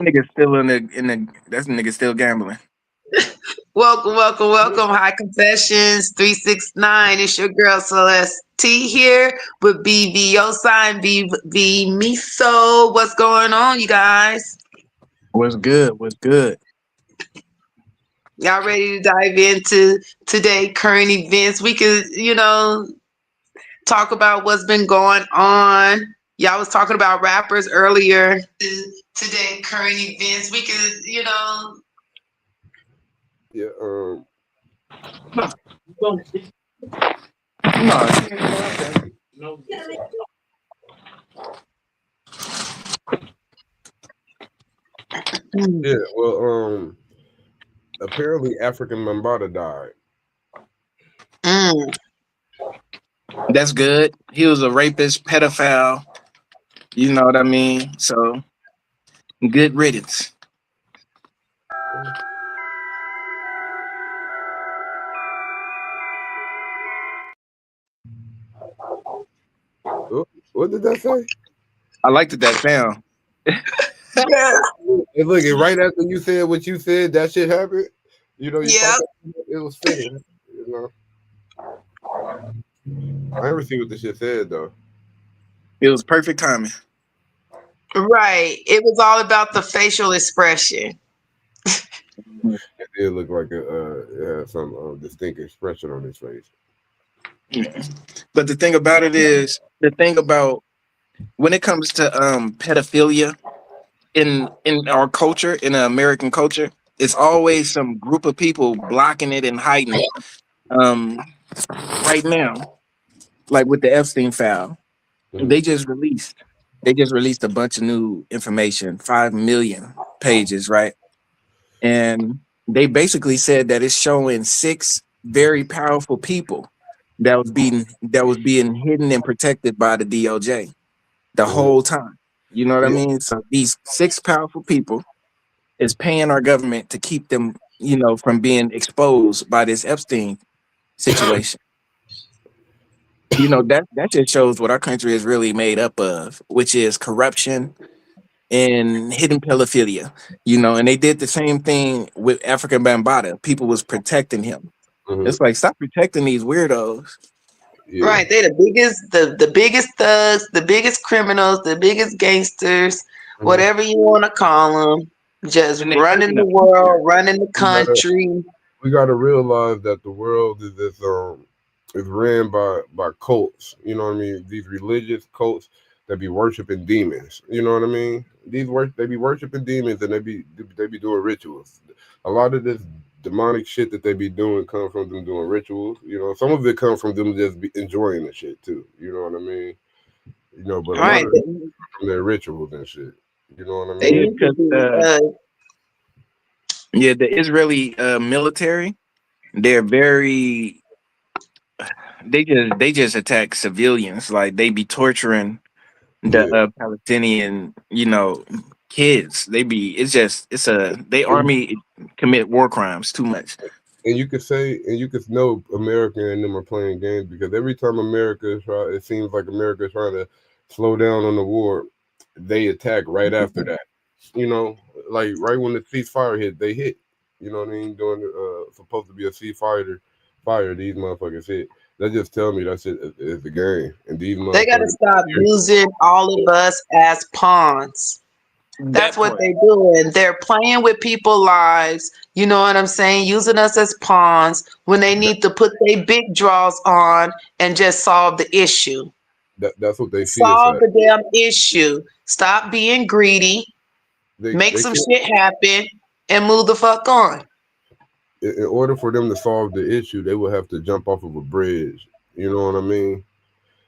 Nigga still in the that's nigga still gambling. Welcome, welcome, welcome. High Confessions 369. It's your girl Celeste T here with BVO sign BV Miso. What's going on, you guys? What's good? What's good? Y'all ready to dive into today current events? We could, talk about what's been going on. Y'all was talking about rappers earlier. Today current events. We could, Yeah, No, yeah. Well, apparently African Mambata died. Mm. that's good. He was a rapist, pedophile. You know what I mean? So good riddance. Oh, what did that say? I liked that sound. Yeah. And look, and right after you said what you said, that shit happened. You know, you Yeah. thought it was fitting. You know, I never see what the shit said though. It was perfect timing. Right. It was all about the facial expression. It did look like it had some distinct expression on his face. Yeah. But the thing about it is, the thing about when it comes to pedophilia in our culture, in the American culture, it's always some group of people blocking it and hiding it. Um, right now, like with the Epstein file, Mhm. they just released a bunch of new information, 5 million pages, right? And they basically said that it's showing six very powerful people that was being hidden and protected by the DOJ the Mhm. whole time. You know what I Yeah, mean? So these six powerful people is paying our government to keep them, from being exposed by this Epstein situation. That just shows what our country is really made up of, which is corruption and hidden pedophilia. And they did the same thing with African Bambaataa. People was protecting him. mhm. It's like, stop protecting these weirdos. Yeah. Right. They the biggest thugs, the biggest criminals, the biggest gangsters, Mhm. whatever you want to call them, just And they running hurting the the people. world, running the We gotta country. we gotta realize that the world is ran by cults. You know what I mean? These religious cults that be worshiping demons. You know what I mean? They be worshiping demons and they be doing rituals. A lot of this demonic shit that they be doing come from them doing rituals. You know, some of it comes from them just be enjoying the shit too. You know what I mean? You know, but a lot Right. of it comes from their rituals and shit. You know what I They Yeah, mean? need to because be. the Israeli military, they're very they just attack civilians. Like they be torturing the Yeah. Palestinian, kids. They And army commit war crimes too much. you could say, and you could know America and them are playing games because every time it seems like America is trying to slow down on the war, they attack right after that. You know, like right when the ceasefire hit, they hit. You know what I mean? During supposed to be a fire, these motherfuckers hit. That just tell me that shit is the game, and these They got to motherfuckers. stop using all of us as pawns. That's That what part. they're doing. They're playing with people's lives. You know what I'm saying? Using us as pawns when they need to put their big draws on and just solve the issue. That's what they see us Solve at. the damn issue. Stop being greedy. Make They some can't. shit happen and move the fuck on. In order for them to solve the issue, they would have to jump off of a bridge. You know what I mean?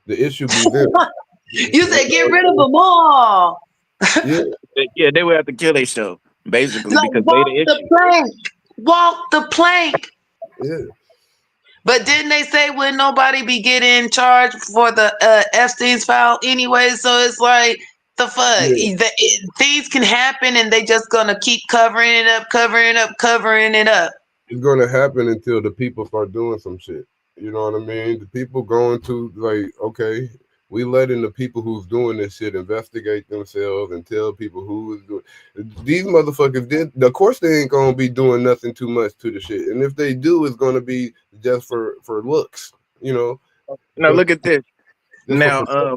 The issue be them. You You say get know what rid I of mean? them all. Yeah, Yeah, they would have to kill themselves basically Like because they walk the the issue. plank. Walk the plank. yeah. But didn't they say would nobody be getting charged for the Epstein's file anyway? So it's like the fuck. Yeah, Things can happen and they just gonna keep covering it up, covering it up, covering it up. it's gonna happen until the people start doing some shit. You know what I mean? The people going to like, okay, We letting the people who's doing this shit investigate themselves and tell people who is doing. These motherfuckers did. Of course, they ain't gonna be doing nothing too much to the shit, and if they do, it's gonna be just for looks, you know. Now Just, look at this. just for Now,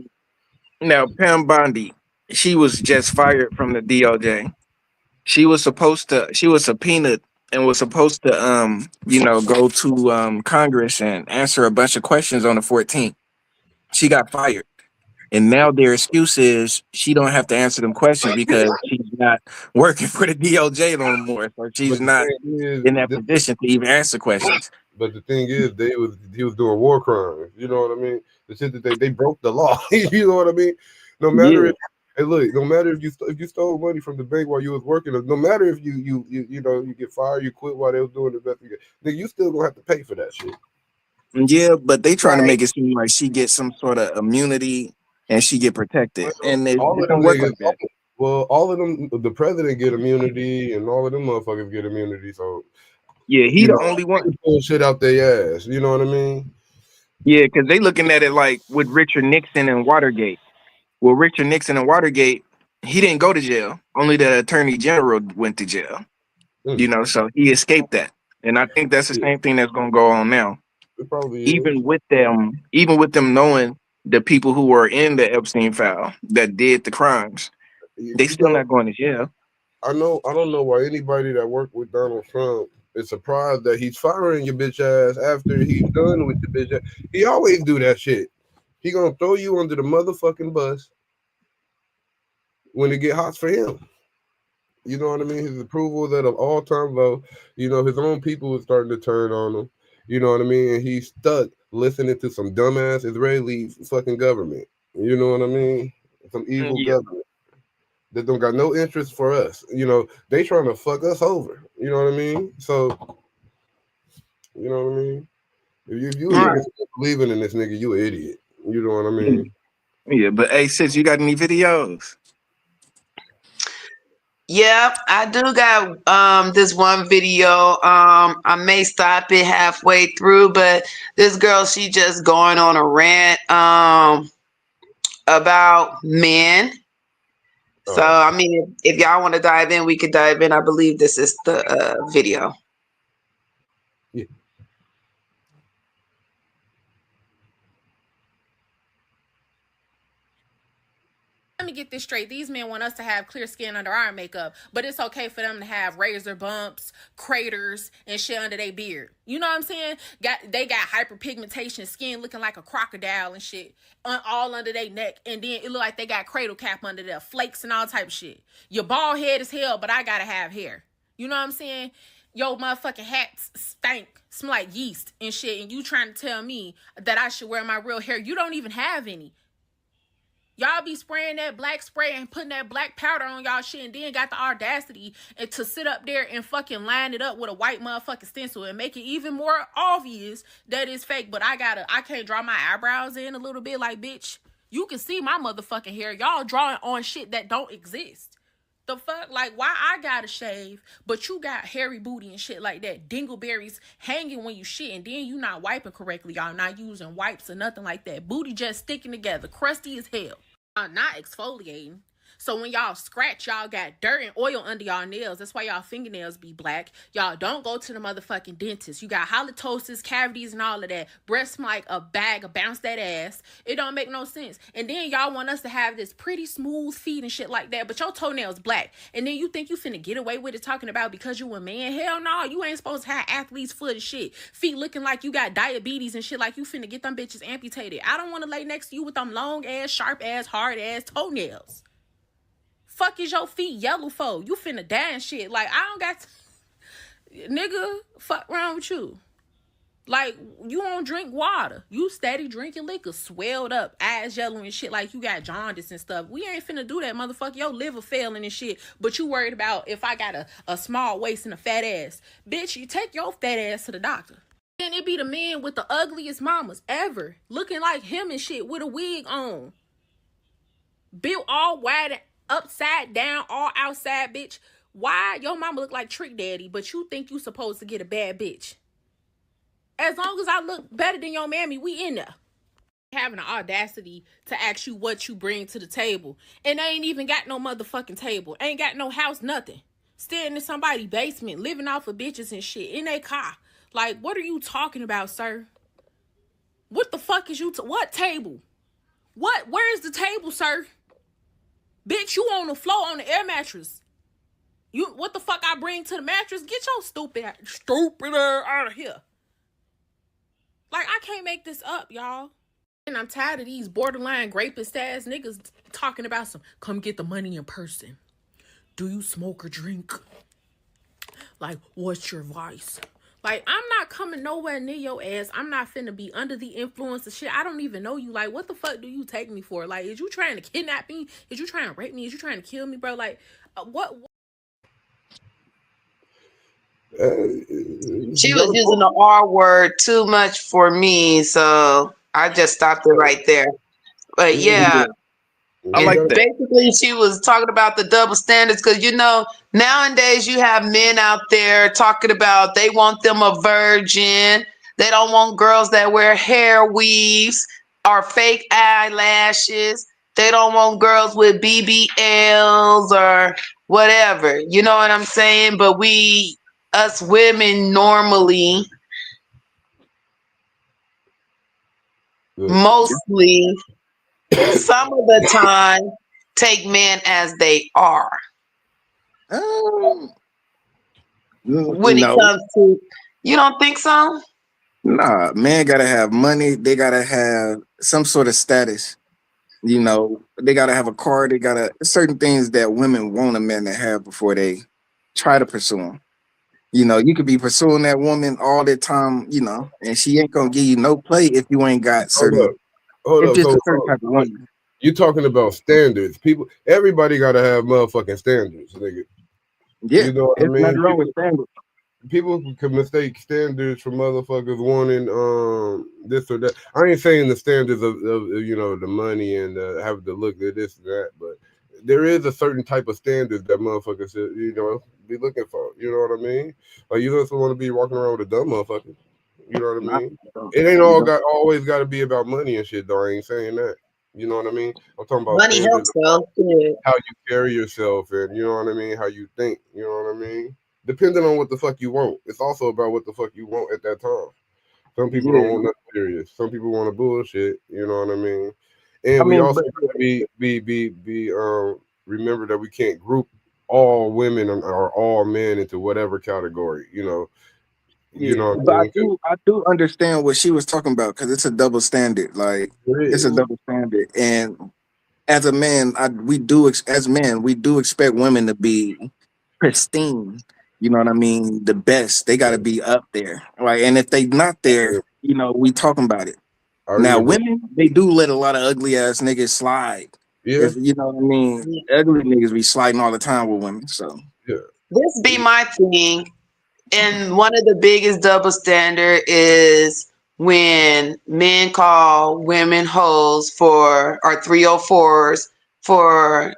now Pam Bondi, she was just fired from the DOJ. She was subpoenaed and was supposed to go to Congress and answer a bunch of questions on the 14th. She got fired. And now their excuse is she don't have to answer them questions because she's not working for the DOJ no more. So she's but the not thing is, in that position to even answer questions. but the thing is, he was doing war crimes. You know what I mean? The shit that they broke the law. You know what I mean? No matter Yeah. if hey look, no matter if you stole money from the bank while you was working, no matter if you get fired, you quit while they was doing the investigation, then you still gonna have to pay for that shit. Yeah, but they trying to Right. make it seem like she gets some sort of immunity and she get protected. And All it of them don't work niggas, like that. well, all of them, the president get immunity, and all of them motherfuckers get immunity. So Yeah, he you the know, only they one. can pull shit out their ass. You know what I mean? Yeah, because they looking at it like with Richard Nixon and Watergate. Well, Richard Nixon and Watergate, he didn't go to jail. Only the attorney general went to jail. Mm, So he escaped that. And I think that's the yeah, same thing that's gonna go on now. it probably is. Even with them knowing the people who were in the Epstein file that did the crimes, they You still know, not going to jail. I don't know why anybody that worked with Donald Trump is surprised that he's firing your bitch ass after he's done with the bitch ass. He always do that shit. He gonna throw you under the motherfucking bus when it get hot for him. You know what I mean? His approval is at an all time low. You know, his own people was starting to turn on him. You know what I mean? And he's stuck listening to some dumbass Israeli fucking government. You know what I mean? Some evil Yeah. government that don't got no interest for us. You know, they trying to fuck us over. You know what I mean? So, you know what I mean? If you a Yeah. nigga still believing in this nigga, you an idiot. You know what I mean? Yeah. But hey, sis, you got any videos? Yeah, I do got this one video. I may stop it halfway through, but this girl, she just going on a rant about men. So Oh, I mean, if y'all want to dive in, we could dive in. I believe this is the video. yeah. Let me get this straight. These men want us to have clear skin under our makeup, but it's okay for them to have razor bumps, craters, and shit under their beard. You know what I'm saying? They got hyperpigmentation, skin looking like a crocodile and shit, all under their neck, and then it look like they got cradle cap under there, flakes and all type of shit. Your bald head is hell, but I gotta have hair. You know what I'm saying? Yo, motherfucking hats stank, smell like yeast and shit, and you trying to tell me that I should wear my real hair? You don't even have any. Y'all be spraying that black spray and putting that black powder on y'all shit and then got the audacity and to sit up there and fucking line it up with a white motherfucking stencil and make it even more obvious that it's fake. But I can't draw my eyebrows in a little bit, like, bitch, you can see my motherfucking hair. Y'all drawing on shit that don't exist. The fuck? Like, why I gotta shave, but you got hairy booty and shit like that. Dingleberries hanging when you shit, and then you not wiping correctly. Y'all not using wipes or nothing like that. Booty just sticking together, crusty as hell. Not exfoliating. So when y'all scratch, y'all got dirt and oil under y'all nails. That's why y'all fingernails be black. Y'all don't go to the motherfucking dentist. You got halitosis, cavities, and all of that. Breast like a bag of bounce that ass. It don't make no sense. And then y'all want us to have this pretty smooth feet and shit like that, but your toenails black. And then you think you finna get away with it talking about because you a man? Hell no, you ain't supposed to have athlete's foot and shit. Feet looking like you got diabetes and shit, like you finna get them bitches amputated. I don't want to lay next to you with them long ass, sharp ass, hard ass toenails. Fuck is your feet yellow for? You finna die and shit. Like, I don't got nigga, fuck around with you. Like, you don't drink water. You steady drinking liquor, swelled up, eyes yellow and shit, like you got jaundice and stuff. We ain't finna do that, motherfucker. Your liver failing and shit, but you worried about if I got a small waist and a fat ass. Bitch, you take your fat ass to the doctor. Then it be the men with the ugliest mamas ever, looking like him and shit with a wig on. Built all wide and upside down, all outside, bitch. Why your mama look like Trick Daddy, but you think you supposed to get a bad bitch? As long as I look better than your mammy, we in there. having the audacity to ask you what you bring to the table, and they ain't even got no motherfucking table, ain't got no house, nothing. Staying in somebody's basement, living off of bitches and shit in a car. Like, what are you talking about, sir? What the fuck is you? What table? What? Where is the table, sir? Bitch, you on the floor on the air mattress. You what the fuck I bring to the mattress? Get your stupid ass out of here. Like, I can't make this up, y'all. And I'm tired of these borderline rapist ass niggas talking about some come get the money in person. Do you smoke or drink? Like, what's your vice? Like, I'm not coming nowhere near your ass. I'm not finna be under the influence of shit. I don't even know you. Like, what the fuck do you take me for? Like, is you trying to kidnap me? Is you trying to rape me? Is you trying to kill me, bro? Like, what? She was using the R word too much for me, so I just stopped it right there. But yeah, I like that. basically she was talking about the double standards because nowadays you have men out there talking about they want them a virgin. They don't want girls that wear hair weaves or fake eyelashes. They don't want girls with BBLs or whatever. You know what I'm saying? But us women normally, mostly, some of the time, take men as they are. When it No, comes to, you don't think so? nah, man gotta have money. They gotta have some sort of status. You know, they gotta have a car. They gotta certain things that women want a man to have before they try to pursue them. You know, you could be pursuing that woman all the time, you know, and she ain't gonna give you no play if you ain't got certain. Hold It's up. just So a certain type of woman. you talking about standards? Everybody gotta have motherfucking standards, nigga. Yeah, You know what I it's mean? nothing wrong with standards. People can mistake standards for motherfuckers wanting this or that. I ain't saying the standards of the money and have to look at this and that, but there is a certain type of standard that motherfuckers should be looking for. You know what I mean? Like you just want to be walking around with a dumb motherfucker. You know what I mean? It ain't always got to be about money and shit though. I ain't saying that. You know what I mean? I'm talking about Money standards, helps, though. Yeah. how you carry yourself, and you know what I mean, how you think. You know what I mean? Depending on what the fuck you want. It's also about what the fuck you want at that time. Some people don't want nothing serious. Some people want to bullshit. You know what I mean? I And we mean, also but gotta be remember that we can't group all women or all men into whatever category. You know what but I mean? I do understand what she was talking about because it's a double standard. Like It it's a is. double standard, and as a man, as men we do expect women to be pristine. You know what I mean? The best. They got to be up there, right? And if they not there, you know, we talking about it. I Now, remember. women, they do let a lot of ugly ass niggas slide. Yeah. If you know what I mean, ugly niggas be sliding all the time with women. So Yeah. This be my thing. And one of the biggest double standard is when men call women hoes or 304s for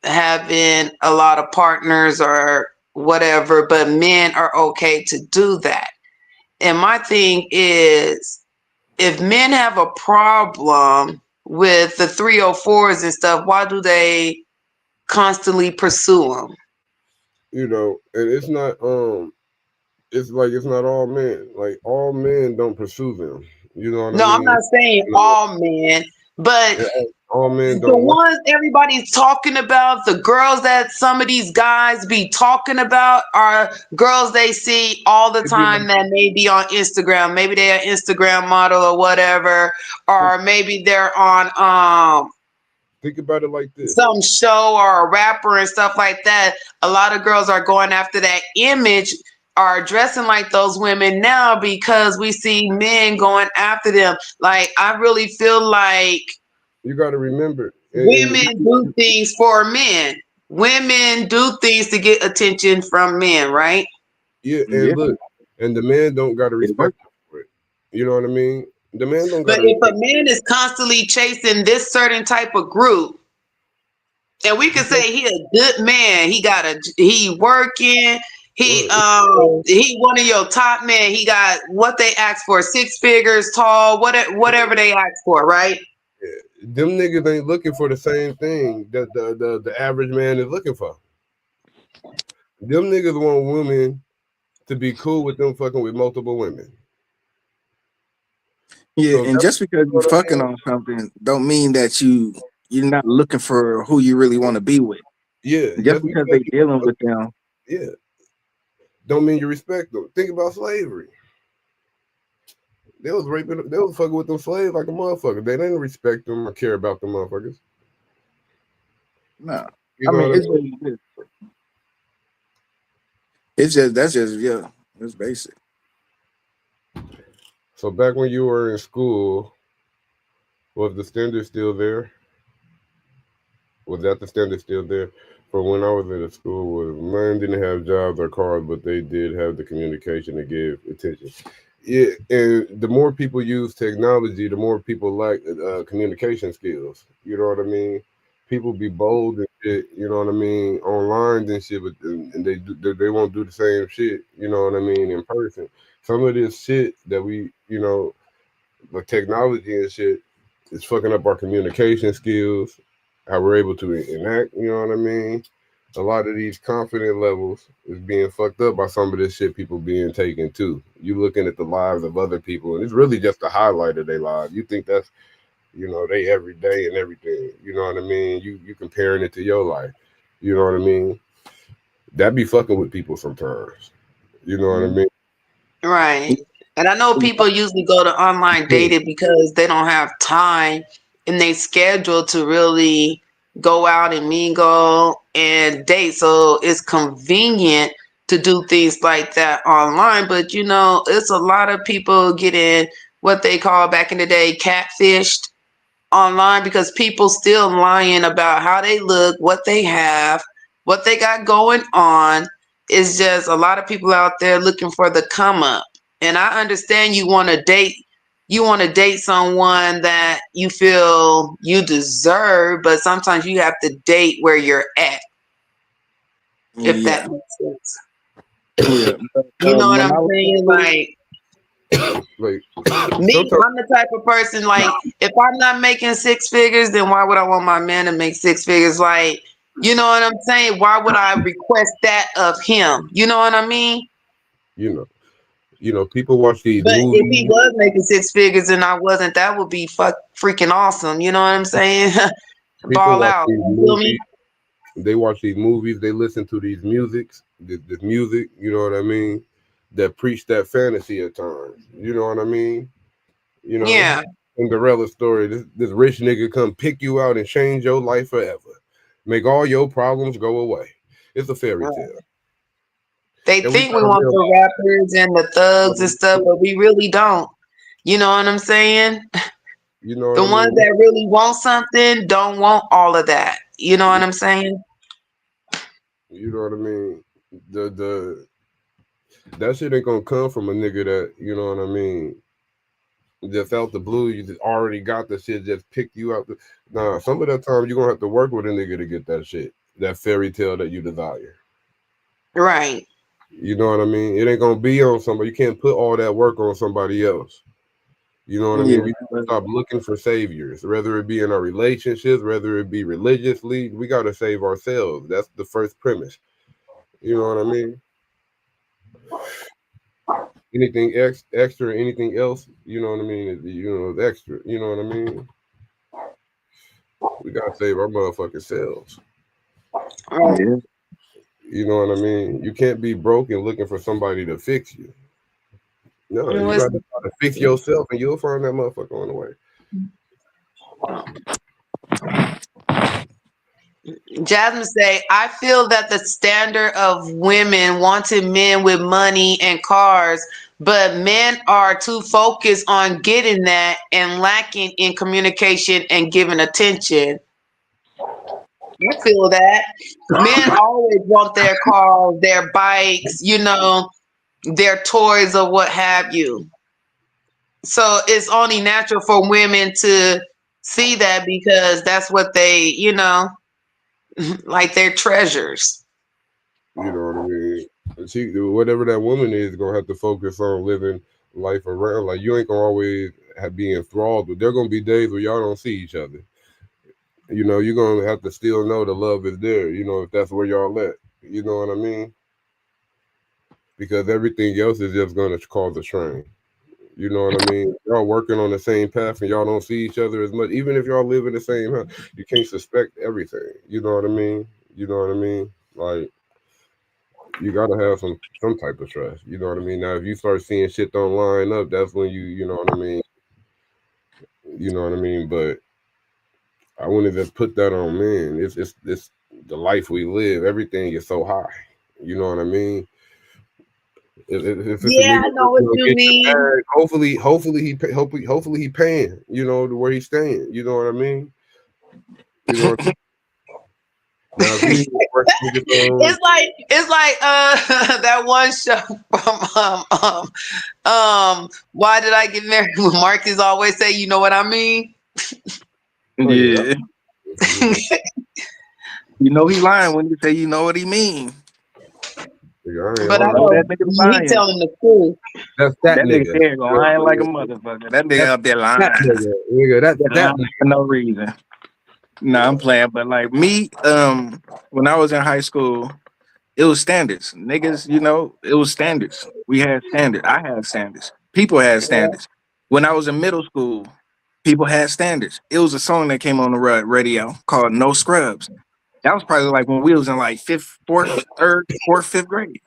having a lot of partners or whatever, but men are okay to do that. And my thing is, if men have a problem with the 304s and stuff, why do they constantly pursue them? You know, and it's not it's like it's not all men. Like all men don't pursue them. You know what I No, I'm mean? not saying You know, all men, but yeah, all men the don't want. ones everybody's talking about, the girls that some of these guys be talking about are girls they see all the time that may be on Instagram. Maybe they're an Instagram model or whatever, or maybe they're on Think about it like this. some show or a rapper and stuff like that. A lot of girls are going after that image, are dressing like those women now because we see men going after them. Like, I really feel like You got to remember, women do things for men. Women do things to get attention from men, right? yeah, yeah, and look, and the man don't got to it respect works. you for it. You know what I mean? The man don't got But to if a respect. man is constantly chasing this certain type of group, and we can say he a good man, he working, What? He one of your top men. He got what they asked for, 6 figures, tall, whatever they asked for, right? Them niggas ain't looking for the same thing that the average man is looking for. Them niggas want women to be cool with them fucking with multiple women. Yeah, So and that's just because you what I fucking mean. on something don't mean that you're not looking for who you really want to be with. Yeah, Just just because because they you dealing with them. yeah, don't mean you respect them. Think about slavery. They was raping, they was fucking with them slaves like a motherfucker. They didn't respect them or care about them motherfuckers. No. You I know mean what I it's mean? just that's just yeah, it's basic. So back when you were in school, was the standard still there? Was that the standard still there? For when I was in the school, was men didn't have jobs or cars, but they did have the communication to give attention. Yeah, and the more people use technology, the more people lack communication skills. You know what I mean? People be bold and shit. You know what I mean? Online and shit, but and they won't do the same shit. You know what I mean? In person, some of this shit that we, the technology and shit is fucking up our communication skills, how we're able to enact, you know what I mean? A lot of these confident levels is being fucked up by some of this shit people being taken too. You looking at the lives of other people, and it's really just a highlight of their lives. You think that's, they every day and everything. You know what I mean? You comparing it to your life. You know what I mean? That be fucking with people sometimes. You know what I mean? Right. And I know people usually go to online Yeah. dating because they don't have time in their schedule to really go out and mingle and date. So it's convenient to do things like that online. But it's a lot of people getting what they call back in the day catfished online because people still lying about how they look, what they have, what they got going on. It's just a lot of people out there looking for the come up. And I understand you want to date someone that you feel you deserve, but sometimes you have to date where you're at, if Yeah. that makes sense. Yeah. But, You know what when I'm I was in saying? school, Like Like me, sometimes I'm the type of person like if I'm not making 6 figures, then why would I want my man to make 6 figures? Like, you know what I'm saying? Why would I request that of him? You know what I mean? you know, people watch these But if he movies. was making 6 figures and I wasn't, that would be freaking awesome. You know what I'm saying? People Ball watch out. these You feel me? movies. They watch these movies. They listen to these musics. This music. You know what I mean? That preach that fantasy at times. You know what I mean? You know, Yeah. Cinderella story. This rich nigga come pick you out and change your life forever. Make all your problems go away. It's a fairy tale, They and we think we gotta want realize. the rappers and the thugs and stuff, but we really don't. You know what I'm saying? You know what The I ones mean? that really want something don't want all of that. You know what I'm saying? You know what I mean? The that shit ain't gonna come from a nigga that, you know what I mean, just out the blue. You just already got the shit, just picked you out. Nah, some of that time you're gonna have to work with a nigga to get that shit, that fairy tale that you desire. Right. You know what I mean? It ain't gonna be on somebody. You can't put all that work on somebody else. You know what I yeah, mean? We gotta stop looking for saviors, whether it be in our relationships, whether it be religiously. We gotta save ourselves. That's the first premise. You know what I mean? Anything extra, anything else, you know what I mean? Is extra. You know what I mean? We gotta save our motherfucking selves. Right. yeah, You know what I mean? You can't be broke and looking for somebody to fix you. No, You know, you gotta try to fix yourself, and you'll find that motherfucker on the way. Jasmine say, I feel that the standard of women wanting men with money and cars, but men are too focused on getting that and lacking in communication and giving attention. I feel that. Men always want their cars, their bikes, their toys or what have you. So it's only natural for women to see that because that's what they, like their treasures. You know what I mean? She, whatever that woman is, gonna have to focus on living life around. Like you ain't gonna always be enthralled, but there gonna be days where y'all don't see each other. You know, you're gonna have to still know the love is there. You know, if that's where y'all at. You know what I mean? Because everything else is just gonna cause a strain. You know what I mean? Y'all working on the same path and y'all don't see each other as much. Even if y'all live in the same house, you can't suspect everything. You know what I mean? You know what I mean? Like you gotta have some type of trust. You know what I mean? Now if you start seeing shit don't line up, that's when you know what I mean. You know what I mean? But I wouldn't just put that on men. It's the life we live. Everything is so high. You know what I mean? If it's a Yeah, nigga I that's know what gonna you get the mean. bag, hopefully he paying. You know to where he's staying. You know what I mean? You know what I'm saying? Now if he working niggas on, It's like that one show from Why Did I Get Married? When Marcus always say, you know what I mean? oh yeah, Yeah. you know, You know he lying when you say you know what he mean. nigga, I ain't But You I lying. know know that nigga he lying. telling the truth. That's that That nigga nigga. there You know lying what I like a mean? motherfucker. That nigga That's up there that lying. nigga. Nigga, that's Just that lying nigga. for no reason. Nah, I'm playing. But like me, when I was in high school, it was standards. Niggas, it was standards. We had standards. I had standards. People had standards. When I was in middle school, people had standards. It was a song that came on the radio called No Scrubs. That was probably like when we was in like fifth grade.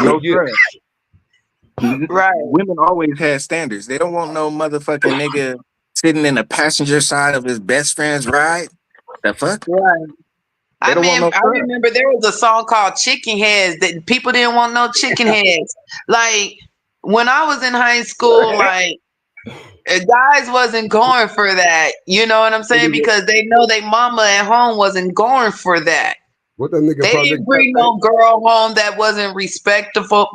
No Yeah, scrubs. Right. Women always had standards. They don't want no motherfucking nigga sitting in the passenger side of his best friend's ride. The fuck? Right. They I don't want mean, no I scrubs. remember there was a song called Chicken Heads that people didn't want no chicken heads. Like when I was in high school, like guys wasn't going for that. You know what I'm saying? nigga, Because they know they mama at home wasn't going for that. what that nigga They didn't Project bring Pat, no girl home that wasn't respectable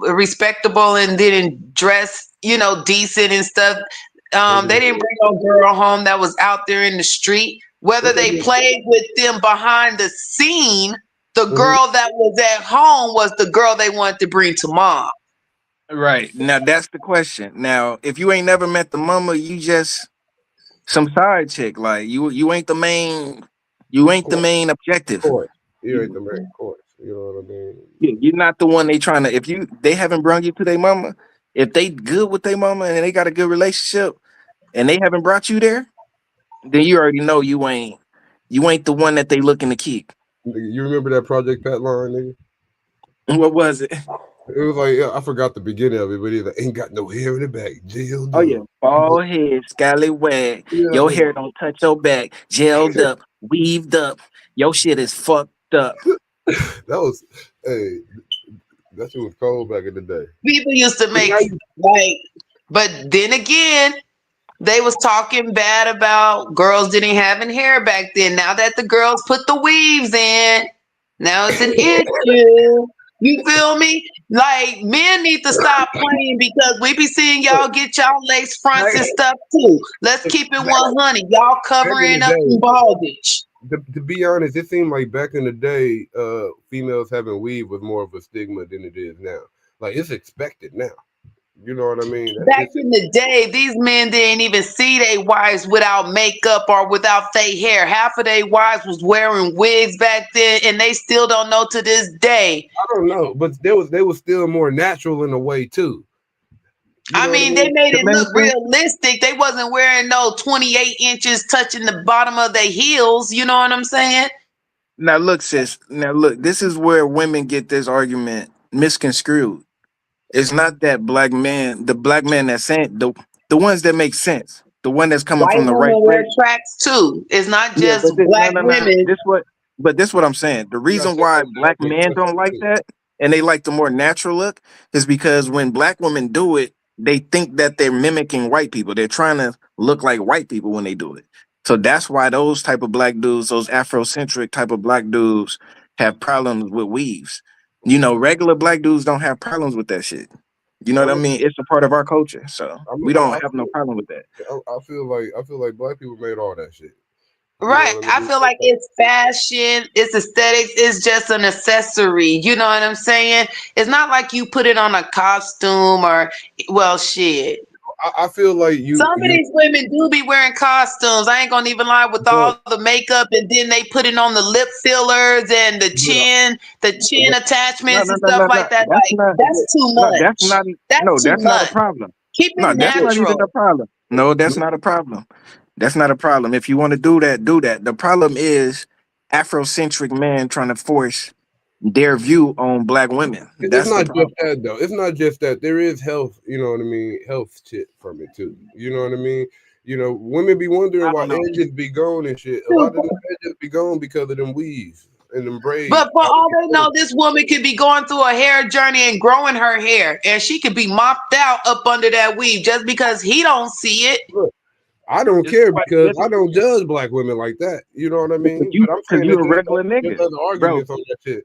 and didn't dress, decent and stuff. They nigga, didn't bring no girl home that was out there in the street. Whether what that they nigga, played with them behind the scene, the mhm. girl that was at home was the girl they wanted to bring to mom. Right. Now that's the question. Now, if you ain't never met the mama, you just some side chick. Like you ain't the main objective. Course. You ain't You, the main course. You know what I mean? you're not the one they trying to if they haven't brought you to their mama, if they good with their mama and they got a good relationship and they haven't brought you there, then you already know you ain't the one that they looking to keep. Nigga, you remember that Project Pat line, nigga? What was it? It was like yeah, I forgot the beginning of it, but he's like, ain't got no hair in the back, jailed Oh yeah, up. bald head, scallywag. Yeah, Your hair don't touch your back. Gelled up, weaved up. Your shit is fucked up. that was hey, that shit was cold back in the day. People used to But make now you like, but then again, they was talking bad about girls didn't having hair back then. Now that the girls put the weaves in, now it's an issue. You feel me? Like men need to stop playing because we be seeing y'all get y'all lace fronts back, and stuff too. Let's keep it back 100. Y'all back in covering the up some day, baldage. to be honest, it seemed like back in the day, females having weave was more of a stigma than it is now. Like it's expected now. You know what I mean? Back in the day, these men didn't even see their wives without makeup or without their hair. Half of their wives was wearing wigs back then, and they still don't know to this day. I don't know, but they was still more natural in a way too. You I know what I mean, they mean? made The it main look thing. realistic. They wasn't wearing no 28 inches touching the bottom of their heels. You know what I'm saying? Now look, sis. Now look. This is where women get this argument misconstrued. It's not that the black man that's saying the ones that make sense, the one that's coming White from the right women wear place. tracks too. It's not Yeah, just but no, black no, no. women. This what I'm saying. The I'm not reason saying why that black make men sense don't like too. that and they like the more natural look is because when black women do it, they think that they're mimicking white people. They're trying to look like white people when they do it. So that's why those type of black dudes, those Afrocentric type of black dudes, have problems with weaves. Regular black dudes don't have problems with that shit. You know I what I don't. mean? It's a part of our culture, so I mean, we don't have no problem with that. I feel like black people made all that shit. You know Right. what I I mean? feel like it's fashion, it's aesthetics, it's just an accessory. You know what I'm saying? It's not like you put it on a costume or, well, shit. I feel like Some of you these women do be wearing costumes. I ain't gonna even lie with but all the makeup, and then they put it on the lip fillers and but, the chin but No, attachments no, and no, stuff no, no. like that. That's Like not. that's too No, that's much. not. That's No, too that's not a much. problem. Keep it No, that's not even a natural. problem. No, that's not a problem. That's not a problem. If you want to do that, do that. The problem is Afrocentric men trying to force their view on black women. it's That's the not just problem. that though. It's not just that. There is health, you know what I mean, health shit from it too. You know what I mean? You know, women be wondering I why don't know. edges be gone and shit. A lot of them edges be gone because of them weaves and them braids. But for all they know, this woman could be going through a hair journey and growing her hair, and she could be mopped out up under that weave just because he don't see it. Look, I don't This is care what because this I don't judge black women like that. You know what I because mean? But I'm saying you that a regular there's nigga, other bro. arguments on that shit.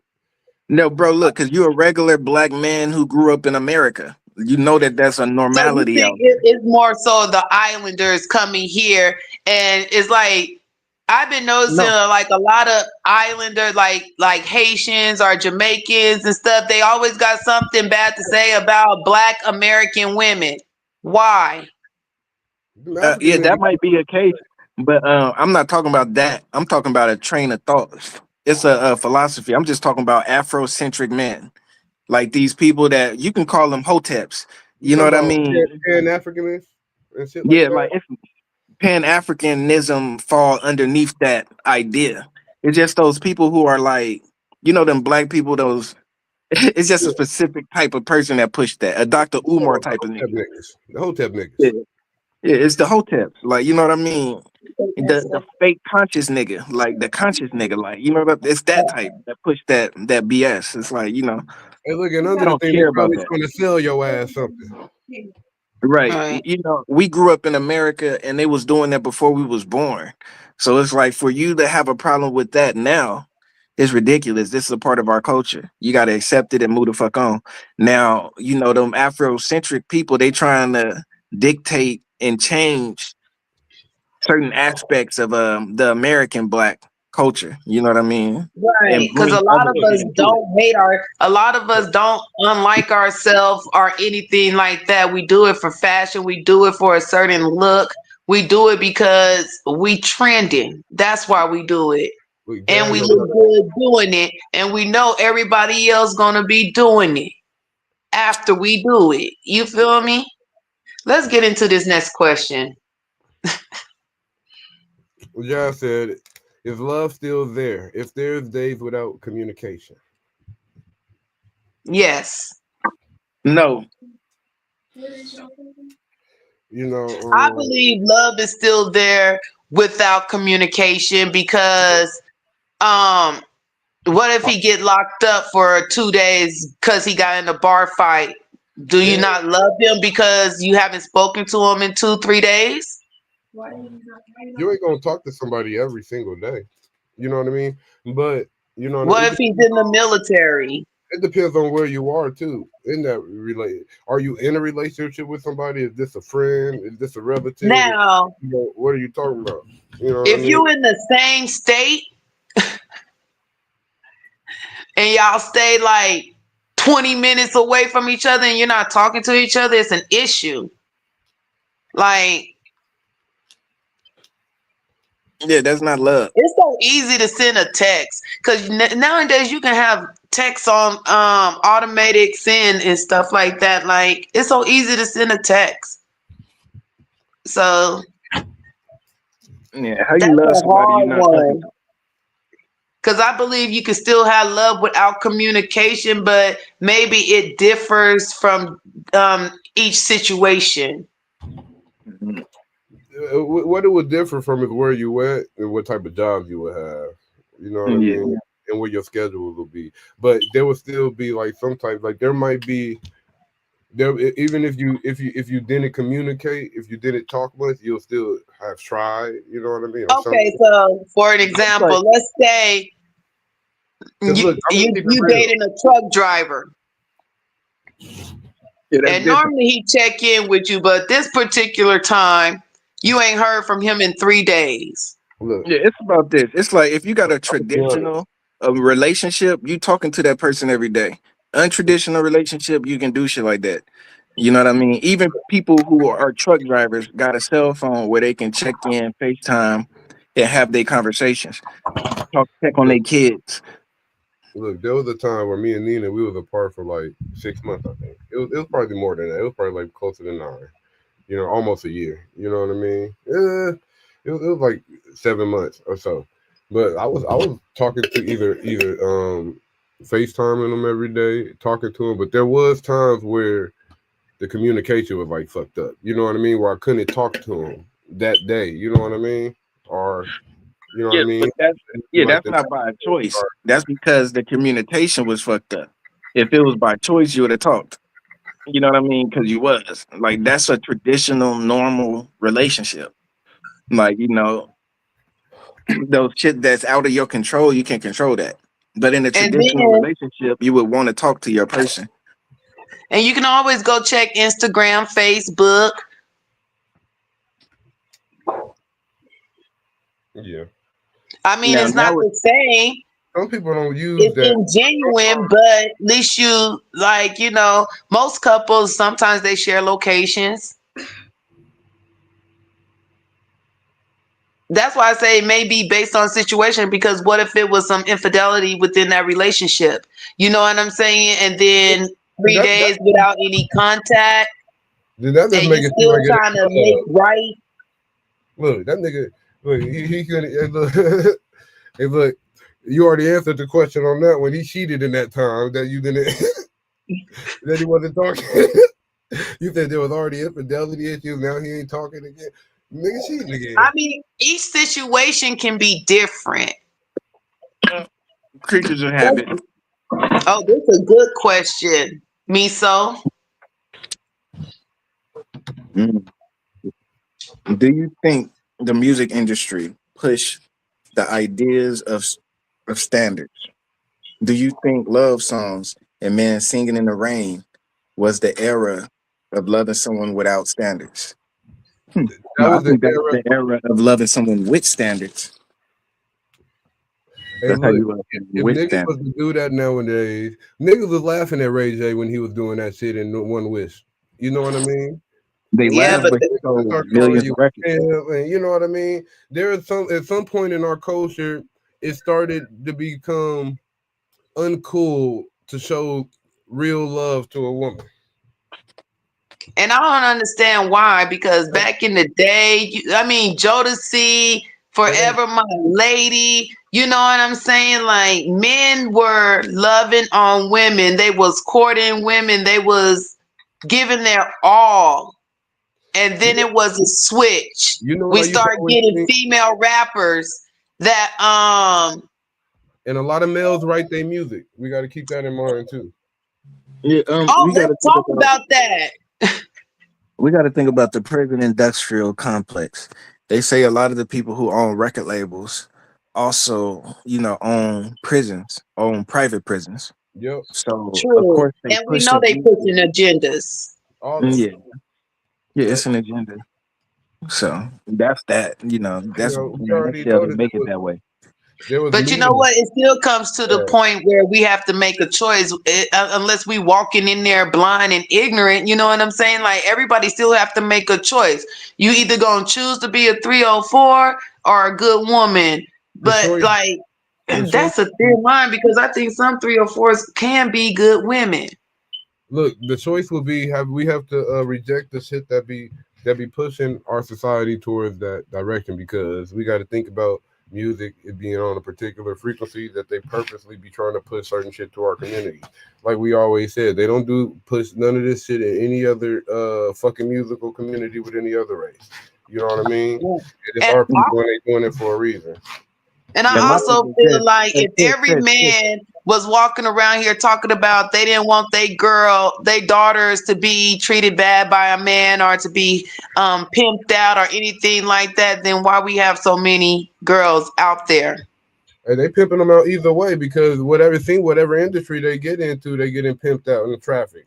No, bro. Look, because you a regular black man who grew up in America. You know that that's a So you normality think out there. it's more so the islanders coming here, and it's like I've been noticing No, like a lot of islanders, like Haitians or Jamaicans and stuff. They always got something bad to say about Black American women. Why? Them African yeah, that niggas, might be a case, but I'm not talking about that. I'm talking about a train of thought. It's a philosophy. I'm just talking about Afrocentric men, like these people that you can call them hoteps. you You know talking what I about mean? Pan Africanists and shit like Yeah, that? like it's Pan Africanism fall underneath that idea. It's just those people who are like, them black people. Those it's just a Yeah, specific type of person that pushed that. A Dr. you talking Umar about the type of Hotep nigga. niggas. The Hotep niggas. Yeah, yeah, it's the hoteps. Like you know what I mean? The fake conscious nigga, like the conscious nigga, like it's that type that push that BS. It's like Hey, look, and I under the don't thing, they care about probably that. trying to sell your ass something. Right. Right. We grew up in America and they was doing that before we was born. So it's like for you to have a problem with that now, it's ridiculous. This is a part of our culture. You gotta accept it and move the fuck on. Now, them Afrocentric people, they trying to dictate and change certain aspects of the American black culture. You know what I mean? Right, And because a bring lot other of Look, shit us into it. don't hate a lot of us don't unlike ourselves or anything like that. We do it for fashion, we do it for a certain look, we do it because we trending. That's why we do it. look, And Jazz, we I look got good doing it, and we know everybody else gonna be doing it after we do it. You feel me? Let's get into this next question. Jazz said, "Is love still there? If there's days without communication, Yes. No. you know, I believe love is still there without communication because um what if he get locked up for 2 days because he got in a bar fight? Do you yeah, not love him because you haven't spoken to him in 2-3 days? you ain't gonna talk to somebody every single day. You know what I mean? But you know, What if he's in the military? it depends on where you are too. In that relate, are you in a relationship with somebody? Is this a friend? Is this a relative? Now, You know, what are you talking about? You know what I if mean? you in the same state and y'all stay like 20 minutes away from each other and you're not talking to each other, it's an issue. Like, Yeah, that's not love. it's so easy to send a text because nowadays you can have text on automatic send and stuff like that. Like, it's so easy to send a text. So Yeah, how you that's love a somebody you're hard not talking one because I believe you can still have love without communication, but maybe it differs from each situation. to? What it would differ from is where you went and what type of job you would have. You know what I Yeah. mean? And what your schedule will be. But there will still be like some type, like there might be there even if you didn't communicate, if you didn't talk much, you'll still have tried. You know what I mean, or Okay, something. so for an It's like, example, let's say Because you look, I'm gonna you keep it you real. dating a truck driver. yeah, that's And different. normally he check in with you, but this particular time you ain't heard from him in 3 days. Look, Yeah, it's about this. It's like if you got a I'm gonna be honest. traditional relationship, you talking to that person every day. Untraditional relationship, you can do shit like that. You know what I mean? Even people who are truck drivers got a cell phone where they can check in, FaceTime, and have their conversations. Talk, check on Look, their kids. look, there was a time where me and Nina we was apart for like 6 months. I think it was probably more than that. It was probably like closer to 9. Almost a year. You know what I mean? It was like 7 months or so. But I was talking to either FaceTiming him every day, talking to him. But there was times where the communication was like fucked up. You know what I mean? Where I couldn't talk to him that day. You know what I mean? Or you know what Yeah, I mean? but that's It'd be yeah, like that's the not by next choice. That's because the communication was fucked up. If it was by choice, you would have talked. You know what I mean? Because you was like that's a traditional, normal relationship. Like those shit that's out of your control, you can control that. But in a And traditional then, relationship, you would want to talk to your person. and you can always go check Instagram, Facebook. Yeah. I mean, Now, it's not now it, the same. Some people don't use It's that. ingenuine, but at least you like, most couples sometimes they share locations. That's why I say it may be based on situation because what if it was some infidelity within that relationship? You know what I'm saying? And then three That, that, days without any contact that just and you make it seem still like it trying to ain't make love. right. Look, that nigga. Look, he could. Look, hey, look, you already answered the question on that when he cheated in that time that you didn't. That he wasn't talking. You said there was already infidelity issues. Now he ain't talking again. Nigga cheating I again. mean, each situation can be different. creatures of habit. Oh, this is a good question. Miso. Mm. Do you think the music industry push the ideas of standards? Do you think love songs and men singing in the rain was the era of loving someone without standards? Hmm. That No, I was the think that was era. the era of loving someone with standards. Hey, That's how look, you love someone if with niggas was standards. to do that nowadays, niggas was laughing at Ray J when he was doing that shit in One Wish. You know what I mean? They When Yeah, laugh, but but he niggas sold start calling millions of you records. pimp, and you know what I mean? There is some at some point in our culture, it started to become uncool to show real love to a woman. and I don't understand why because back in the day, I mean, Jodeci, It ain't. Forever My Lady, you know what I'm saying? Like men were loving on women, they was courting women, they was giving their all, and You then know, it was a switch. you know what We I used to start always getting think, female rappers that and a lot of males write their music. We got to keep that in mind too. Yeah, oh, let's talk about that. we got to think about the prison industrial complex. They say a lot of the people who own record labels also, own prisons, own private prisons. Yep, So of True. course they And we push know the they music. pushing agendas. all of Yeah, them. yeah, Yep. it's an agenda. So that's that. That's We in a already nutshell. They noticed make it that way. there was But you know memes. what? It still comes to the point where we have to make a choice, unless we walking in there blind and ignorant. You know what I'm saying? Like everybody still have to make a choice. You either gonna choose to be a 304 or a good woman. The But choice, like the choice. that's a thin line because I think some 304s can be good women. Look, the choice will be have we have to reject the shit that be pushing our society towards that direction because we got to think about music it being on a particular frequency that they purposely be trying to push certain shit to our community. Like we always said, they don't do push none of this shit in any other fucking musical community with any other race. You know what I mean? And it's And our I people and they doing it for a reason. And I And my also thing is feel this: like hey, if every man was walking around here talking about they didn't want their daughters to be treated bad by a man or to be pimped out or anything like that, then why we have so many girls out there? And they pimping them out either way because whatever industry they get into, they getting pimped out in the traffic.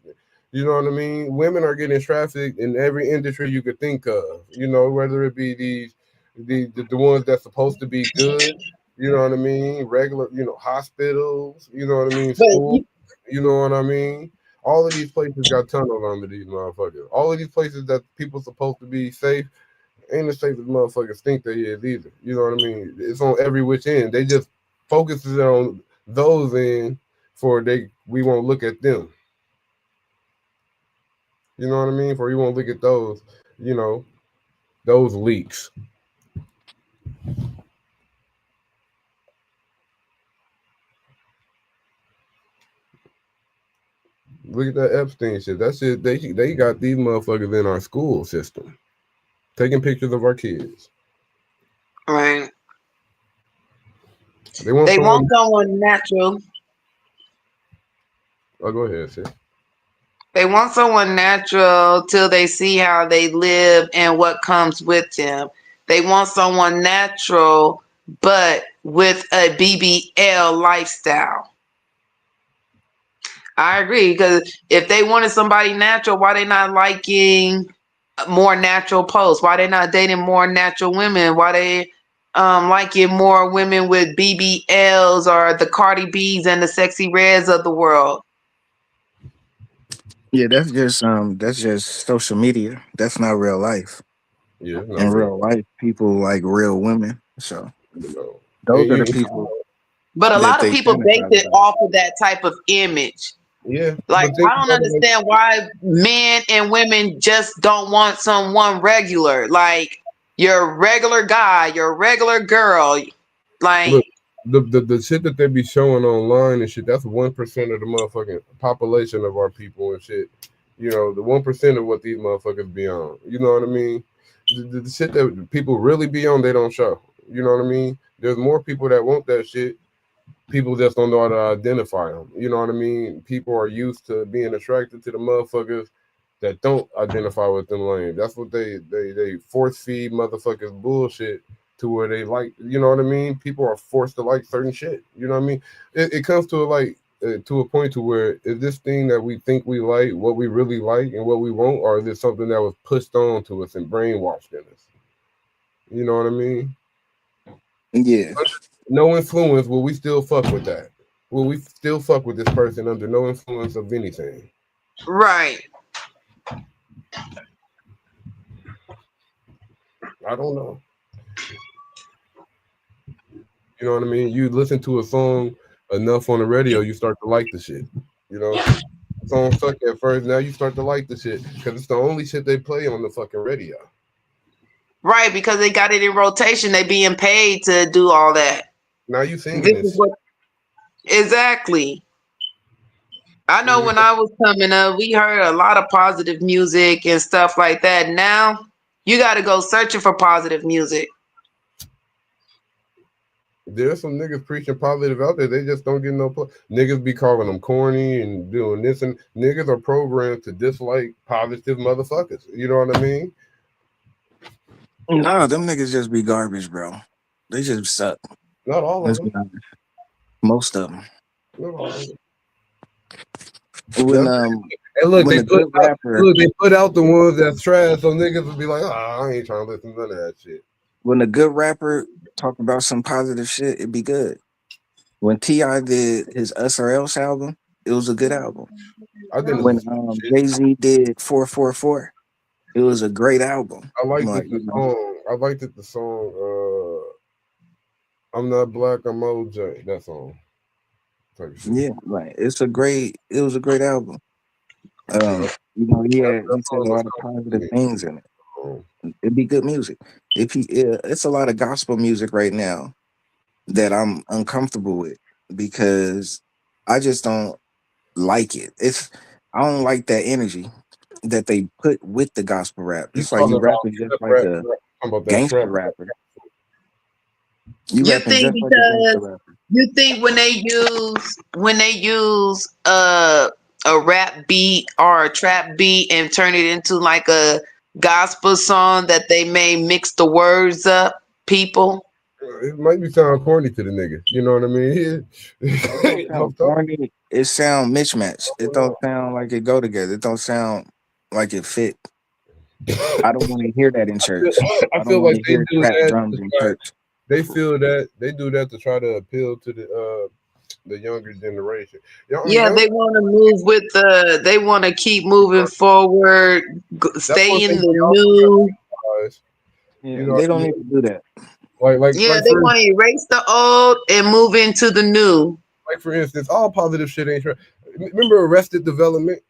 You know what I mean? Women are getting trafficked in every industry you could think of. Whether it be these the ones that's supposed to be good. You know what I mean? Regular, hospitals. You know what I mean? But School. You know what I mean? All of these places got tunnels under these motherfuckers. All of these places that people supposed to be safe ain't as safe as motherfuckers think they is either. You know what I mean? It's on every which end. They just focuses on those end for we won't look at them. You know what I mean? For we won't look at those, you know, those leaks. Look at that Epstein shit. That shit they got these motherfuckers in our school system taking pictures of our kids. right, They want they want someone. someone natural. Oh, go ahead, shit. They want someone natural till they see how they live and what comes with them. They want someone natural, but with a BBL lifestyle. I agree because if they wanted somebody natural, why they not liking more natural posts? Why they not dating more natural women? Why they liking more women with BBLs or the Cardi B's and the Sexy Reds of the world? Yeah, that's just social media. That's not real life. Yeah, In not real. real life, people like real women. So You know, those and are the people But a that lot of they people base fantasize it about. off of that type of image. yeah, Like, but think I don't about it. understand why men and women just don't want someone regular. Like, your regular guy, your regular girl. Like, Look, the shit that they be showing online and shit, that's 1% of the motherfucking population of our people and shit. You know, the 1% of what these motherfuckers be on. You know what I mean? The shit that people really be on, they don't show. You know what I mean? There's more people that want that shit. People just don't know how to identify them. You know what I mean? People are used to being attracted to the motherfuckers that don't identify with them lanes. That's what they force feed motherfuckers bullshit to where they like. You know what I mean? People are forced to like certain shit. You know what I mean? It comes to to a point to where is this thing that we think we like what we really like and what we want, or is it something that was pushed on to us and brainwashed in us? You know what I mean? Yeah. No influence, will we still fuck with that? Will we still fuck with this person under no influence of anything? right. I don't know. You know what I mean? You listen to a song enough on the radio, you start to like the shit. You know, the song suck at first, now you start to like the shit because it's the only shit they play on the fucking radio. Right, because they got it in rotation. They being paid to do all that. Now you singing This this is shit. what exactly. I know Yeah. when I was coming up, we heard a lot of positive music and stuff like that. Now you got to go searching for positive music. There's some niggas preaching positive out there. They just don't get no play. Niggas be calling them corny and doing this, and niggas are programmed to dislike positive motherfuckers. You know what I mean? No, them niggas just be garbage, bro. They just suck. Not all of Let's be them. honest. Most of them. Not all of them. When That's, um and when a good rapper look, they put out the ones that's trash, so niggas would be like, ah, I ain't trying to listen to none of that shit. when a good rapper talk about some positive shit, it'd be good. When Ti did his Us or Else album, it was a good album. I think it When was shit. Jay Z did 444, it was a great album. I liked Like it, the song. I liked it, the song. I'm not black, I'm OJ. That song. Type shit. yeah, like it was a great album. That, He said song a was lot of coming to positive me. things in it. Um, It'd be good music. It's a lot of gospel music right now that I'm uncomfortable with because I just don't like it. I don't like that energy that they put with the gospel rap. you It's like talking you about rapping just trap like rap, a talking about that gangster trap. rapper. You You rapping think just like a gangster because rapper. you think when they use a rap beat or a trap beat and turn it into like a gospel song that they may mix the words up, people? It might be sound corny to the niggas. You know what I mean? It don't I'm sound talking. corny. It sound mismatched. It don't sound like it go together. It don't sound like it fit. I don't want to hear that in church. I I don't feel want like to they hear do trap that drums to in try. church. They feel that they do that to try to appeal to the younger generation. I mean, Yeah, young. they want to move with they want to keep moving forward, That's one stay in thing the we also got new. to realize. Yeah, You know what they I don't need mean? to do that. Yeah, Like they for want to erase the old and move into the new. instance, all positive shit ain't true. Remember Arrested Development?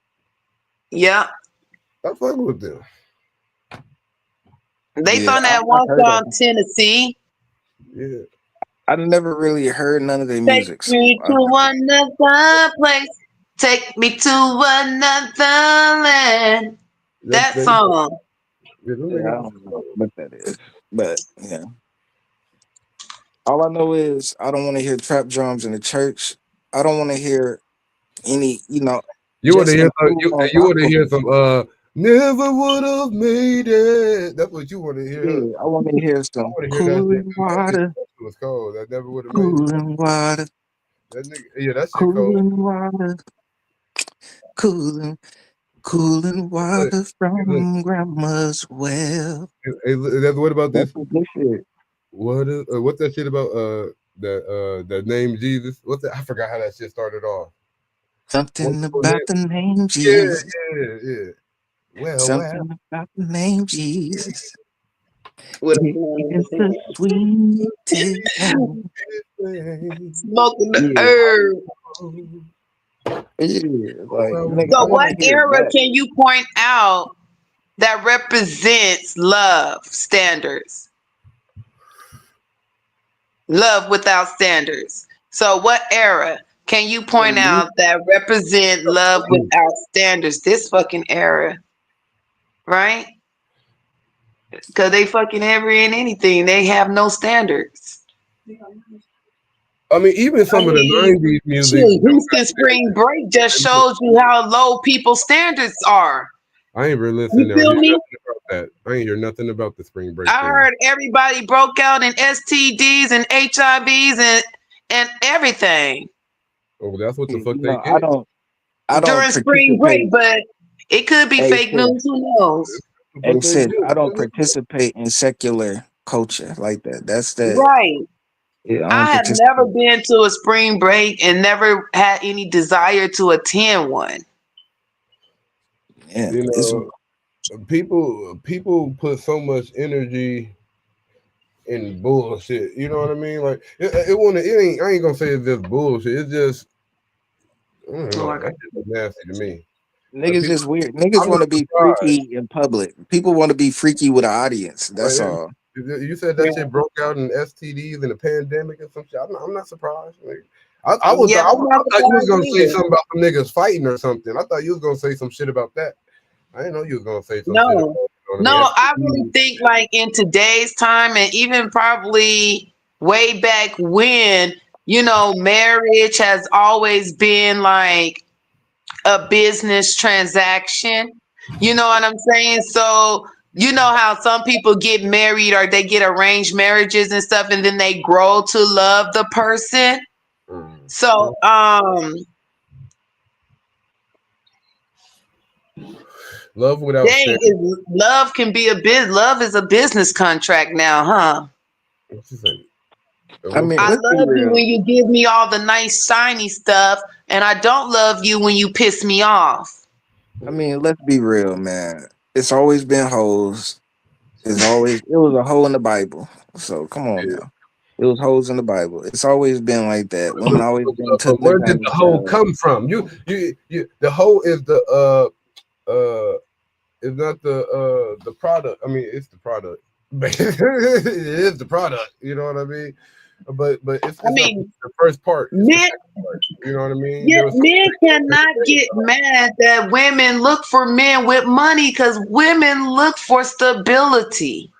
Yeah, I fuck with them. they Yeah, found that I one heard of song, them. Tennessee. Yeah. I never really heard none of their Take music, so me I to never. another place. Take me to another land. That They, song. yeah, them Yeah, I niggas is don't know cold. what that is, but yeah. All I know is I don't want to hear trap drums in the church. I don't want to hear any, You want to just hear some? improve on You want to gospel hear some? music. Never would have made it. That's what you want to hear. Huh? Yeah, I want to hear I some want to hear that shit. cooling That shit water, was cold. That never would have made it. cooling water, That nigga, yeah, that shit cold. cooling water, cooling, cooling Look, water look, from grandma's well. hey, look, that's what about That's this? some good shit. What's that shit about? That name Jesus. What's that? I forgot how that shit started off. What's Something the full about name? the name Yeah, Jesus. yeah, yeah. Well. Something about the name Jesus. With a It is the sweetest name. smoking the Yeah, herb. yeah. Like, Well, nigga, I So, want what to hear era that. can you point out that represents love standards? Love without standards. So, what era can you For the point youth, out that represent love without standards? This fucking era, right? Because they fucking every and anything. They have no standards. I mean, even I some of the mean, '90s music shit, don't Houston Spring Break just got standards. shows you how low people's standards are. I ain't really You listening. I feel hear me? nothing about that. I ain't hear nothing about the spring break I thing. heard everybody broke out in STDs and HIVs and everything Oh, that's what the you fuck they know, get. I don't during spring break, participate. but it could be Hey, fake sis, news. Who knows? That's hey, what they sis, I don't get. participate in secular culture like that. That's that. Right. Yeah, I don't I have never participate. been to a spring break and never had any desire to attend one. Yeah, You it's know, people put so much energy in bullshit. You know what I mean? Like it ain't. I ain't gonna say it's just bullshit. It's just I don't Oh, know. I That got shit was nasty to me. Like niggas people, just weird. Niggas I'm want not to be surprised. freaky in public. People want to be freaky with an audience. Like That's all. you said that shit broke out in STDs in a pandemic or some shit. I'm not surprised. Like, Yeah, I'm I not thought you was surprised gonna say either. something about some niggas fighting or something. I thought you was gonna say some shit about that. I didn't know you was gonna say some shit about, No, you know what no, I mean? I really STDs. think like in today's time and even probably way back when, marriage has always been like a business transaction. You know what I'm saying? So, you know how some people get married or they get arranged marriages and stuff and then they grow to love the person. So, Mm. Love without dang, standards. love can be love is a business contract now, huh? What's he saying? I mean, I let's be love you real. when you give me all the nice shiny stuff, and I don't love you when you piss me off. I mean, let's be real, man. It's always been hoes. It was a hole in the Bible. So come on Yeah. now. It was hoes in the Bible. It's always been like that. Women always been But took where did the advantage hoe of. come from? You the hoe is it's not the product. I mean, it's the product. It is the product. You know what I mean? But I it's not mean, the first part. It's the men, second part. You know what I mean? yeah, There was some men shit that cannot they get mad that women look for men with money because women look for stability.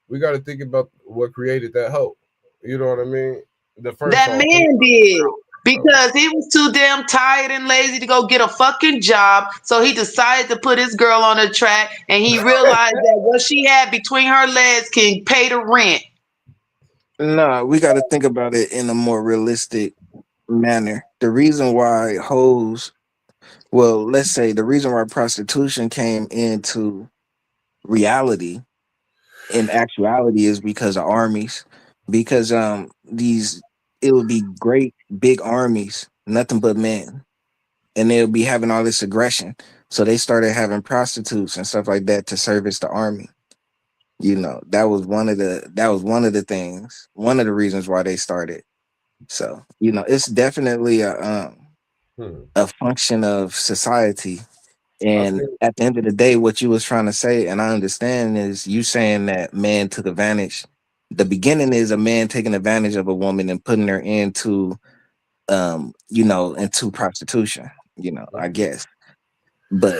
we got to think about what created that hoe. You know what I mean? The first That hoe. man did. Because he was too damn tired and lazy to go get a fucking job. So he decided to put his girl on the track and he realized that what she had between her legs can pay the rent. No, we got to think about it in a more realistic manner. The reason why hoes, well, let's say the reason why prostitution came into reality in actuality is because of armies. Because these it would be great big armies, nothing but men, and they'll be having all this aggression. So they started having prostitutes and stuff like that to service the army. That was one of the things, one of the reasons why they started. So it's definitely Hmm. a function of society. I And think at the end of the day, what you was trying to say, and I understand, is you saying that man took advantage. The beginning is a man taking advantage of a woman and putting her into prostitution. I guess, but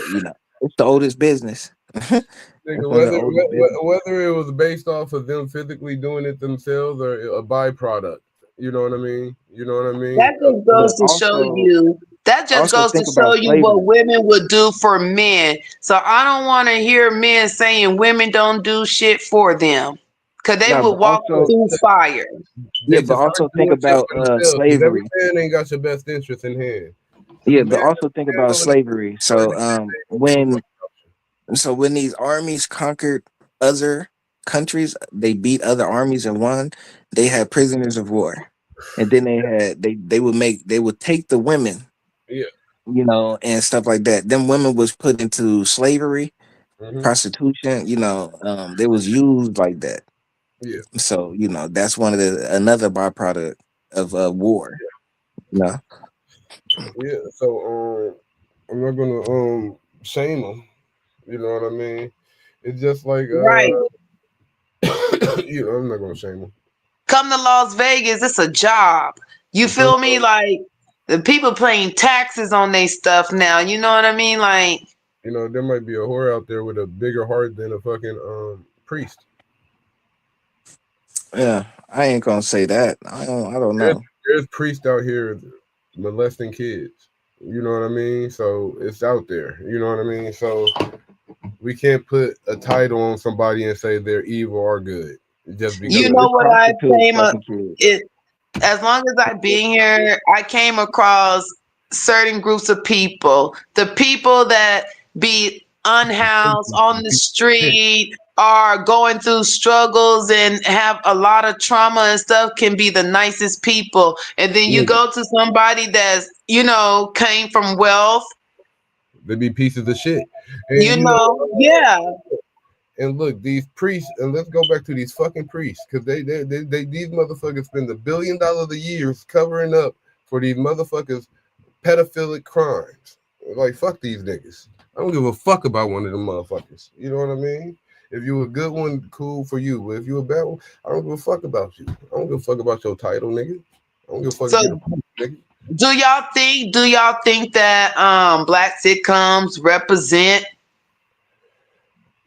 it's the oldest business. It's nigga, one of the oldest business. whether it was based off of them physically doing it themselves or a byproduct. You know what I mean? You know what I mean? That just But goes to show also, you. That just also goes to think show about you what slavery. women would do for men. So I don't want to hear men saying women don't do shit for them, cause they No, would but walk also, through fire. yeah, They but should start also think doing shit about for themselves because every slavery. man ain't got your best interest in hand. If Yeah, a but also think man about over there slavery. trying So to get they ain't gonna give a when fuck about you. these armies conquered other countries, they beat other armies and won. They had prisoners of war, and then they would take the women, Yeah. and stuff like that. Them women was put into slavery, Hmm. prostitution. They was used like that. Yeah. So that's another byproduct of war. You know, Yeah. So I'm not gonna shame them. You know what I mean? It's just like Right. I'm not gonna shame them. Come to Las Vegas, it's a job. You feel me? Like the people paying taxes on their stuff now. You know what I mean? Like There might be a whore out there with a bigger heart than a fucking priest. yeah. I ain't gonna say that. I don't There's, know. there's priests out here molesting kids. You know what I mean? So it's out there. You know what I mean? So we can't put a title on somebody and say they're evil or good just Yeah, you because. but know it's what I prostitutes came up. fucking kids. It as long as I've been here, I came across certain groups of people. The people that be unhoused on the street are going through struggles and have a lot of trauma and stuff can be the nicest people. And then you Yeah, go to somebody that's, came from wealth, They be pieces of shit. And yeah. and look, these priests, and let's go back to these fucking priests, because they these motherfuckers spend $1 billion a year covering up for these motherfuckers pedophilic crimes. Like fuck these niggas. I don't give a fuck about one of them motherfuckers. You know what I mean? If you a good one, cool for you. But if you a bad one, I don't give a fuck about you. I don't give a fuck about your title, nigga. I don't give a fuck if So you're the priest, nigga. do y'all think that black sitcoms represent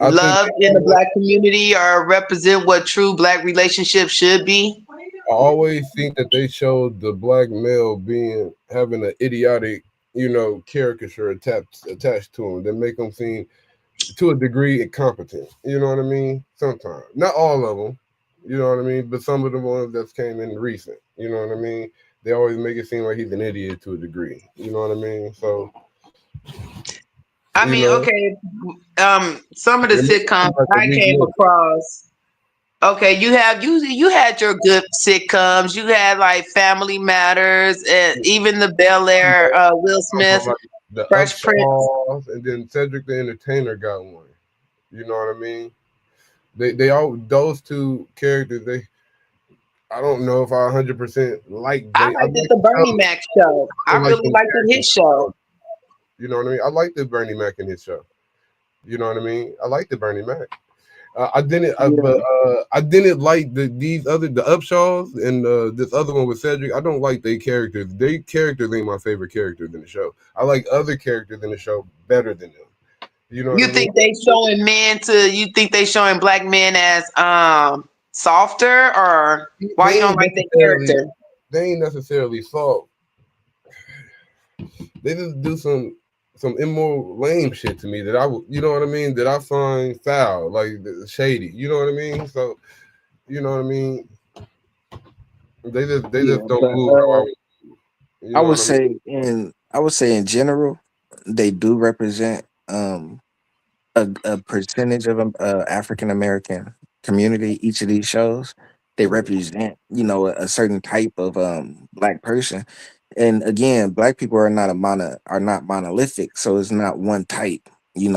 I think love in the black community or represent what true black relationships should be? I always think that they showed the black male being having an idiotic, caricature attached to him that make him seem to a degree incompetent. You know what I mean? Sometimes, not all of them. You know what I mean? But some of the ones that came in recent. You know what I mean? They always make it seem like he's an idiot to a degree. You know what I mean? So I you mean, know, okay, some of the it makes it sitcoms seem like a I weak came nigga. across. Okay, you had your good sitcoms. You had like Family Matters and even the Bel Air, Will I'm talking Smith, about the Fresh Prince. Upshaws, and then Cedric the Entertainer got one. You know what I mean? They all those two characters. I don't know if I 100% like I they. I liked it like the the Bernie show. Mac show. I I don't like really them liked it characters. his show. You know what I mean? I like the Bernie Mac in his show. You know what I mean? I like the Bernie Mac. I didn't, but yeah, I didn't like the Upshaws and this other one with Cedric. I don't like their characters. Their characters ain't my favorite characters in the show. I like other characters in the show better than them. You know what You I mean? think they showing you think they showing black men as softer, or why They you don't ain't like their necessarily character? they ain't necessarily soft. They just do some immoral lame shit to me that you know what I mean, that I find foul, like shady. You know what I mean? So you know what I mean. They just yeah. don't But move how I would. You I know would what I mean? say in general, they do represent a percentage of African American community. Each of these shows, they represent, a certain type of black person. And again, black people are not monolithic, so it's not one type.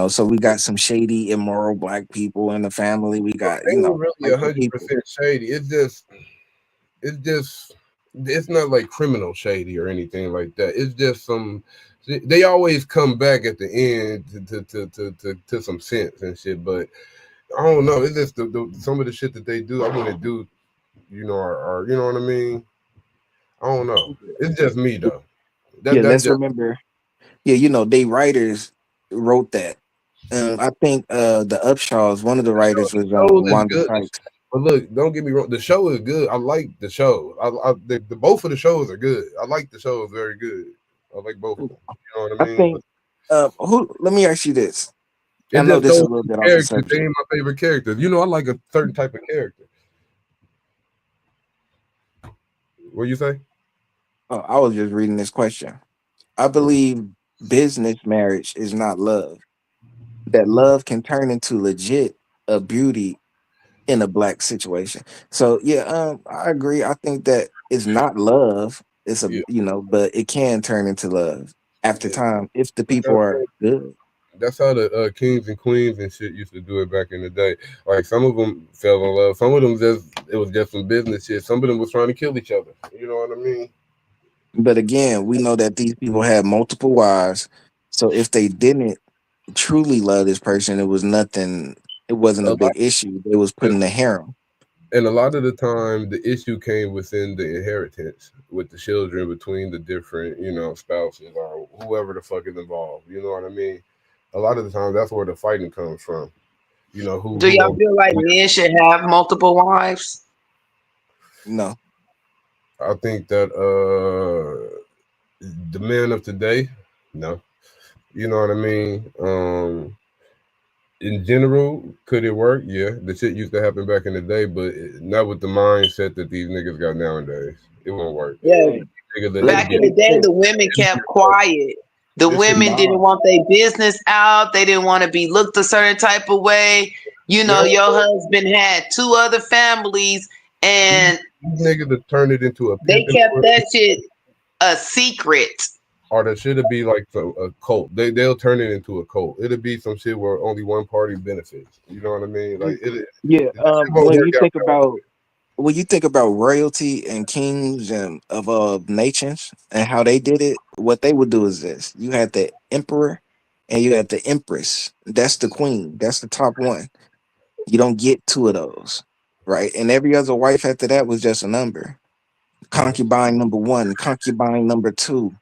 So we got some shady, immoral black people in the family. We got, Ain't really types of people. 100% shady. It's just it's not like criminal shady or anything like that. It's just some they always come back at the end to some sense and shit. But I don't know. It's just some of the shit that they do. I wouldn't do. Or you know what I mean. I don't know. It's just me though. Yeah, That's let's just remember. Yeah, they writers wrote that. I think the Upshaws, one of the writers was show is Wanda good. Sykes. But look, don't get me wrong. The show is good. I like the show. The both of the shows are good. I like the shows very good. I like both of them. You know what I I mean? But think who let me ask you this. I it's know just this is those a little bit off the characters. They subject. ain't my favorite characters. I like a certain type of character. What you say? Oh, I was just reading this question. I believe business marriage is not love. That love can turn into legit a beauty in a black situation. So yeah, I agree. I think that it's not love. It's Yeah. but it can turn into love after Yeah. time if the people are good. That's how the kings and queens and shit used to do it back in the day. Like some of them fell in love. Some of them it was just some business shit. Some of them was trying to kill each other. You know what I mean? But again, we know that these people had multiple wives. So if they didn't truly love this person, it was nothing. It wasn't A a lot, big issue. They was putting the harem. and a lot of the time, the issue came within the inheritance with the children between the different, spouses or whoever the fuck is involved. You know what I mean? A lot of the time, that's where the fighting comes from. Do Who y'all gonna? feel like men should have multiple wives? No, I think that the men of today, no. You know what I mean? In general, could it work? Yeah, the shit used to happen back in the day, but not with the mindset that these niggas got nowadays. It won't work. Yeah. hey, Niggas, let's they Back in get get the it day, straight. the women kept quiet. The this shit. women didn't Nah, want their business out. They didn't want to be looked a certain type of way. Now Your husband had two other families, these, and these niggas have turned it into a they pimping, kept that shit a secret. or that should be like a cult. They'll turn it into a cult. It'll be some shit where only one party benefits. You know what I mean? Like yeah. it won't work out that way. When you think about royalty and kings and of nations and how they did it, what they would do is this: you had the emperor and you had the empress. That's the queen. That's the top one. You don't get two of those, right? And every other wife after that was just a number. Concubine number one, concubine number two.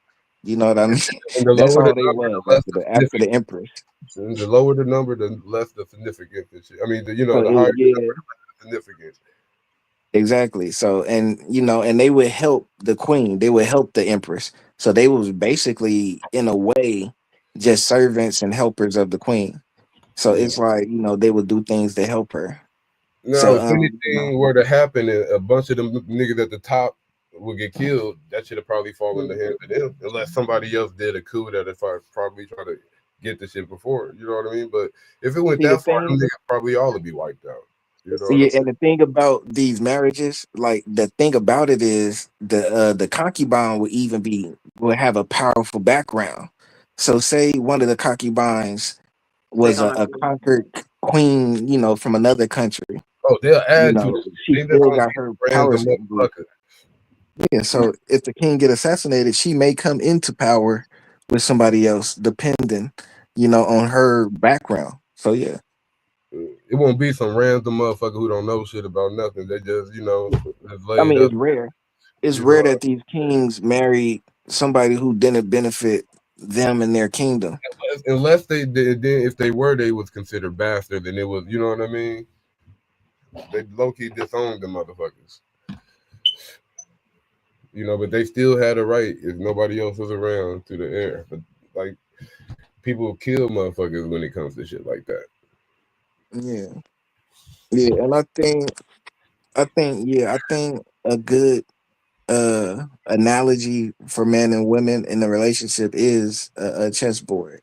You know what I mean? And the That's lower the all they number, was the less the after the significance. empress. And the lower the number, the less the significance and shit. I mean, So the higher the yeah, number, the significance. exactly. So and they would help the queen. They would help the empress. So they was basically in a way just servants and helpers of the queen. So Yeah. it's like they would do things to help her. Now, So if anything were to happen, and a bunch of them niggas at the top would get killed, that should have probably fallen in the hands of them, unless somebody else did a coup that if I probably try to get the shit before. You know what I mean? But if it went see the that far, them thing. niggas probably all would be wiped out. You know what Yeah, I'm and the thing about these marriages, like the thing about it is the concubine would have a powerful background. So say one of the concubines They was gonna a conquered queen, from another country. Oh, they'll add to it. She They just still gonna got be her some power random struggle. motherfucker. Yeah, so if the king get assassinated, she may come into power with somebody else, depending, on her background. So yeah, It won't be some random motherfucker who don't know shit about nothing. They just, just I laid mean up. it's rare. It's You know, rare that these kings marry somebody who didn't benefit them and their kingdom. unless they did, then if they were, they was considered bastard, and it was, you know what I mean? They low key disowned the motherfuckers, but they still had a right if nobody else was around to the air. But like people kill motherfuckers when it comes to shit like that. Yeah, yeah, and I think a good analogy for men and women in a relationship is a chessboard.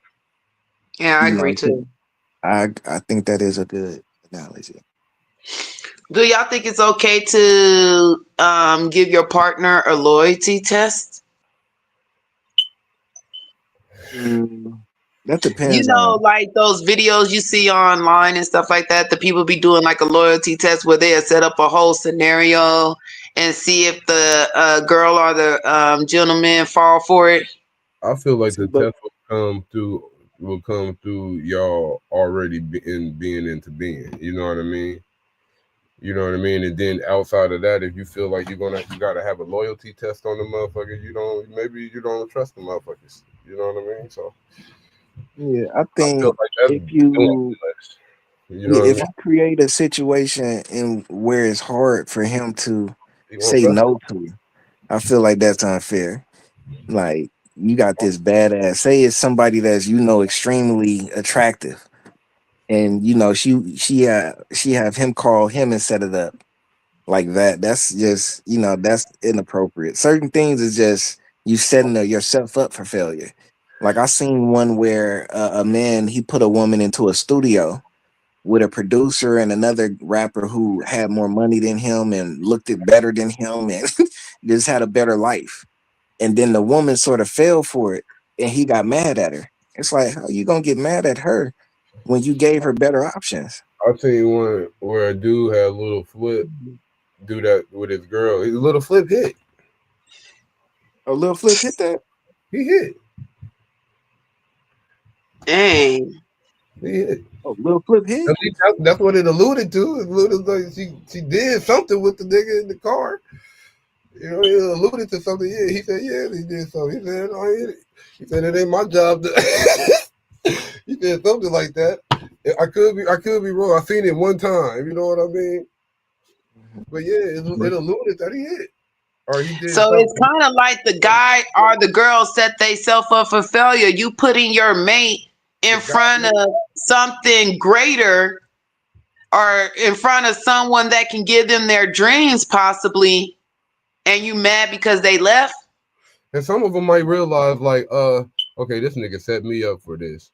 Yeah, I You agree know, 'cause too. I think that is a good analogy. Do y'all think it's okay to give your partner a loyalty test? Mm, that You depends know, on. like those videos you see online and stuff like that, the people be doing like a loyalty test where they set up a whole scenario and see if the girl or the gentleman fall for it. I feel like See, the but test will come through y'all already being into being. You know what I mean? You know what I mean? And then outside of that, if you feel like you gotta have a loyalty test on the motherfucker, maybe you don't trust the motherfuckers. You know what I mean? So yeah, I I feel think like that's if doing too you much. You know yeah, what I if mean? you create a situation in where it's hard for him to You won't say trust no to, I feel like that's unfair. Like you got this badass. Say it's somebody that's extremely attractive, and she have him call him and set it up like that. That's just that's inappropriate. Certain things is just you setting yourself up for failure. Like I seen one where a man he put a woman into a studio with a producer and another rapper who had more money than him and looked it better than him and just had a better life. And then the woman sort of fell for it and he got mad at her. It's like, how you gonna get mad at her when you gave her better options? I seen one where a dude had a little flip do that with his girl. His little flip hit. A little flip hit that. He hit. Dang. He hit. Oh, little flip hit. At least that's what it alluded to. It alluded like she did something with the nigga in the car. You know, he alluded to something. Yeah, he said, yeah, he did something. He said, no, I hit it. He said, it ain't my job to. He said something like that. I could be wrong. I seen it one time. You know what I mean? But yeah, it alluded that he hit or he did So it's something. kind of like the guy or the girl set themselves up for failure. You putting your mate The in guy, front of something greater or in front of someone that can give them their dreams possibly, and you mad because they left. and some of them might realize like, okay, this nigga set me up for this.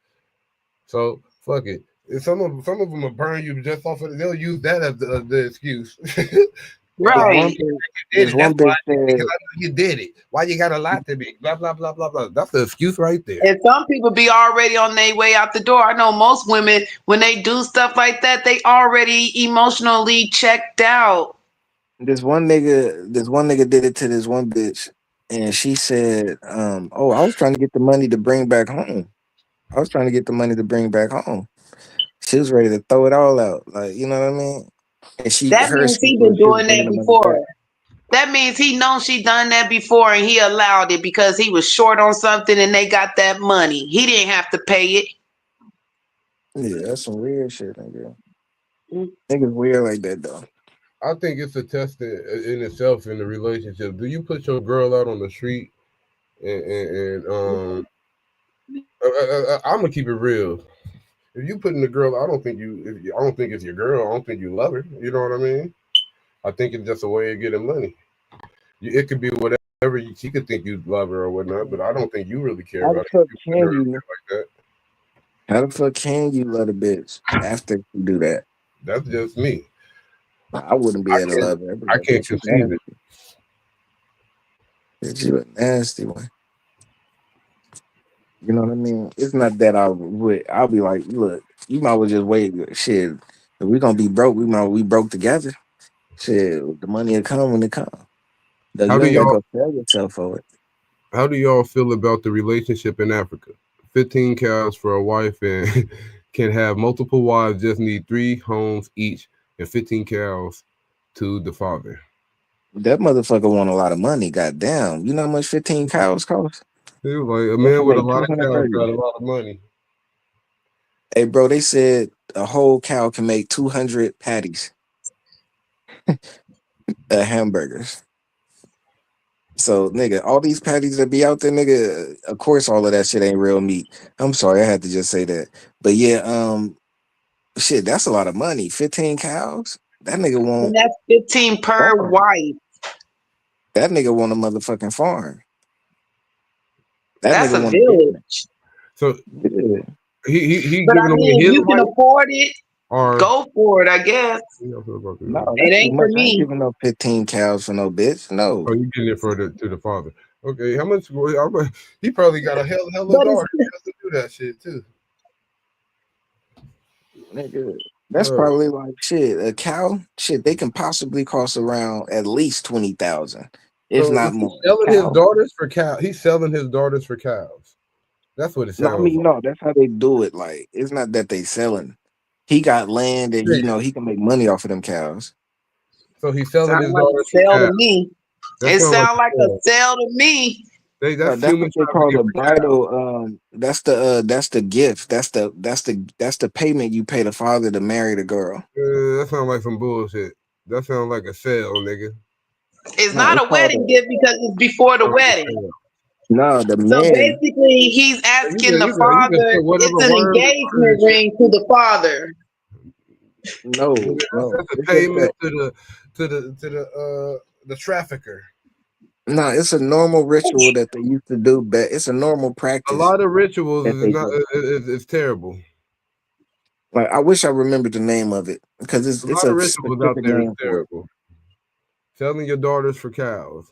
So fuck it. And some of them will burn you just off of it. They'll use that as the excuse. This Oh, one Right. bitch, you did this it. That's one why bitch because said, I know you did it. Why you gotta lie to me? Blah blah blah blah blah. That's the excuse right there. And some people be already on their way out the door. I know most women, when they do stuff like that, they already emotionally checked out. this one nigga did it to this one bitch, and she said, "Oh, I was trying to get the money to bring back home. I was trying to get the money to bring back home." She was ready to throw it all out, like you know what I mean. And That her means excuse he been was she was doing that bringing the money back. before. That means he knows she done that before and he allowed it because he was short on something and they got that money. He didn't have to pay it. Yeah, that's some weird shit, nigga. Niggas weird like that though. I think it's a test in itself in the relationship. Do you put your girl out on the street and I'm gonna keep it real. If you putting the girl, I don't think it's your girl. I don't think you love her. You know what I mean? I think it's just a way of getting money. It could be whatever she could think you love her or whatnot, but I don't think you really care How the about it. fuck You putting her can out you? there like that. How the fuck can you love a bitch after you do that? That's just me. I wouldn't be I able to can't. love her. I'd be I like, can't bitch, you conceive it. nasty. Bitch, you a nasty one. You know what I mean? It's not that I would. I'll be like, look, you might well just wait. Shit, if we gonna be broke, we broke together. Shit, the money will come when it come. Though How you do ain't gotta y'all go sell yourself for it. How do y'all feel about the relationship in Africa? 15 cows for a wife and can have multiple wives, just need 3 homes each and 15 cows to the father. That motherfucker want a lot of money. Goddamn, you know how much 15 cows cost? It was like a They man can with a make lot of 200 cows got burgers. a lot of money. Hey, bro, they said a whole cow can make 200 patties of hamburgers. So, nigga, all these patties that be out there, nigga, of course, all of that shit ain't real meat. I'm sorry, I had to just say that. But yeah, shit, that's a lot of money. 15 cows? That nigga And want that's 15 per farm. wife. That nigga want a motherfucking farm. That That's nigga a want a business. village. So Yeah. He But I giving away mean, his you can wife, afford it. or Go for it, I guess. No, It that's too ain't for much. I ain't me. giving no 15 cows for no bitch. No. oh, you getting it for the father? Okay, how much? He probably got a hell of But a it's daughter just to do that shit too. Nigga, that's Uh, probably like shit. A cow, shit, they can possibly cost around at least 20,000, if so not is he more. A selling his cow. daughters for cow? He's selling his daughters for cows. That's what it No, I sounds mean, like. no, that's how they do it. Like, it's not that they selling. He got land and he can make money off of them cows. So he's selling sound his like a daughters for sell to cows. me. That It sounds like sound like a a sale. sell to me. That's That's human what they call trafficking the for cows. bridal. That's the gift. That's the payment you pay the father to marry the girl. That sounds like some bullshit. That sounds like a sale, nigga. It's No, not it's a called wedding gift because it's before the Sounds like a wedding. sale. no, the So man. basically, he's asking the You can father, put whatever it's an words in front of engagement this shit. ring to the father. No, no. That's a It's just payment that. to the trafficker. No, it's a normal ritual that they used to do. But it's a normal A practice lot of rituals that is they not do. is terrible. Like I wish I remembered the name of it because A it's lot of a rituals out specific there is name for it. terrible. Selling your daughters for cows.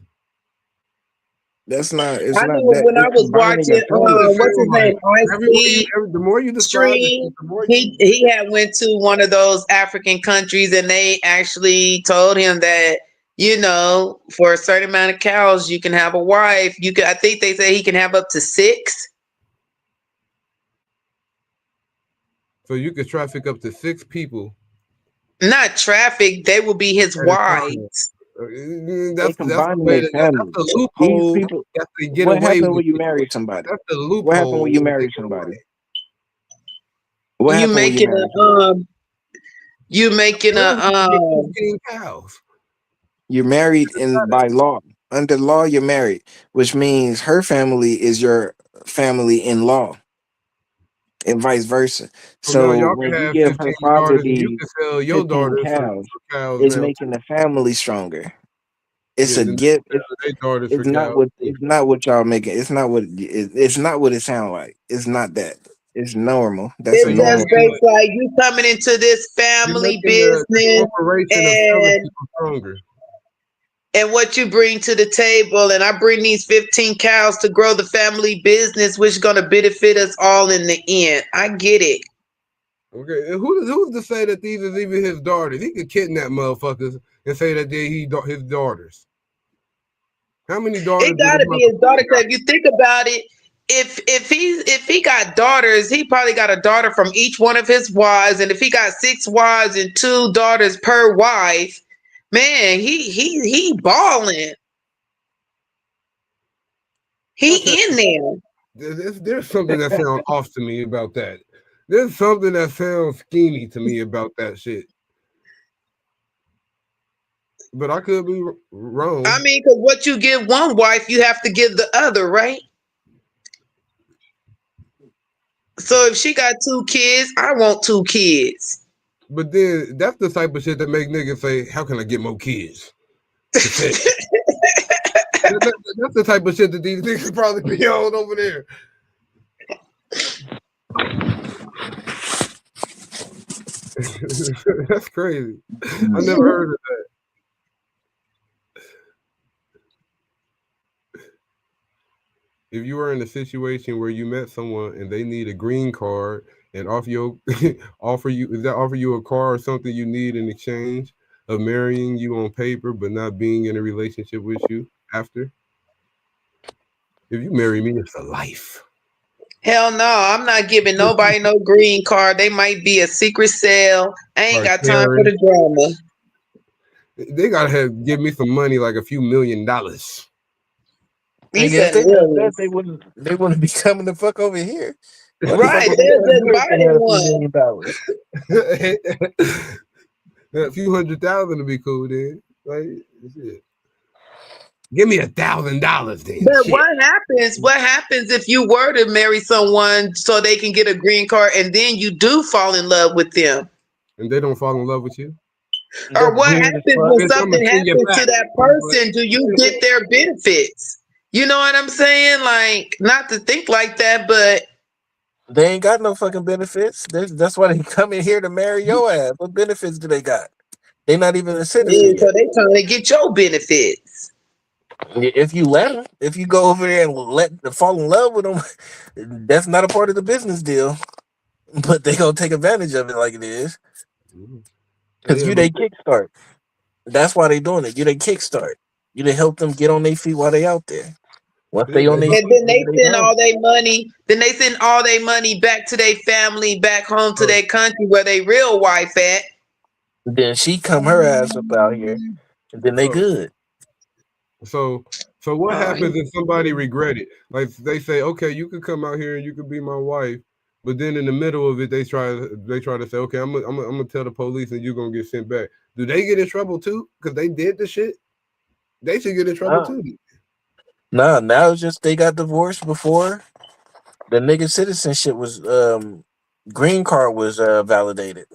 That's not. It's I not knew it that. when I It's was combining watching a family. what's his name? IC The more you describe it, Stream. the more you. He had went to one of those African countries and they actually told him that, for a certain amount of cows you can have a wife. You can I think they say he can have up to 6. So you could traffic up to 6 people Not traffic, they will be his at a time. wives. They That's the combining way their that's family. the These loophole people. that they get What away happened with when you it. marry somebody? That's the What happened when loophole you that they marry get somebody? away. What You happened when you making marry a somebody? you making Well, a you can get 15 cows. You're married in by law. Under law, you're married, which means her family is your family in law, and vice versa. So now So y'all can when you have give her 15 father daughters and you these can sell your 15 daughters cows, for cows it's now making too. the family stronger. It's Yeah, a then gift. they sell their daughters for It's not cows what too. it's not what y'all making. It's not what it sound like. It's not that. It's normal. That's a it's just normal You're thing. based like you coming into this family making the business corporation of selling and people stronger. what you bring to the table, and I bring these 15 cows to grow the family business, which is going to benefit us all in the end. I get it. Okay, and who's to say that these is even his daughters? He could kidnap motherfuckers and say that they his daughters. How many daughters It do got this to be his motherfucker daughter got? because if you think about it, if he got daughters, he probably got a daughter from each one of his wives, and if he got 6 wives and 2 daughters per wife, man, he balling. Okay, He in there. there's something that sounds off to me about that. There's something that sounds schemy to me about that shit. But I could be I wrong. mean, because what you give one wife, you have to give the other, right? So if she got 2 kids, I want 2 kids. But then that's the type of shit that make niggas say, "How can I get more kids?" To say that's the type of shit that these niggas probably be on over there. That's crazy. I never heard of that. If you were in a situation where you met someone and they need a green card and offer you offer you a car or something you need in exchange of marrying you on paper but not being in a relationship with you after? If you marry me, it's for life. Hell no, I'm not giving nobody no green card. They might be a secret sale. I ain't Or got time for Karen, the drama. they gotta give me some money, like a few $1,000,000. You Nigga, if said they did that, millions. they wouldn't be coming the fuck over here. What the fuck Right, would they they'll come just do if buy they them had a few one. $1,000,000? A few 100,000 to be cool then. Like shit. Give me $1,000 then. But Shit. what happens if you were to marry someone so they can get a green card and then you do fall in love with them? And they don't fall in love with you. Or That's what weird as happens fuck. when Bitch, I'm gonna something send you happens to back. that person? Do you get their benefits? You know what I'm saying? Like, not to think like that, but They ain't got no fucking benefits. That's why they come in here to marry your ass. What benefits do they got? They not even a Yeah, citizen so yet. they trying to get your benefits. If you let them, if you go over there and fall in love with them, that's not a part of the business deal. But they gonna take advantage of it like it is, Mhm. because Yeah, you but they kickstart. That's why they doing it. You they kickstart. You they help them get on their feet while they out there. Once yeah, they on they their help. And feet, then nigga, they they send gone. all their money. Then they send all their money back to their family, back home to So, their country where they real wife at. Then she come her ass up out here, and then they so, good. so, so what Oh, happens if somebody regret it? Like they say, okay, you could come out here and you could be my wife, but then in the middle of it, they try to say, okay, I'm gonna tell the police and you're gonna get sent back. Do they get in trouble too? Because they did the shit. They should get in trouble Nah, too. nah. Now it's just they got divorced before the nigga citizenship was green card was validated.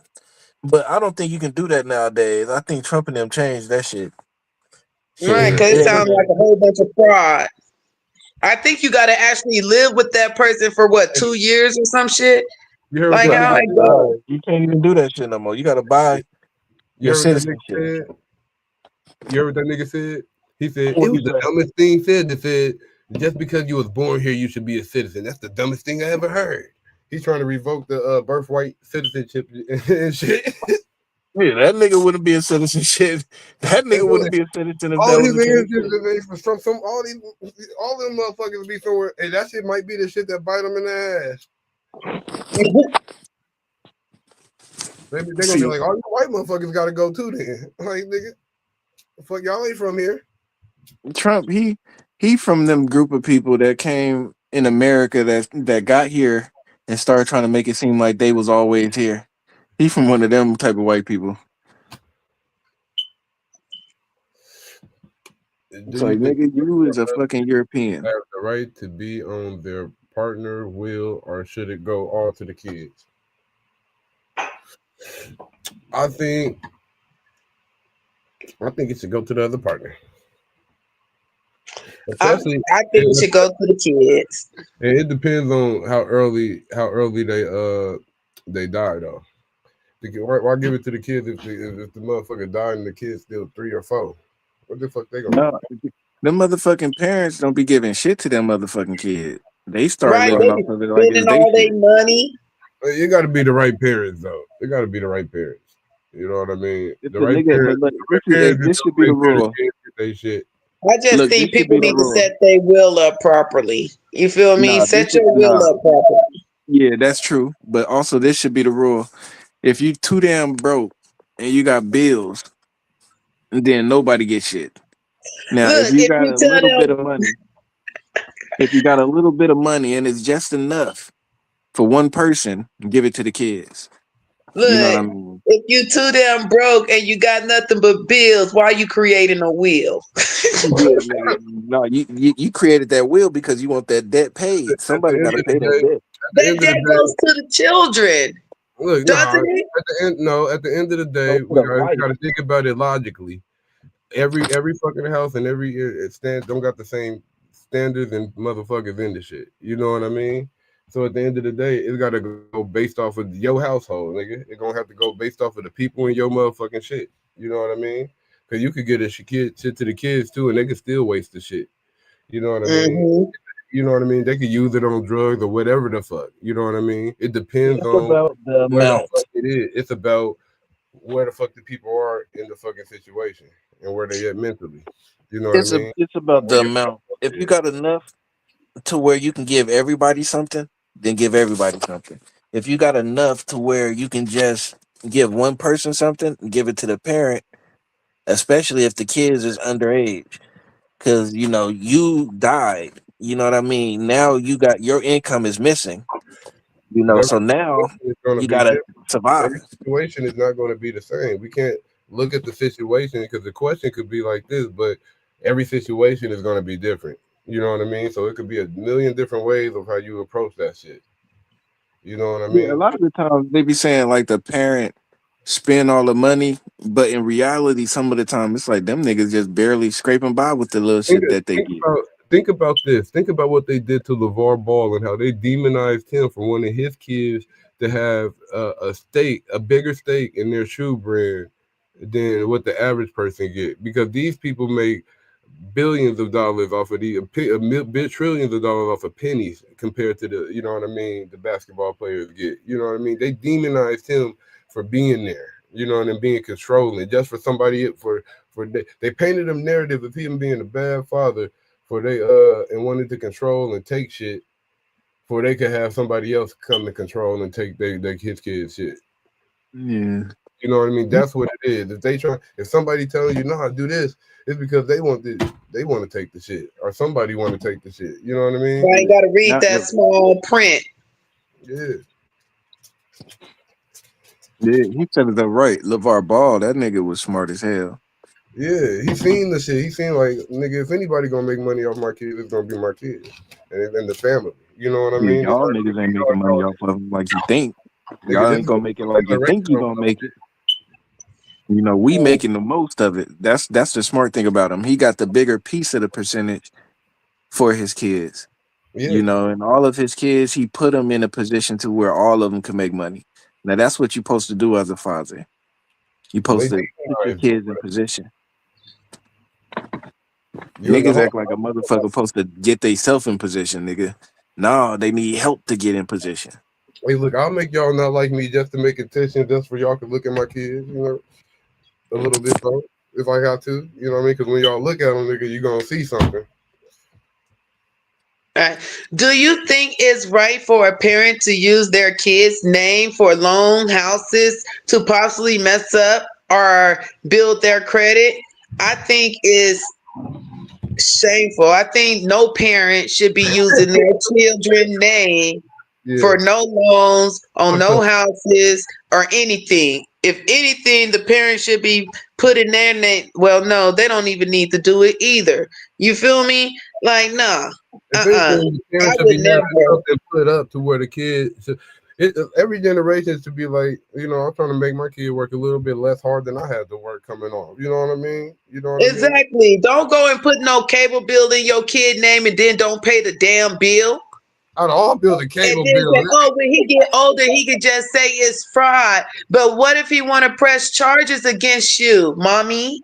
But I don't think you can do that nowadays. I think Trump and them changed that shit. right, Yeah, Shit, because it it ain't sounds even. like a whole bunch of fraud. I think you got to actually live with that person for what, 2 years or some shit. you heard what Like that how nigga it said? go? You can't even do that shit no more. You gotta buy You your heard what that nigga citizenship. said? You heard what that nigga said? He said it What was he the say? dumbest thing said. That said just because you was born here, you should be a citizen. That's the dumbest thing I ever heard. He's trying to revoke the birthright citizenship and shit. Yeah, that nigga wouldn't be a citizen shit. That And nigga look, wouldn't be a citizen if all that was his the case. ancestors is from some all them motherfuckers be somewhere, and that shit might be the shit that bite them in the ass. They gonna be See, like, all you white motherfuckers gotta go too then. Like nigga, fuck y'all ain't from here. Trump, he from them group of people that came in America that got here and started trying to make it seem like they was always here. He from one of them type of white people. Do It's you like think nigga, you is a fucking European. have the right to be on their partner will, or should it go all to the kids? I think I think it should go to the other partner, I especially. I think it should go to the kids. And it depends on how early they die though. Why give it to the kids if the motherfucker died and the kid's still 3 or 4? What the fuck they gonna do? No, them motherfucking parents don't be giving shit to them motherfucking kids. They start Right? living They off be of it like it's spending they all their shit. money. It got to be the right parents though. It got to be the right parents. You know what I mean? It's The a right nigga, but parents. look, The right parents just this should don't be the make sure the rule. kids get their shit. I just Look, this think should people be the need to rule. set their will up properly. You feel me? Set your will Nah. up properly. Yeah, that's true. But also, this should be the rule. If you too damn broke and you got bills, then nobody gets shit. Now, if Look, you if got you a tell little bit them, of money, if you got a little bit of money and it's just enough for one person, give it to the kids. You know what look, I mean? if you too damn broke and you got nothing but bills, why you creating a will? Yeah, nigga. No, you created that will because you want that debt paid. At the Somebody got end to of the pay that day, debt. at the That end of the debt day, goes to the children, look, doesn't nah. it? At the end, no. At the end of the Go day, to we the got wife. to think about it logically. Every fucking house and every it stand don't got the same standards and motherfuckers in the shit. You know what I mean? So at the end of the day, it's gotta go based off of your household, nigga. It's gonna have to go based off of the people in your motherfucking shit. You know what I mean? Cause you could get a shit to the kids too, and they could still waste the shit. You know what I mean? Hmm. You know what I mean? They could use it on drugs or whatever the fuck. You know what I mean? It depends It's on about the where the fuck amount. it is. It's about where the fuck the people are in the fucking situation and where they at mentally. You know what I mean? It's about Where the your amount. mental If health you is. got enough to where you can give everybody something, then give everybody something. If you got enough to where you can just give one person something, give it to the parent, especially if the kids is underage, because you died. You know what I mean. Now you got your income is missing. But every So now situation is going to you be gotta different. survive. Every situation is not going to be the same. We can't look at the situation because the question could be like this, but every situation is going to be different. You know what I mean? So it could be a million different ways of how you approach that shit. You know what I Yeah, a mean? lot of the times they be saying like the parent spend all the money, but in reality, some of the time it's like them niggas just barely scraping by with the little Think, shit that they think get. about Think about this. Think about what they did to LeVar Ball and how they demonized him for wanting his kids to have a stake, a bigger stake in their shoe brand than what the average person get. Because these people make billions of dollars off of trillions of dollars off of pennies compared to the, you know what I mean, the basketball players get. You know what I mean? They demonized him for being there. You know, and being controlling just for somebody they painted him narrative of him being a bad father for they and wanted to control and take shit for they could have somebody else come and control and take his kids shit. Yeah. You know what I mean? That's what it is. If somebody telling you nah, do this, it's because they want to take the shit, or somebody want to take the shit. You know what I mean? I ain't got to read Not, that small print. Yeah. yeah, he said it right. LeVar Ball, that nigga was smart as hell. Yeah, he seen the shit. He seen like, nigga, if anybody gonna make money off my kids, it's gonna be my kids and the family. You know what I Yeah, mean? It's y'all like, niggas ain't making money off of him like you think. nigga, Y'all this ain't is gonna make it like you think you gonna make it. You know, we making the most of it. That's the smart thing about him. He got the bigger piece of the percentage for his kids. yeah. You know, and all of his kids, he put them in a position to where all of them can make money. Now that's what you're supposed to do as a father. You're But they supposed to put your demonize him. kids in position. You in the Niggas home. act like a motherfucker supposed to get theyself in position, nigga. No, they need help to get in position. Hey, look, I'll make y'all not like me just to make attention, just for y'all to look at my kids, you know, a little bit though, if I got to, you know what I mean? Because when y'all look at them, nigga, you gonna see something. Right. Do you think it's right for a parent to use their kid's name for loan houses to possibly mess up or build their credit? I think is shameful. I think no parent should be using their children's name Yeah. for no loans on no houses or anything. If anything, the parents should be putting their name. Well, no, they don't even need to do it either. You feel me? Like, nah. If anything, the I parents should would be having never. something put up to where the kids should, every generation should be like, you know, I'm trying to make my kid work a little bit less hard than I had to work coming off. You know what I mean? You know what I mean? Exactly. Don't go and put no cable bill in your kid name and then don't pay the damn bill. Out of all bills, a And cable then bill. say, oh, when he get older, he could just say it's fraud. But what if he want to press charges against you, mommy,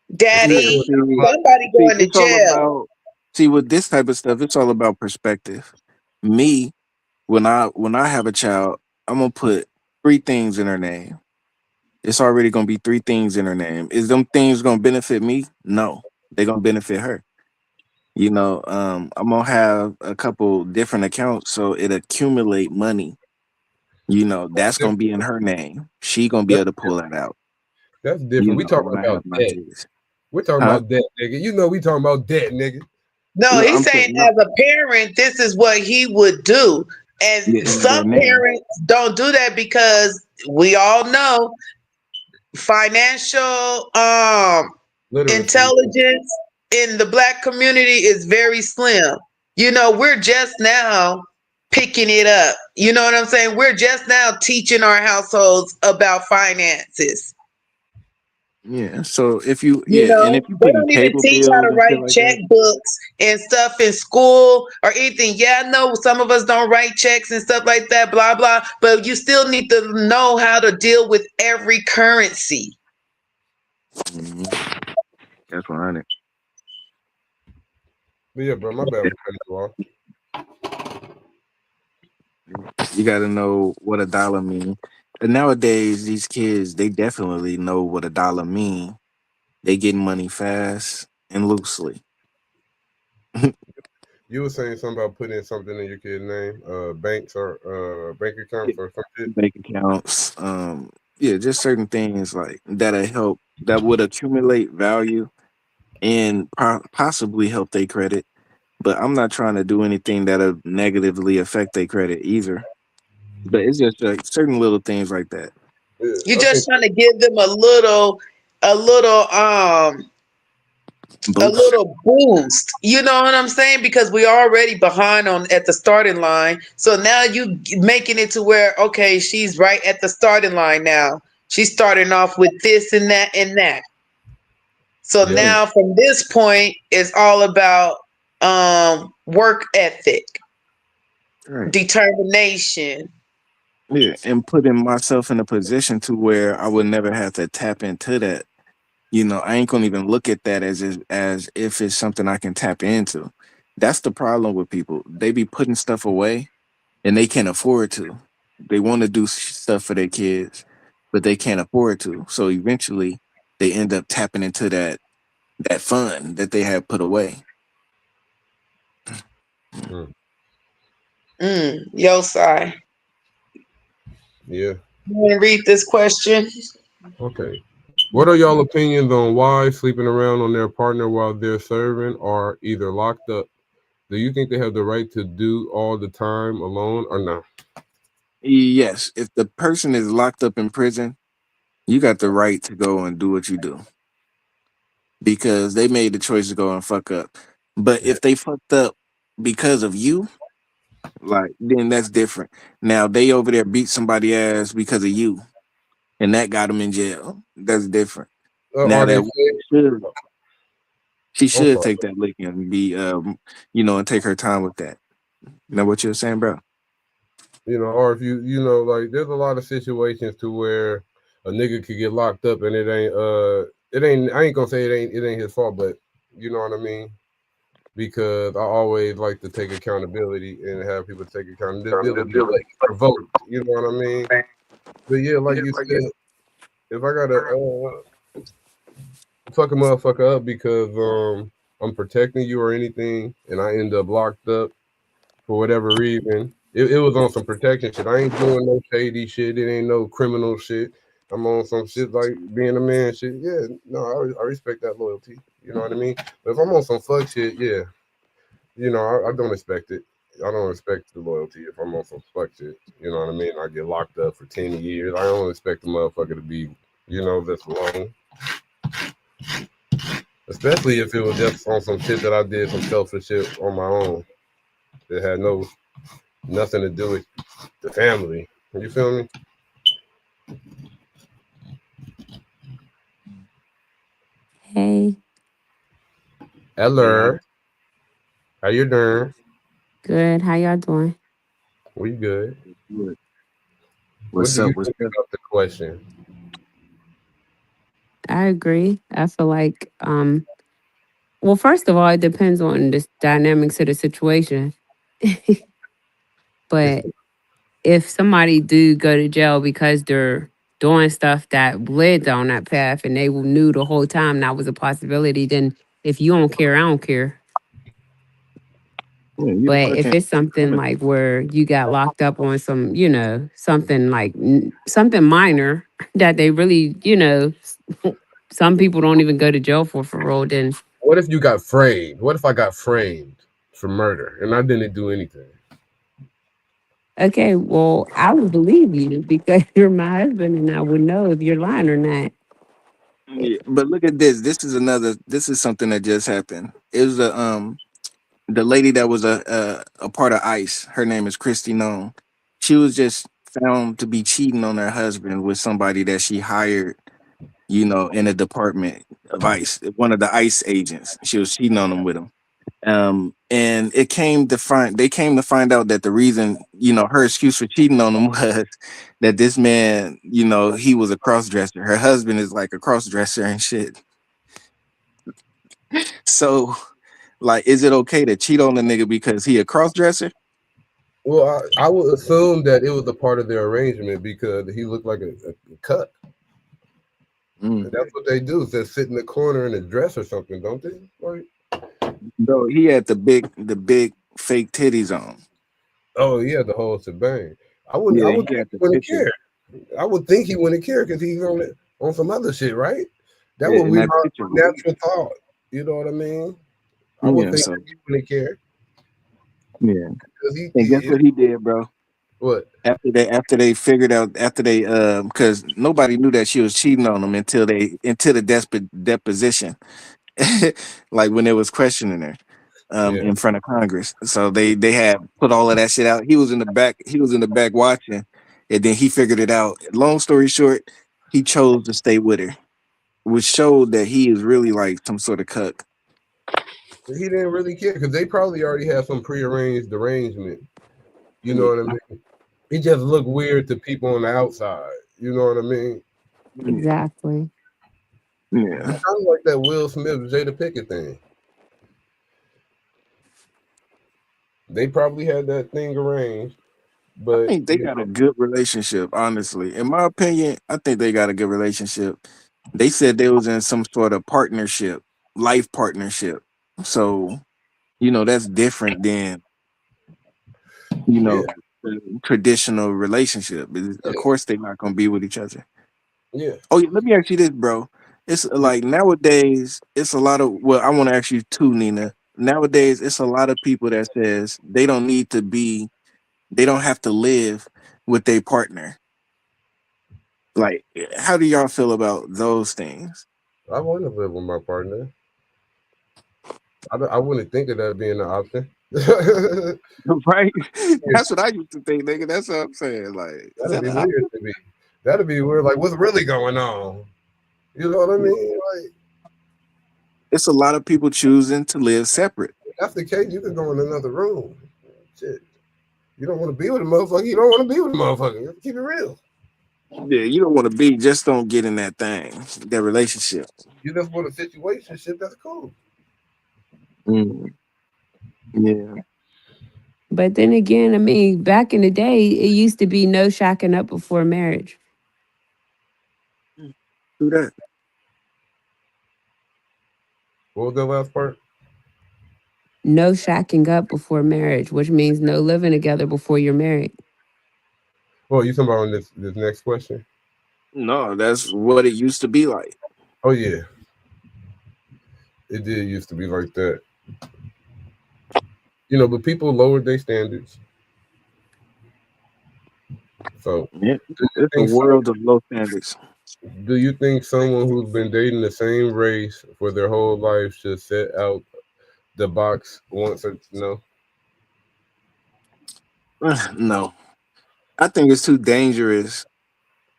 Yeah, daddy? Somebody see, going to it's all jail. about with this type of stuff, it's all about perspective. Me, when I have a child, I'm gonna put three things in her name. It's already gonna be three things in her name. Is them things gonna benefit me? No, they're gonna benefit her. You know, I'm gonna have a couple different accounts so it accumulate money. You know, that's gonna be in her name. She gonna be That's, able to pull that out. that's You different. We know, talking when I about have my debt. kids, We're talking huh? about debt, nigga. You know we talking about debt, nigga. No, No, he's I'm saying saying no. as a parent, this is what he would do. And Yeah, in their some name. parents don't do that because we all know financial Literacy. intelligence in the black community is very slim. You know, we're just now picking it up. You know what I'm saying? We're just now teaching our households about finances. Yeah. So if you, You yeah, and know, if you they put in don't even cable teach how bills to and shit write like that, checkbooks and stuff in school or anything. Yeah, I know some of us don't write checks and stuff like that, blah, blah, but you still need to know how to deal with every currency. mhm, that's 100. But yeah, bro, my bad for cutting you off. You got to know what a dollar mean. And nowadays, these kids, they definitely know what a dollar mean. They getting money fast and loosely. You were saying something about putting something in your kid's name, banks or bank accounts or some shit. Bank accounts, yeah, just certain things like that'll help, that would accumulate value and possibly help their credit. But I'm not trying to do anything that'll negatively affect their credit either. But it's just like certain little things like that. Yeah, You're I think just trying to give them a little, a Boost. little boost. You know what I'm saying? Because we already behind on at the starting line. So now you making it to where okay, she's right at the starting line now. She's starting off with this and that and that. So Yeah. now from this point, it's all about work ethic, Right. determination. Yeah, and putting myself in a position to where I would never have to tap into that. I ain't gonna even look at that as if it's something I can tap into. That's the problem with people. They be putting stuff away and they can't afford to. They want to do stuff for their kids, but they can't afford to. So eventually, they end up tapping into that fund that they have put away. Mm. Yo, Sai. Yeah. You want to read this question? Okay. What are y'all opinions on wives sleeping around on their partner while they're serving or either locked up? Do you think they have the right to do all the time alone or not? Yes, if the person is locked up in prison, you got the right to go and do what you do because they made the choice to go and fuck up. But Yeah. if they fucked up because of you, like then that's different. Now they over there beat somebody ass because of you, and that got them in jail. That's different. Now Are they that saying? woman should she I'm should sorry. take that lick and be and take her time with that. You know what you're saying, bro? Or if like there's a lot of situations to where a nigga could get locked up and it ain't I ain't gonna say it ain't his fault, but you know what I mean? Because I always like to take accountability and have people take accountability and provoked. You know what I mean? But yeah, like you said, if I gotta fuck a motherfucker up because I'm protecting you or anything, and I end up locked up for whatever reason, it was on some protection shit. I ain't doing no shady shit. It ain't no criminal shit. I'm on some shit like being a man shit. Yeah, no, I respect that loyalty. You know what I mean? But if I'm on some fuck shit, yeah, I don't expect it. I don't expect the loyalty if I'm on some fuck shit. You know what I mean? I get locked up for 10 years. I don't expect the motherfucker to be, this long. Especially if it was just on some shit that I did some selfish shit on my own. It had nothing to do with the family. You feel me? Hey, Hey, how Hello. How you doing? good. How y'all doing? We good. good? What What's do you up? What's think up? about the question? I agree. I feel like, well, first of all, it depends on the dynamics of the situation. But if somebody do go to jail because they're doing stuff that led down that path and they knew the whole time that was a possibility, then if you don't care, I don't care. Yeah, you the But fuck if can't. it's something like where you got locked up on some, something like something minor that they really, some people don't even go to jail for real, then What if you got framed? What if I got framed for murder and I didn't do anything? okay, well, I would believe you because you're my husband and I would know if you're lying or not. Yeah, but look at this. This is something that just happened. It was the lady that was a part of ICE. Her name is Christy Nome. She was just found to be cheating on her husband with somebody that she hired, in a department of ICE, one of the ICE agents. She was cheating on him with him. And they came to find out that the reason, her excuse for cheating on him was that this man, he was a cross dresser. Her husband is like a cross dresser and shit. So, like, is it okay to cheat on the nigga because he a cross dresser? Well, I would assume that it was a part of their arrangement because he looked like a cut. Mm. And that's what they do. Is they sit in the corner in a dress or something, don't they? Like, Bro, he had the big fake titties on. oh yeah, the whole shebang. I Yeah, would he think had he the wouldn't picture. care. I would think he wouldn't care because he's on some other shit, right? That Yeah, would in be that my picture. natural thought. You know what I mean? I would Yeah, think so that he wouldn't care yeah. because And guess what he did, bro? what? After they figured out after they because nobody knew that she was cheating on him until the deposition, like when they was questioning her Yeah. in front of Congress. So they had put all of that shit out. He was in the back watching, and then he figured it out. Long story short, he chose to stay with her which showed that he is really like some sort of cuck. He didn't really care because they probably already had some prearranged arrangement. You know Yeah, what I mean? It just looked weird to people on the outside. You know what I mean? yeah, Exactly. yeah. Kind of like that Will Smith Jada Pickett thing. They probably had that thing arranged, I but think they got a good relationship. Honestly, in my opinion, I think they got a good relationship. They said they was in some sort of partnership, life partnership. So that's different than you yeah, know the traditional relationship. Of yeah, course, they're not gonna be with each other. yeah. Oh yeah, let me ask you this, bro. It's like nowadays, it's a lot of. Well, I want to ask you too, Nina. Nowadays, it's a lot of people that says they don't need to be, they don't have to live with their partner. Like, how do y'all feel about those things? I want to live with my partner. I wouldn't think of that being an option. That'd Right? That's what I used to think, nigga. That's what I'm saying. Like, is that be an weird option? to me. That'd be weird. Like, what's really going on? You know what I mean? Like, It's a lot of people choosing to live separate. if that's the case, you could go in another room. Shit. You don't want to be with a motherfucker. You don't want to be with a motherfucker. Keep it real. Yeah, you don't want to be. Just don't get in that thing, that relationship. You just want a situation shit. That's cool. Mm, yeah, But then again, I mean, back in the day, it used to be no shacking up before marriage. do that. What was that last part? No shacking up before marriage, which means no living together before you're married. Well, you talking about on this next question? No, that's what it used to be like. Oh yeah, it did used to be like that. But people lowered their standards. So, Yeah, do you it's a think world of low standards. do you think someone who's been dating the same race for their whole life should set out the box once or no? No, I think it's too dangerous.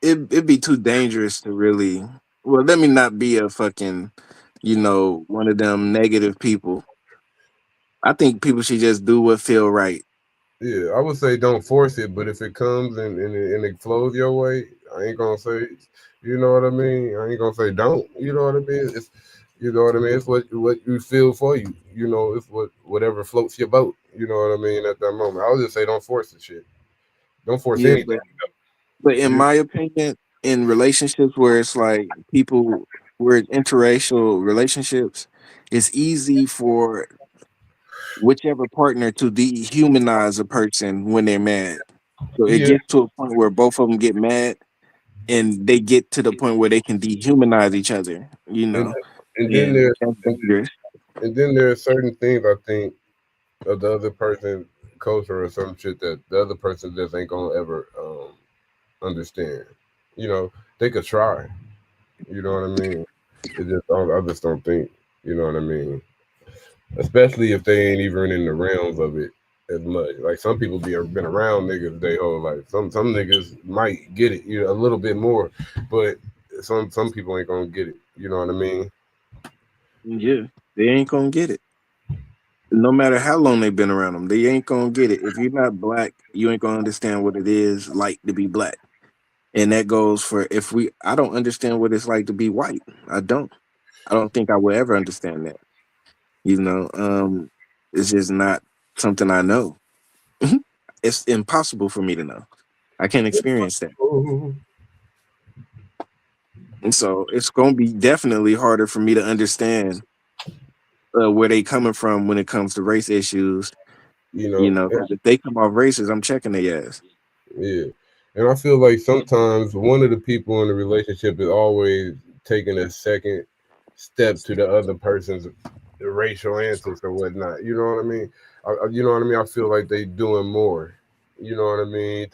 It'd be too dangerous to really. Well, let me not be a fucking, one of them negative people. I think people should just do what feel right. Yeah, I would say don't force it, but if it comes and it flows your way, I ain't gonna say, you know what I mean. I ain't gonna say don't. You know what I mean? It's you know what I mean. It's what you feel for you. It's whatever floats your boat. You know what I mean at that moment. I would just say don't force the shit. Don't force Yeah, anything. but in You, my opinion, in relationships where it's like people, where it's interracial relationships, it's easy for whichever partner to dehumanize a person when they're mad. So it yeah, gets to a point where both of them get mad and they get to the point where they can dehumanize each other, and and then and there that's and, dangerous. and then there are certain things I think of the other person culture or some shit that the other person just ain't gonna ever understand. You know, they could try. You know what I mean? I just don't think. You know what I mean? Especially if they ain't even in the realms of it as much. Like some people been around niggas their whole life. Some niggas might get it, a little bit more, but some people ain't gonna get it. You know what I mean? Yeah, they ain't gonna get it. No matter how long they've been around them, they ain't gonna get it. If you're not black, you ain't gonna understand what it is like to be black. And that goes for, if we, I don't understand what it's like to be white. I don't. I don't think I will ever understand that. It's just not something I know. It's impossible for me to know. I can't experience that. Oh, And so it's going to be definitely harder for me to understand where they coming from when it comes to race issues. you know, 'Cause if they come off racist, I'm checking their ass. yeah. And I feel like sometimes one of the people in the relationship is always taking a second step to the other person's racial antics or whatnot. You know what I mean? You know what I mean? I feel like they doing more. You know what I mean?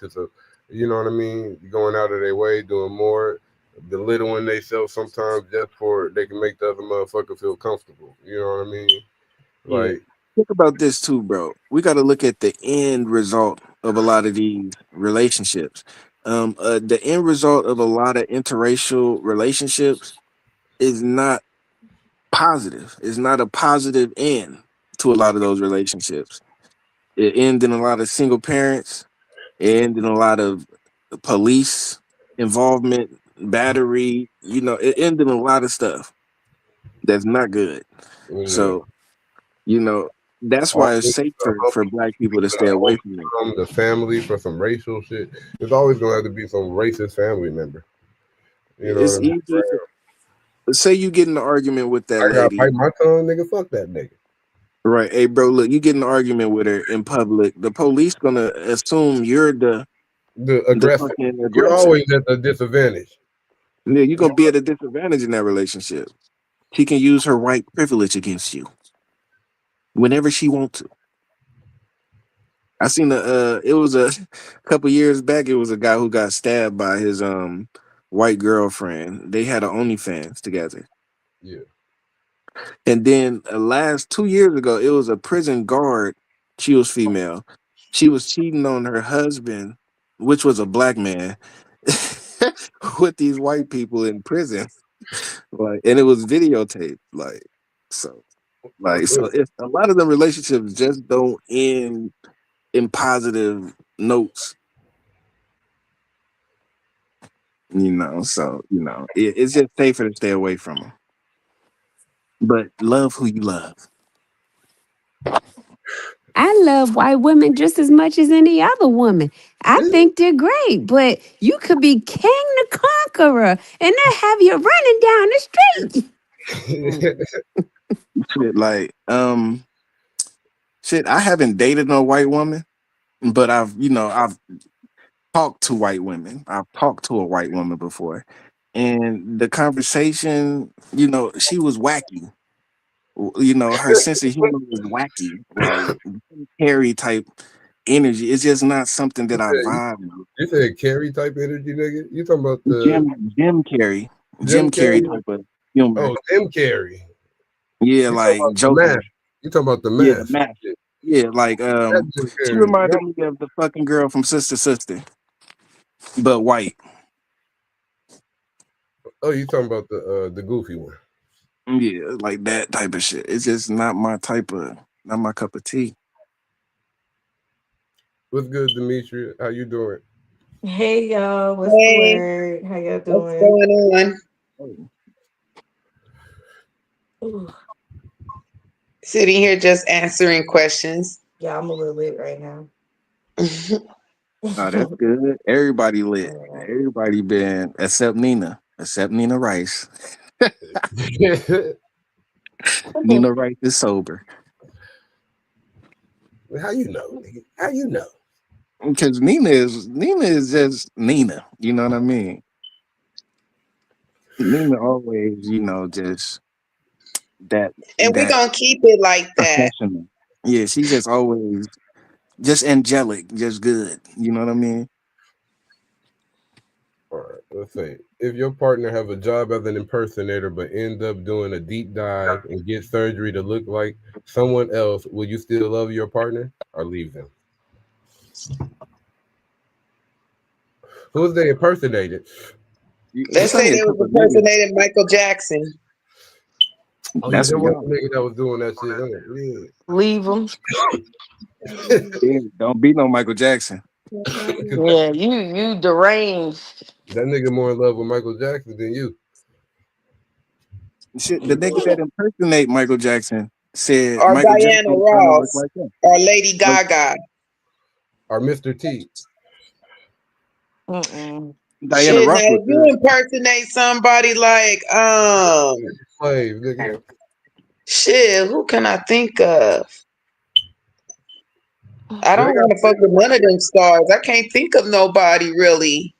You know what I mean? Going out of their way, doing more, belittling themselves sometimes just for they can make the other motherfucker feel comfortable. You know what I mean? Yeah. Like, Think about this too, bro. We got to look at the end result of a lot of these relationships. The end result of a lot of interracial relationships is not positive. It's not a positive end to a lot of those relationships. It ended in a lot of single parents. It ended in a lot of police involvement, battery. It ended in a lot of stuff that's not good. Yeah. So, you know, that's All why it's this, safer humble for black people to for stay the away whole from it. from the family for some racial shit. There's always gonna have to be some racist family member. You know what It's I mean? easy. Say you get in an argument with that I gotta lady, bite my tongue, nigga. Fuck that nigga. right? Hey, bro, look, you get in an argument with her in public. The police gonna assume you're The the aggressor. fucking You're aggressor. always at a disadvantage. Yeah, you're gonna be at a disadvantage in that relationship. She can use her white privilege against you whenever she wants to. I seen it was a couple years back. It was a guy who got stabbed by his white girlfriend. They had an OnlyFans together. Yeah. And then last 2 years ago, it was a prison guard. She was female. She was cheating on her husband, which was a black man, with these white people in prison. Like, and it was videotaped. So, so if a lot of the relationships just don't end in positive notes, So it's just safer to stay away from them. But love who you love. I love white women just as much as any other woman. I think they're great, but you could be king the conqueror and they have you running down the street. Shit, shit. I haven't dated no white woman, but I've talked to white women. I've talked to a white woman before, and the conversation, she was wacky. Her sense of humor was wacky, like Jim Carrey type energy. It's just not something that I vibe with. You said Carrie type energy, nigga. You talking about the Jim Carrey, Jim Jim Carrey Carrey? type of humor. Oh, Jim Carrey. Yeah, You talking like about the mask? Joker. You talking about the Yeah, the mask? mask. Yeah, like That Jim she Carrey. reminded me of the fucking girl from Sister Sister, but white. Oh, you talking about the goofy one? Yeah, like that type of shit. It's just not my cup of tea. What's good, Demetria? How you doing? Hey y'all, what's the Hey, word? How y'all what's doing? going on? Ooh, Sitting here just answering questions. yeah, I'm a little lit right now. Oh, that's good. Everybody lit. Alright. Everybody been except Nina Rice. Nina Rice is sober How you know, nigga? How you know? because Nina is just Nina. You know what I mean? Nina always, just that And we're that gonna keep it like that. professional. Yeah, she's just always just angelic, just good. You know what I mean? All right, let's say if your partner have a job as an impersonator but end up doing a deep dive and get surgery to look like someone else, will you still love your partner or leave them? Who's they impersonated? It's Let's say only a they was couple of niggas. impersonating Michael Jackson. Oh yeah, That's there what was y'all. a nigga that was doing that shit. Leave them. Yeah, don't be no Michael Jackson. Yeah, you deranged. That nigga more in love with Michael Jackson than you. Shit, the nigga that impersonate Michael Jackson said Or Michael Diana Jackson kind of look Ross. like him. Or Lady Like Gaga. Or Mr. T. Mm-mm. Diana Shit, now Ross if look you good. impersonate somebody like Slave, nigga. shit, who can I think of? I Well, they don't got want to fuck with none of them stars. I can't think of nobody really.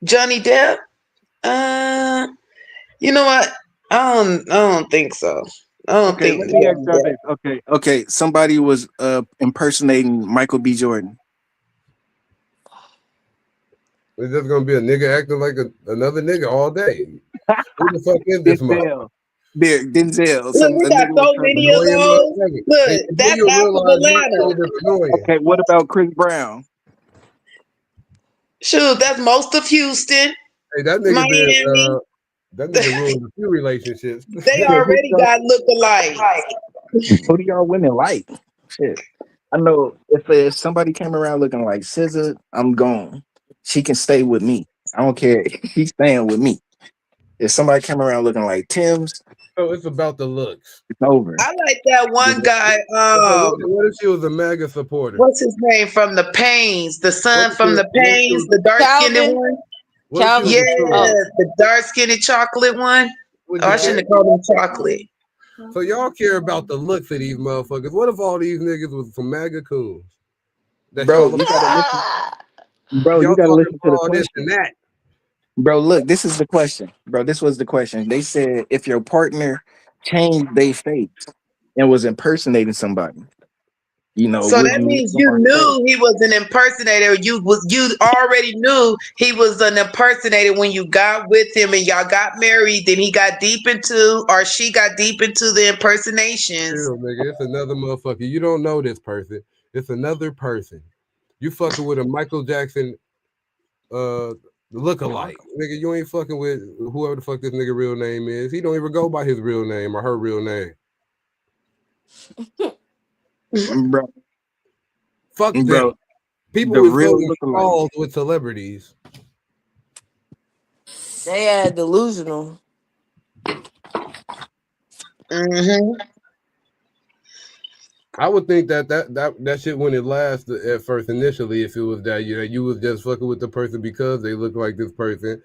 Johnny Depp? You know what? I don't think so. I don't Okay, think let me ask Johnny y'all Depp. this. Okay. Somebody was impersonating Michael B. Jordan. it's just gonna be a nigga acting like another nigga all day. Who the fuck is this mother? Denzel. There, Denzel. Look, we A got nigga was so trying to. many of Annoying those. motherfucker. And Look, then that's you'll half of realize which Atlanta. ones is annoying. Okay, what about Chris Brown? Shoot, that's most of Houston. Hey, that nigga been Miami, that nigga ruined a few relationships. they Shit, who do already y'all, got lookalikes. who do y'all women like? Shit. I know if somebody came around looking like Scissor, I'm gone. She can stay with me. I don't care. She's staying with me. If somebody came around looking like Tim's, So it's about the looks. it's over. I like that You one know? guy. So what if she was a MAGA supporter? What's his name from the Pains? The What son if she from was, the what if she Pains, was, the dark skinned Calvin. one. what if she was Yeah, Calvin. a troll? Oh, the dark skinned chocolate one. Would Oh, you I care? shouldn't have called him chocolate. So y'all care about the looks of these motherfuckers. What if all these niggas was some MAGA coons that Bro, y'all you gotta listen. Bro, you y'all gotta talking listen to about the all this question. and that? Bro, look, this is the question. Bro, this was the question. They said if your partner changed their face and was impersonating somebody, So would that you leave means them you or stay? knew he was an impersonator. You already knew he was an impersonator when you got with him and y'all got married. Then he got deep into, or she got deep into the impersonations. Chill, nigga. It's another motherfucker. You don't know this person. It's another person. You fucking with a Michael Jackson uh look-alike. Nigga, you ain't fucking with whoever the fuck this nigga real name is. He don't even go by his real name or her real name. Bro, Fuck them. bro, the People real voting lookalike. falls with celebrities. they are delusional. Hmm. I would think that shit wouldn't last at first initially if it was that you was just fucking with the person because they look like this person.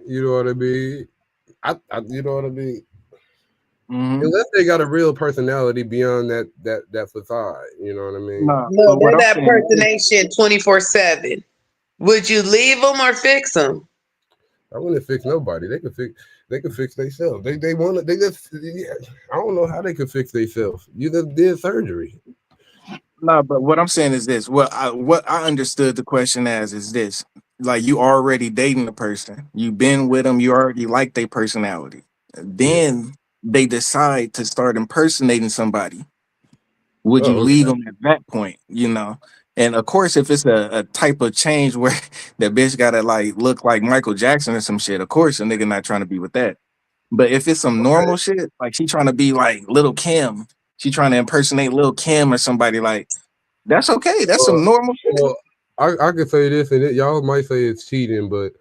You know what I mean? You know what I mean? Hmm. Unless they got a real personality beyond that facade. You know what I mean? No, No, but what they're I'm that saying is this. impersonation 24/7. Would you leave them or fix them? I wouldn't fix nobody. They could fix themselves. They want to they just yeah, I don't know how they could fix themselves. You just did surgery. No, but what I'm saying is this. What I understood the question as is this. Like you already dating the person. You've been with them, you already like their personality. Yeah. Then they decide to start impersonating somebody. Would you Oh, leave them at that point? And of course, if it's a type of change where the bitch gotta like look like Michael Jackson or some shit, of course a nigga not trying to be with that. But if it's some okay. normal shit, like she trying to be like Little Kim, she trying to impersonate Little Kim or somebody like that's okay. That's Well, some normal shit. well, I could say this, and y'all might say it's cheating, but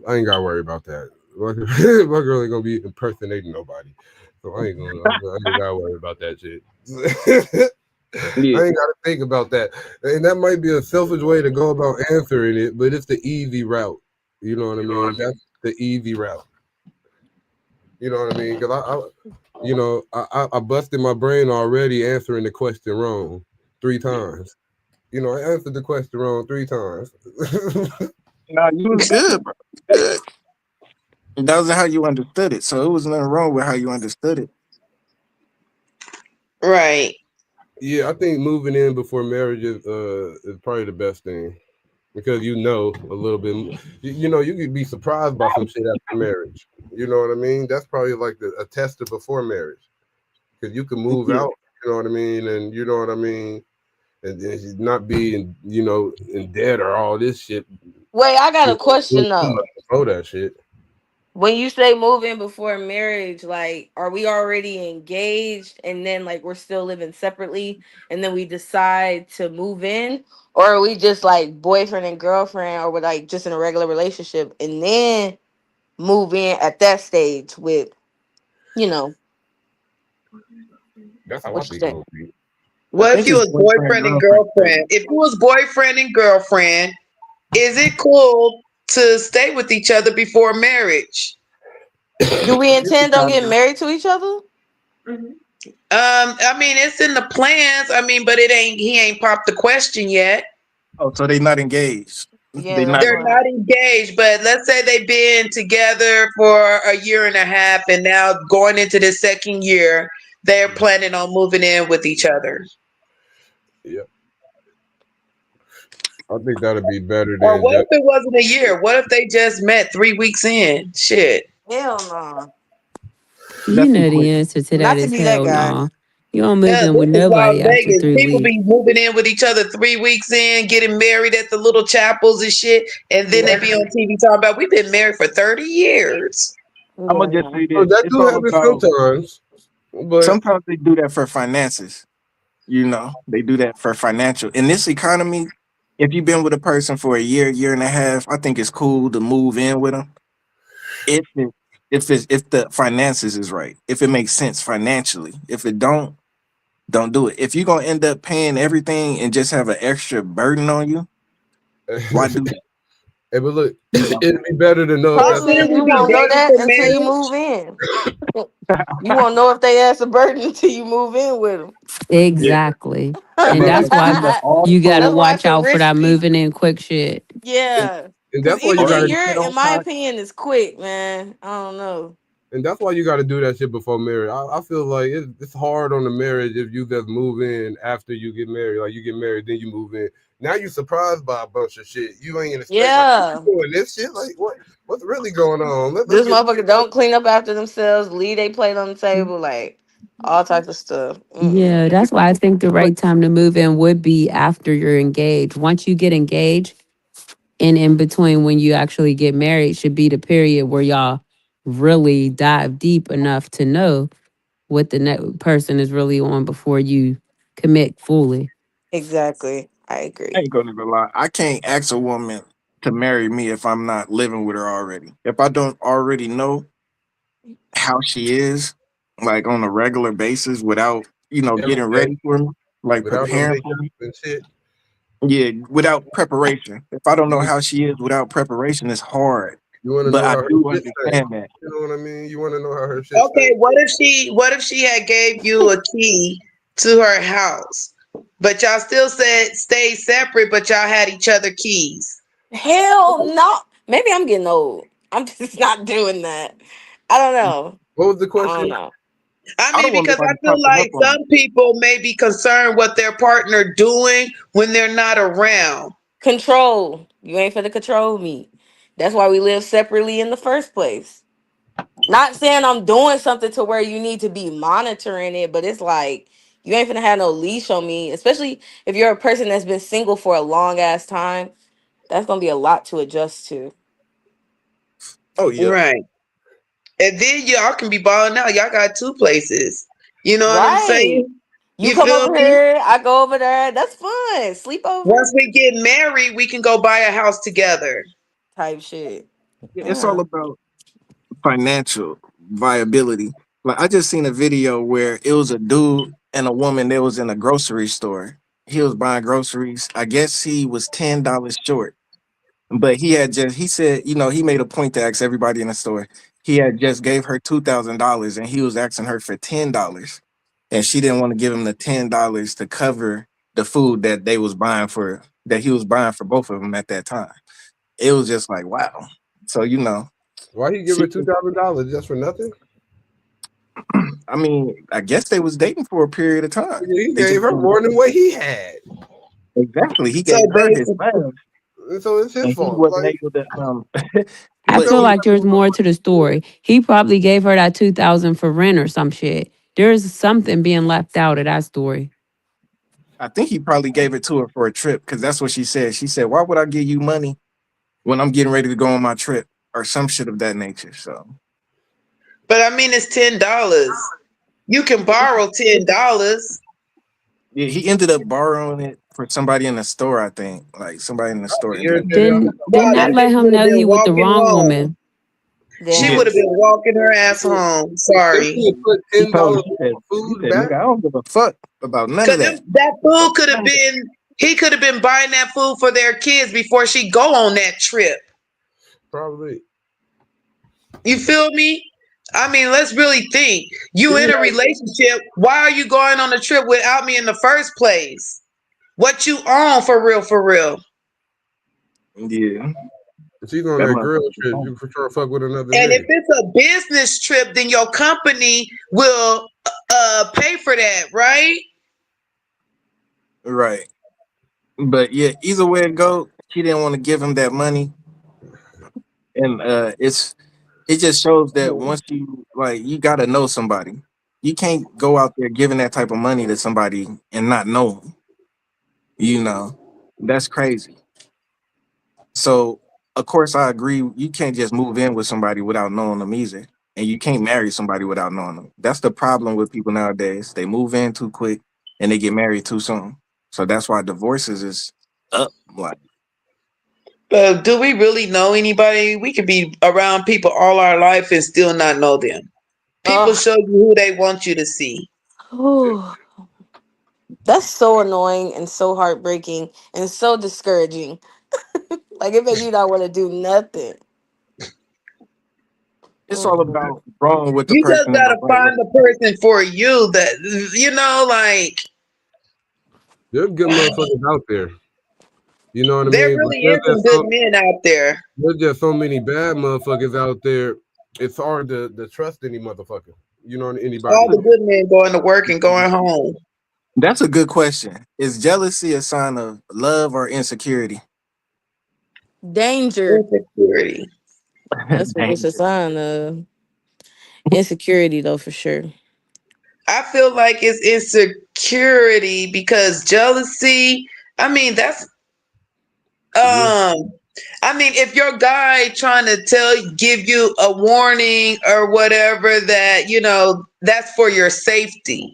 I ain't gotta worry about that. My girl ain't gonna be impersonating nobody, so I ain't gotta worry about that shit. Yeah. I ain't gotta think about that, and that might be a selfish way to go about answering it, but it's the easy route. You know what I mean? That's the easy route. You know what I mean? Because I busted my brain already answering the question wrong 3 times. I answered the question wrong 3 times. Nah, you was good, bro. Good. That was how you understood it. So it was nothing wrong with how you understood it. Right. Yeah, I think moving in before marriage is probably the best thing because you know a little bit. You could be surprised by some shit after marriage. You know what I mean? That's probably like a tester before marriage because you can move Yeah. out. You know what I mean? And you know what I mean? And not be in debt or all this shit. Wait, I got a question though. Before that shit. When you say moving before marriage, like, are we already engaged and then like we're still living separately and then we decide to move in? Or are we just like boyfriend and girlfriend or we're like just in a regular relationship and then move in at that stage with, you know, That's how I what you think it think? would be. I What if think you it's was boyfriend boyfriend and girlfriend girlfriend? If you was boyfriend and girlfriend, is it cool to stay with each other before marriage? Do we It's the intend on kind getting of- married to each other? I mean, it's in the plans. I mean, but it ain't. He ain't popped the question yet. Oh, so they not engaged. Yeah, They that's not. They're right. not engaged, but let's say they've been together for a year and a half, and now going into the second year, they're planning on moving in with each other. Yeah, I think that'd be better Or than what just. if it wasn't a year? What if they just met 3 weeks in? Shit. Hell no. You That's too know the quick. answer to that Not to is be that hell guy. no. You don't move Yeah, in with this is Las nobody after Vegas. 3 weeks. People be moving in with each other 3 weeks in, getting married at the little chapels and shit, and then they Yeah. be on TV talking about we've been married for 30 years. I'm Yeah, gonna just no. say So this: that it's do all happen about. sometimes, but Sometimes they do that for finances. They do that for financial. In this economy, if you've been with a person for a year, year and a half, I think it's cool to move in with them if it, if the finances is right, if it makes sense financially. If it don't do it. If you're gonna end up paying everything and just have an extra burden on you, why do that? hey, but look, You know? it'd be better to know So that's Problem is, shouldn't we you be won't know dating that for until you marriage? move in. You won't know if they ass a burden until you move in with them. Yeah. Exactly. And but that's like, You why got all the you got to That's clothes. why it's watch a out for that risky. moving in quick shit. and, Yeah, and because that's why you either All gotta your you're, shit in on my time. opinion, is quick, man. I don't know. and that's why you gotta do that shit before marriage. I feel like it's hard on the marriage if you just move in after you get married. Like you get married, then you move in. Now you surprised by a bunch of shit. You ain't expect like you Yeah, doing this shit. Like what's really going on? Let's this get motherfucker don't clean up after themselves, leave they plate on the table, like all types of stuff. Yeah, Mm-mm. that's why I think the But right time to move in would be after you're engaged. Once you get engaged, and in between when you actually get married should be the period where y'all really dive deep enough to know what the person is really on before you commit fully. Exactly, I I agree. ain't gonna even lie. I can't ask a woman to marry me if I'm not living with her already. If I don't already know how she is, like on a regular basis, without every getting day ready for me, like without no preparing makeup for me. and shit. Yeah, without preparation. If I don't know You how she is without preparation, it's hard. you want to But know I how her do shit stank. understand that. You know what I mean? You want to know how her shit Okay, stank. what if she had gave you a key to her house, but y'all still said stay separate, but y'all had each other keys? Hell no. Maybe I'm getting old. I'm just not doing that. I don't know. What was the I don't question? know. I I mean, don't want because I nobody feel popping like up on me. some people may be concerned what their partner doing when they're not around. Control. You ain't finna control me. That's why we live separately in the first place. Not saying I'm doing something to where you need to be monitoring it, but it's like you ain't finna have no leash on me, especially if you're a person that's been single for a long ass time. That's gonna be a lot to adjust to. Oh yeah. Right. And then y'all can be balling out. Y'all got two places. You know what I'm Right. saying? You You come feel over me? here, I go over there. That's fun. Sleepover Once we get married, we can go buy a house together. type shit. It's all Yeah. about financial viability. Like I just seen a video where it was a dude and a woman that was in a grocery store. He was buying groceries. I guess he was $10 short. But he said, he made a point to ask everybody in the store. He had just gave her $2,000 and he was asking her for $10. And she didn't want to give him the $10 to cover the food that he was buying for both of them at that time. It was just like, wow. So, Why he give she her $2,000 just for nothing? I mean, I guess they was dating for a period of time. He They gave just her more than what he had, exactly. He So gave her his basically, love, and so it's his and he fault. wasn't Like able to. he I But felt feel he he, like there's more to the story. He probably gave her that 2,000 for rent or some shit. There's something being left out of that story. I think he probably gave it to her for a trip because that's what she said. She said, "Why would I give you money when I'm getting ready to go on my trip or some shit of that nature?" So but I mean, it's $10. You can borrow $10. yeah, he ended up borrowing it for somebody in the store. I think like somebody in the store ended up giving irritated. it. Didn't Wow, that that let bitch him would have know he been was the walking wrong home. woman? She Damn. would Yeah, have been walking her ass If home. he Sorry. had put he ten told her. dollars He food said, back, "Nigga, I don't give a fuck about none of Cause that." that food About could have none of that. been he could have been buying that food for their kids before she go on that trip. probably. You feel me? I mean, let's really think. You He in a like, relationship. Why are you going on a trip without me in the first place? What you on for real, for real? Yeah, she's on that that girl trip. motherfucker. You for trying to fuck with another And if nigga. it's a business trip, then your company will pay for that, right? Right. But yeah, either way it go, she didn't want to give him that money, and it just shows that once you like, you gotta know somebody. You can't go out there giving that type of money to somebody and not know 'em, you know. That's crazy. So of course I agree you can't just move in with somebody without knowing them either. And you can't marry somebody without knowing them. That's the problem with people nowadays. They move in too quick and they get married too soon. So that's why divorces is up. Like, But do we really know anybody? We could be around people all our life and still not know them. People Ugh. show you who they want you to see. Whew. That's so annoying and so heartbreaking and so discouraging. Like it make you not want to do nothing. it's all Mm-mm. about growing with the You just person in the gotta right way. find the person for you that like There's good motherfuckers out there. You know what I there mean? But really is some good men out there. there's just so many bad motherfuckers out there. It's hard to trust any motherfucker. You know All anybody. the good men going to work and going home. That's a good question. Is jealousy a sign of love or insecurity? Danger. Insecurity. That's what it's a Danger. sign of. Insecurity, though, for sure. I feel like it's insecurity because jealousy. I mean, that's Yeah. I mean, if your guy trying to give you a warning or whatever that, that's for your safety.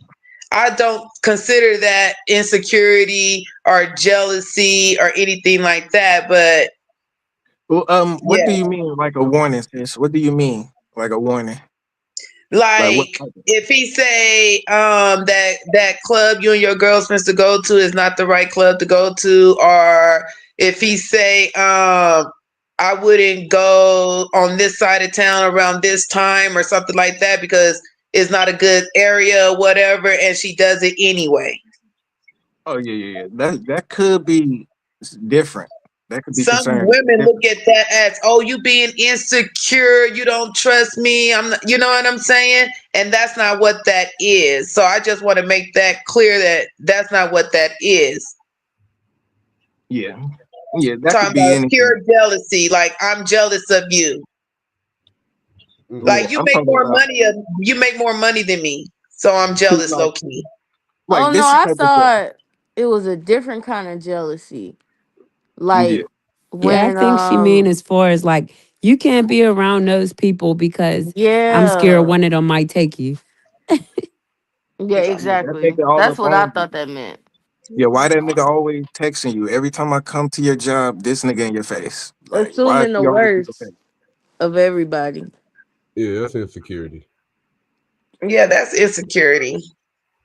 I don't consider that insecurity or jealousy or anything like that, but Well, what do yeah. you mean like a warning, sis? What do you mean like a warning? Like what? Like if he say that club you and your girlfriends to go to is not the right club to go to, or if he say I wouldn't go on this side of town around this time or something like that because it's not a good area or whatever, and she does it anyway. Oh yeah, yeah, yeah. That could be different. That could be Some concerned. women look at that as, oh, you being insecure, you don't trust me. I'm not, you know what I'm saying? And that's not what that is. So I just want to make that clear that that's not what that is. Yeah, yeah. That could Talking be about anything. pure jealousy, like I'm jealous of you. Mm-mm. Yeah, Like I'm talking about you make more money than me. So I'm jealous like low key. Oh, no, this I type of jealousy. thought it was a different kind of jealousy. Yeah. Like Yeah, I when, think she mean as far as like you can't be around those people because I'm scared yeah. one of them might take you. Yeah, Yeah, that exactly. nigga all That's up what I on you. thought that meant. Yeah, why that nigga always texting you? Every time I come to your job, this nigga in your face. Like, why is Assuming the he always in your worst face? of everybody. Yeah, that's insecurity. Yeah, that's insecurity.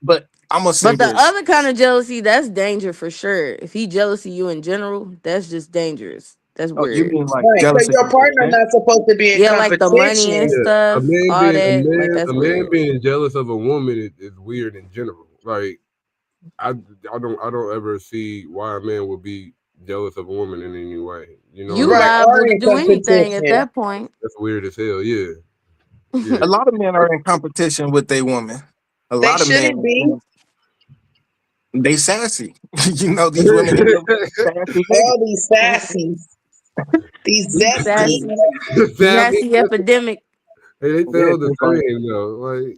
But I'm gonna say But the this. other kind of jealousy, that's danger for sure. If he jealous of you in general, that's just dangerous. That's Oh, you weird. mean like Right. So jealous of your your partner success? not supposed to be in Yeah, like the money and competition. Yeah, stuff, all that. Like that's a man weird. being jealous of a woman is weird in general. Like I don't ever see why a man would be jealous of a woman in any way. You know what I You mean? Right. liable Or to in do anything at competition. that point. That's weird as hell. Yeah, yeah. A lot of men are in competition with their woman. A They lot of shouldn't men, be. they sassy. You know, these women deal with sassy niggas. All these sassies. These Sassy, zesties. Sassy. sassy epidemic. Hey, they Yeah, tell the it's like same though. Like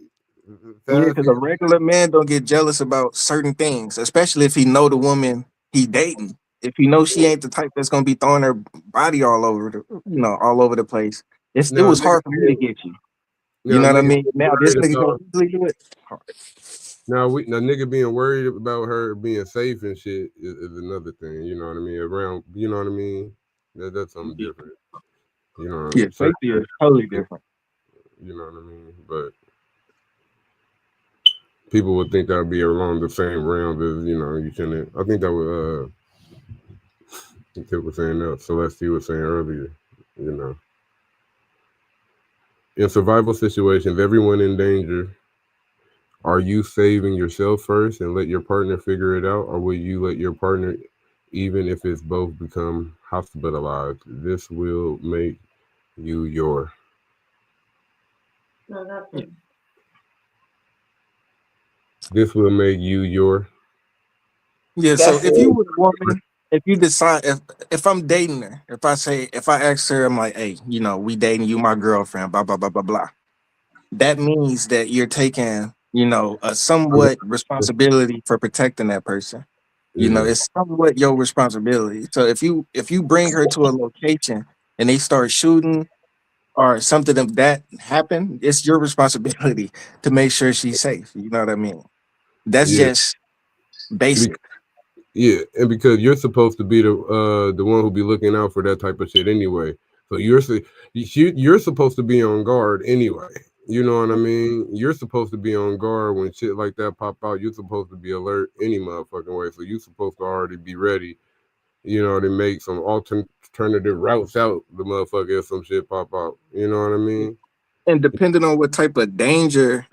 yeah, because sassy. a regular man don't get jealous about certain things, especially if he know the woman he dating. If he know she ain't the type that's gonna be throwing her body all over all over the place. It Now was niggas hard for me to being get you. You now know what I niggas mean? being Now this worried nigga can about easily do it. now nigga being worried about her being safe and shit is another thing. You know what I mean? Around, you know what I mean? That's something Yeah, different. You know, yeah, certain safety is totally different. you know what I mean? But people would think that would be along the same realm as you shouldn't. I think that would people were saying that Celeste was saying earlier. You know, in survival situations, everyone in danger. Are you saving yourself first and let your partner figure it out, or will you let your partner, even if it's both, become hospitalized? This will make you your. Yeah. This will make you your. Yeah, so That's if you it. with a woman, if you decide if I'm dating her, if I ask her, I'm like, hey, we dating, you my girlfriend, blah blah blah blah blah. That means that you're taking a somewhat responsibility for protecting that person. Yeah, It's somewhat your responsibility. So if you bring her to a location and they start shooting or something of that happen, it's your responsibility to make sure she's safe. You know what I mean? That's yeah, just basic. yeah, and because you're supposed to be the one who be looking out for that type of shit anyway. So you're supposed to be on guard anyway. You know what I mean? You're supposed to be on guard when shit like that pop out. You're supposed to be alert any motherfucking way. So you're supposed to already be ready. To make some alternative routes out the motherfucker if some shit pop out. You know what I mean? And depending on what type of danger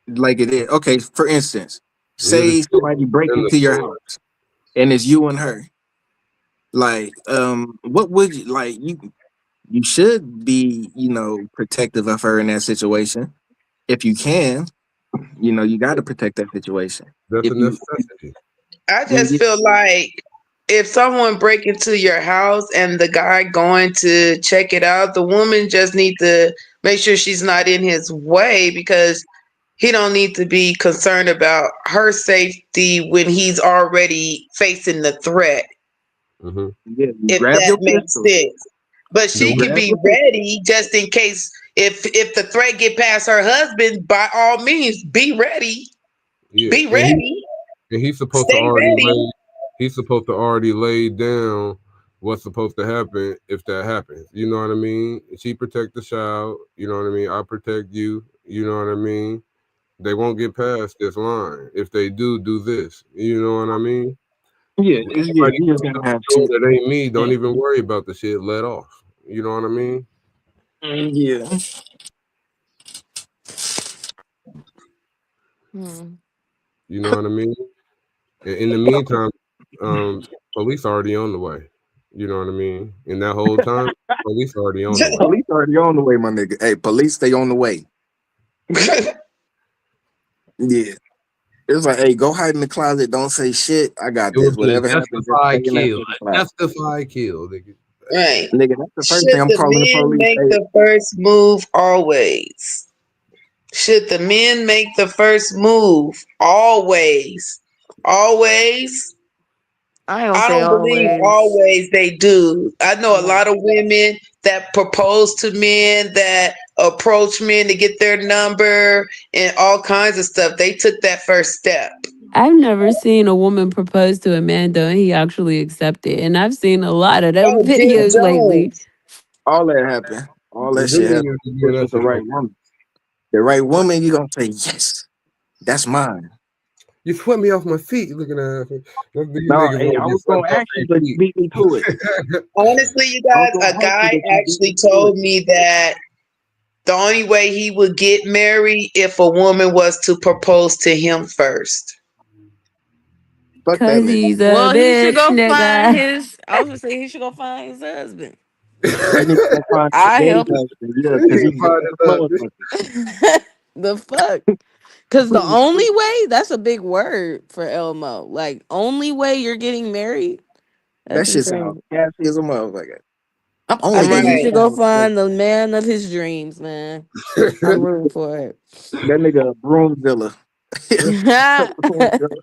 like it is. Okay, for instance, Yeah, the say shit somebody break in the into your store. house and it's you and her. Like, what would you like? You should be, protective of her in that situation. If you can, you got to protect that situation. That's a If you, necessity. I just yeah, feel like if someone break into your house and the guy going to check it out, the woman just need to make sure she's not in his way because he don't need to be concerned about her safety when he's already facing the threat, Hmm. you if grab that your makes pistol. sense. But You she can grab be your pistol. ready just in case if the threat get past her husband, by all means, be ready. Yeah, Be and ready. he's supposed to Stay already ready. lay. He's supposed to already lay down what's supposed to happen if that happens. You know what I mean? She protect the child. You know what I mean? I protect you. You know what I mean? They won't get past this line. If they do this. You know what I mean? Yeah, When yeah. somebody You just comes to gotta the have door shit. that ain't me, don't Mm, even worry about the shit. Let off. You know what I mean? yeah. Hmm. You know what I mean? And in the meantime, police already on the way. You know what I mean? In that whole time, police already on the way. Police already on the way, my nigga. Hey, police stay on the way. Yeah. It's like, hey, go hide in the closet. Don't say shit. I got It this. would be a Whatever happens, just stay justified in that kill. fucking A closet. justified kill, nigga. Right. Nigga, that's the first thing Should I'm the calling the men police. make Hey, the first move always? Should the men make the first move always? Always? I ain't gonna I say don't believe always. always they do. I know a No. lot of women that propose to men, that approach men to get their number and all kinds of stuff. They took that first step. I've never seen a woman propose to a man though, and he actually accepted. And I've seen a lot of them Oh, Jim videos lately. Jones. all that happened. All that Them shit niggas happened. be doing Just that with the shit right for. woman. The right woman, you gonna say, yes, that's mine. You swept me off my feet, looking at me. These No, niggas hey, want I to get was gonna swept off ask you, but their you feet. beat me to it. Honestly, you I was guys, gonna a ask you, guy but you beat me actually to it. told me that the only way he would get married if a woman was to propose to him first. Fuck that Cause nigga. he's a Well, he should bitch, go find nigga. his. I was gonna say he should go find his husband. He needs to go find his I gay help. husband, yeah, He because he can gay find as his a husband. motherfucker. The fuck. Cause the only way, that's a big word for Elmo. Like, only way you're getting married? That That's shit sounds insane. catchy as a motherfucker. I'm I only gonna think he use Right. should go that. find the man of his dreams, man. I'm rooting for it. That nigga a broomzilla. Broomzilla.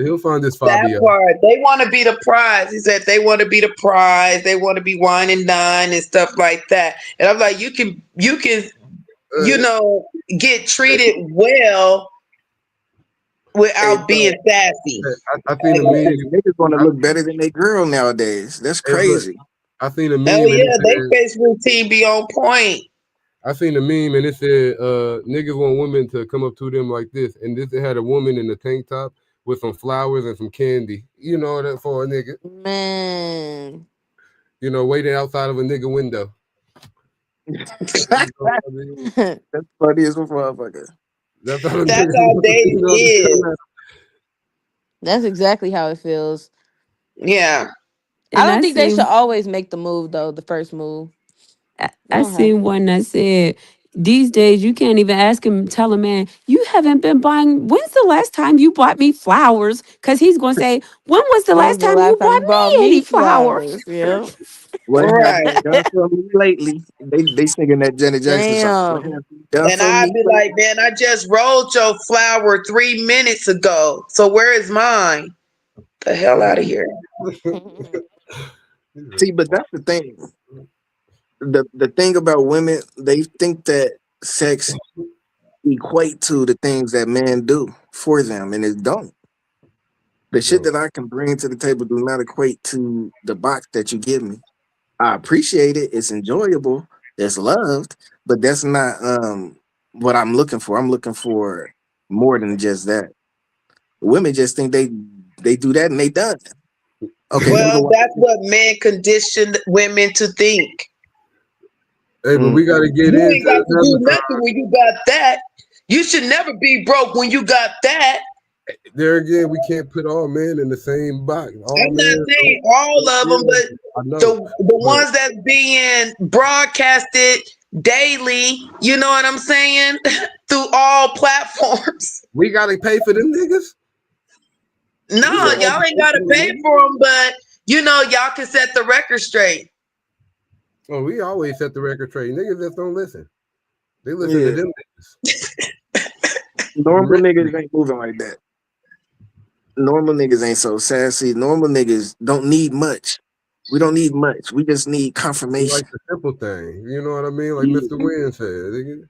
He'll find this That Fabio. part. They want to be the prize. He said they want to be the prize. They want to be wine and dine and stuff like that. And I'm like, you Uh, know, get treated well hey, without bro. being sassy. I seen a meme. Niggas gonna I, look better than they girl nowadays. That's hey, look, crazy. I seen a Oh meme and it yeah, they said, face routine be on point. I seen a meme and it said, niggas want women to come up to them like this, and this it had a woman in a tank top with some flowers and some candy. You know that for a nigga. Man. Waiting outside of a nigga window. You know what I mean? That's funny as a motherfucker. That's how the That's niggas how want the dating female to come is. at. That's exactly how it feels. Yeah. I And don't I think they should seen always make the move though, the first move. I, They I don't have seen to. one that said These days, you can't even ask him, tell a man, you haven't been buying. When's the last time you bought me flowers? Because he's going to say, when was the last When's the time you last time bought you bought me me any flowers? flowers? Yeah. What have you Right. done for me lately? They singing that Janet Jackson song. What Damn. have you done And for I'd me be like, lately? man, I just rolled your flower 3 minutes ago. So where is mine? The hell out of here. See, but that's the thing. The thing about women, they think that sex equate to the things that men do for them, and it don't. The shit No. that I can bring to the table do not equate to the box that you give me. I appreciate it. It's enjoyable. It's loved, but that's not what I'm looking for. I'm looking for more than just that. Women just think they do that and they done. Okay, Well, nigga, why? that's what men conditioned women to think. Hey, but Mm, we got to get You ain't got into to do another nothing time. when you got that. You should never be broke when you got that. There again, we can't put all men in the same box. All I'm not men saying all of them, yeah, but I know. the But ones that's being broadcasted daily, you know what I'm saying? Through all platforms. we got to pay for them niggas. No, We don't have y'all to ain't pay got for to them pay niggas. for them, but y'all can set the record straight. Oh, we always set the record straight. Niggas just don't listen. They listen to yeah, them niggas. Them normal rich niggas niggas. ain't moving like that. Normal niggas ain't so sassy. Normal niggas don't need much. We don't need much. We just need We like confirmation. the simple thing. You know what I mean? Like Yeah. Mr. Wynn said. Nigga.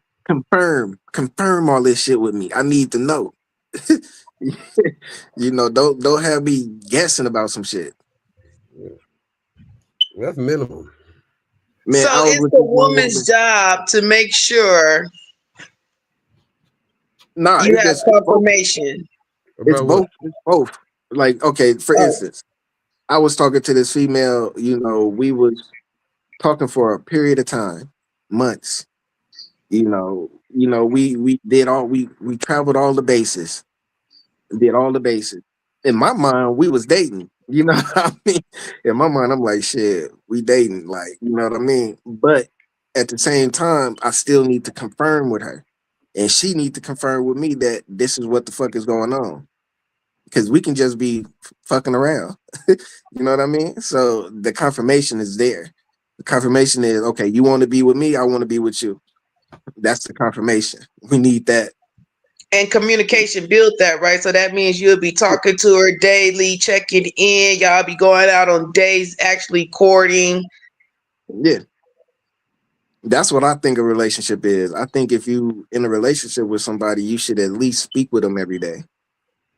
Confirm all this shit with me. I need to know. Don't have me guessing about some shit. Yeah, that's minimum. Man, So I was it's with the this one woman's woman. job to make sure Nah, you have it's both. confirmation. It's About what? both. It's both. Like, okay, for Oh, instance, I was talking to this female, we was talking for a period of time, months. We did all we traveled all the bases, did all the bases. In my mind, we was dating. You know what I mean? In my mind, I'm like, shit, we dating, like, you know what I mean? But at the same time, I still need to confirm with her. And she need to confirm with me that this is what the fuck is going on. Because we can just be fucking around. You know what I mean? So the confirmation is there. The confirmation is, okay, you want to be with me, I want to be with you. That's the confirmation. We need that. and communication built that, right? So that means you'll be talking to her daily, checking in. Y'all be going out on dates, actually courting. Yeah. That's what I think a relationship is. I think if you in a relationship with somebody, you should at least speak with them every day.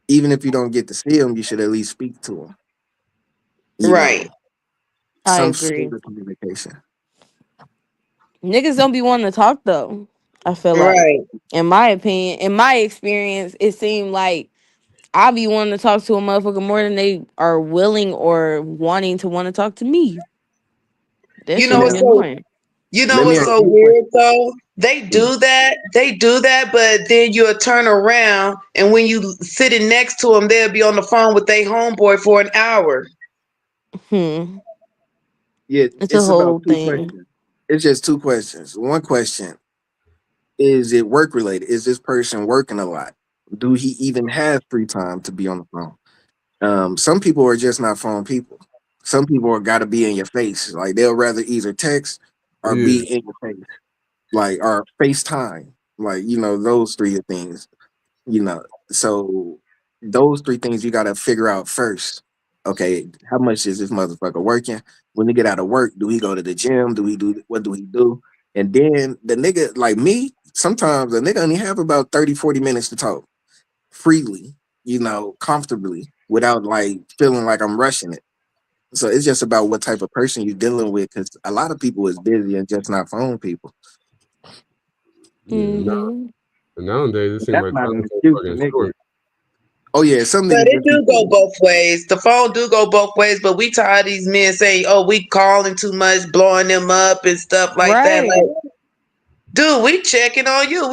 Even if you don't get to see them, you should at least speak to them. You Right. know, I some agree. sort of communication. Niggas don't be wanting to talk though. I feel like, Right. in my opinion, in my experience, it seemed like I be wanting to talk to a motherfucker more than they are willing or wanting to want to talk to me. That You shit know Now, what's be so annoying. you know let me what's ask so you a question. weird though? They do that. They do that, but then you'll turn around and when you sitting next to them, they'll be on the phone with their homeboy for an hour. Hmm. Yeah, It's a it's about whole two thing. questions. It's just two questions. One question, is it work related? Is this person working a lot? Do he even have free time to be on the phone? Some people are just not phone people. Some people are got to be in your face. Like they'll rather either text or be Yeah. in your face, like or FaceTime. Like those three things. You know, so those three things you got to figure out first. Okay, how much is this motherfucker working? When he get out of work, do he go to the gym? Do he do what do he do? And then the nigga like me, sometimes the nigga only have about 30, 40 minutes to talk freely, comfortably without like feeling like I'm rushing it. So it's just about what type of person you're dealing with because a lot of people is busy and just not phone people. Yeah. Hmm. Nowadays, it But seems that's like not time an is so excuse for fucking niggas. short. Oh yeah, some But niggas it just be do go busy. both ways. The phone do go both ways, but we tired of these men saying, "Oh, we calling too much, blowing them up and stuff like that." Right. Like, dude, we checking on you.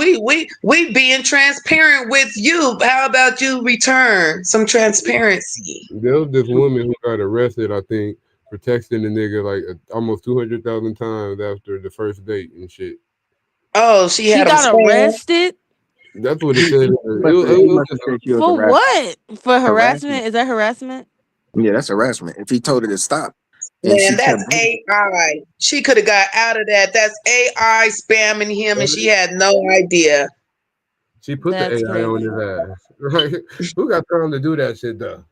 We being transparent with you. How about you return some transparency? There was this woman who got arrested, I think, for texting the nigga like almost 200,000 times after the first date and shit. Oh, she She had him got spam. arrested That's what it said. He It was must have just said she was for what? For harassment. harassment? Is that harassment? Yeah, that's harassment. If he told her to stop and Man, she that's kept doing it, AI. She could have got out of that. That's AI spamming him, and she a, had no idea. she put the That's AI on crazy. his ass. Right? Who got time to do that shit though?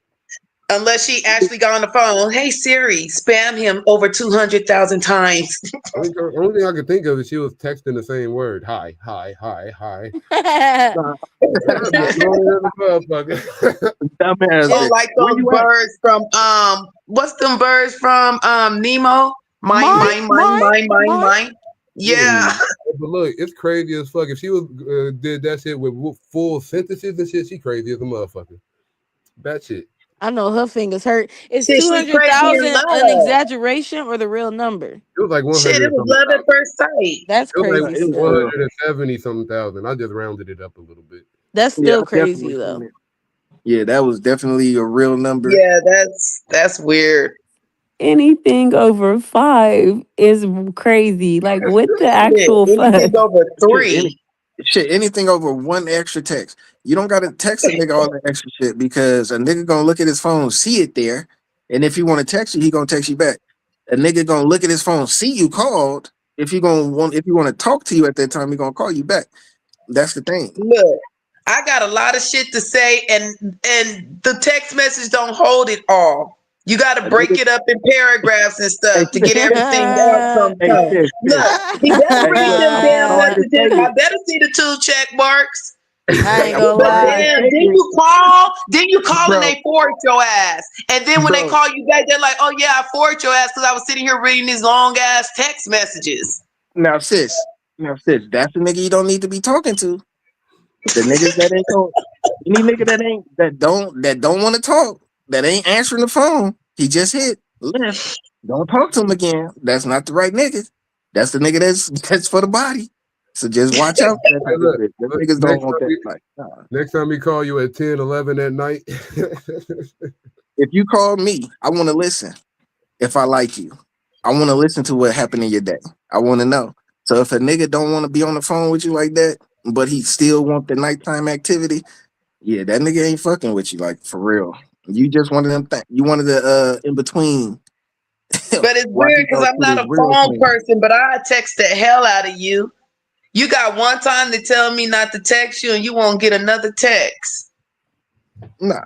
Unless she actually got on the phone. Hey Siri, spam him over 200,000 times. Only thing I could think of is she was texting the same word. Hi, hi, hi, hi. nah, That'd be yeah, annoying as a motherfucker. dumbass Oh, bitch. like Where those you at, birds from what's them birds from Nemo? Mine, mine, mine, mine, mine, mine, mine, mine. mine. Yeah. mm, But look, it's crazy as fuck. If she was did that shit with full sentences and shit, she crazy as a motherfucker. That shit. I know her fingers hurt. Is Shit, two she hundred crazy in thousand an love. exaggeration or the real number? It was like Shit, 100 it and was something love at thousand. first sight. That's It was like crazy it was still. real. 170 something thousand. I just rounded it up a little bit. That's Yeah, still I definitely crazy seen though. it. Yeah, that was definitely a real number. Yeah, that's weird. Anything over 5 is crazy. Like, what the Shit, actual anything fuck? over Shit, any, 3. shit, anything over one extra text. You don't gotta text a nigga all that extra shit because a nigga gonna look at his phone, see it there, and if he want to text you, he gonna text you back. A nigga gonna look at his phone, see you called. If you want to talk to you at that time, he gonna call you back. That's the thing. Look, I got a lot of shit to say, and the text message don't hold it all. You got to A break nigga, it up in paragraphs and hey, stuff to sis, get everything out hey, sometimes. sis. Look, he better Hey, read look, them I'm damn sorry to messages. tell I you. better see the 2 check marks. I ain't I'm gonna But sorry to lie. damn, tell then you, you call, then you call and bro, they forward your ass. And then when they bro. call you back, they're like, oh yeah, I forward your ass because I was sitting here reading these long ass text messages. Now, sis, that's the nigga you don't need to be talking to. The niggas that ain't going any nigga that don't want to talk, that ain't answering the phone, he just hit left. Don't talk to him again. That's not the right nigga. That's the nigga that's for the body. So just watch out for that Hey, type of look, shit. Them look, niggas don't want that. Like, nah. next time we call you at 10, 11 at night. If you call me, I want to listen. If I like you, I want to listen to what happened in your day. I want to know. So if a nigga don't want to be on the phone with you like that, but he still want the nighttime activity, yeah, that nigga ain't fucking with you, like for real. You just one of them you wanted the in between But it's while he weird because go I'm through not this a real phone thing. person, but I text the hell out of you. You got one time to tell me not to text you, and you won't get another text. Nah,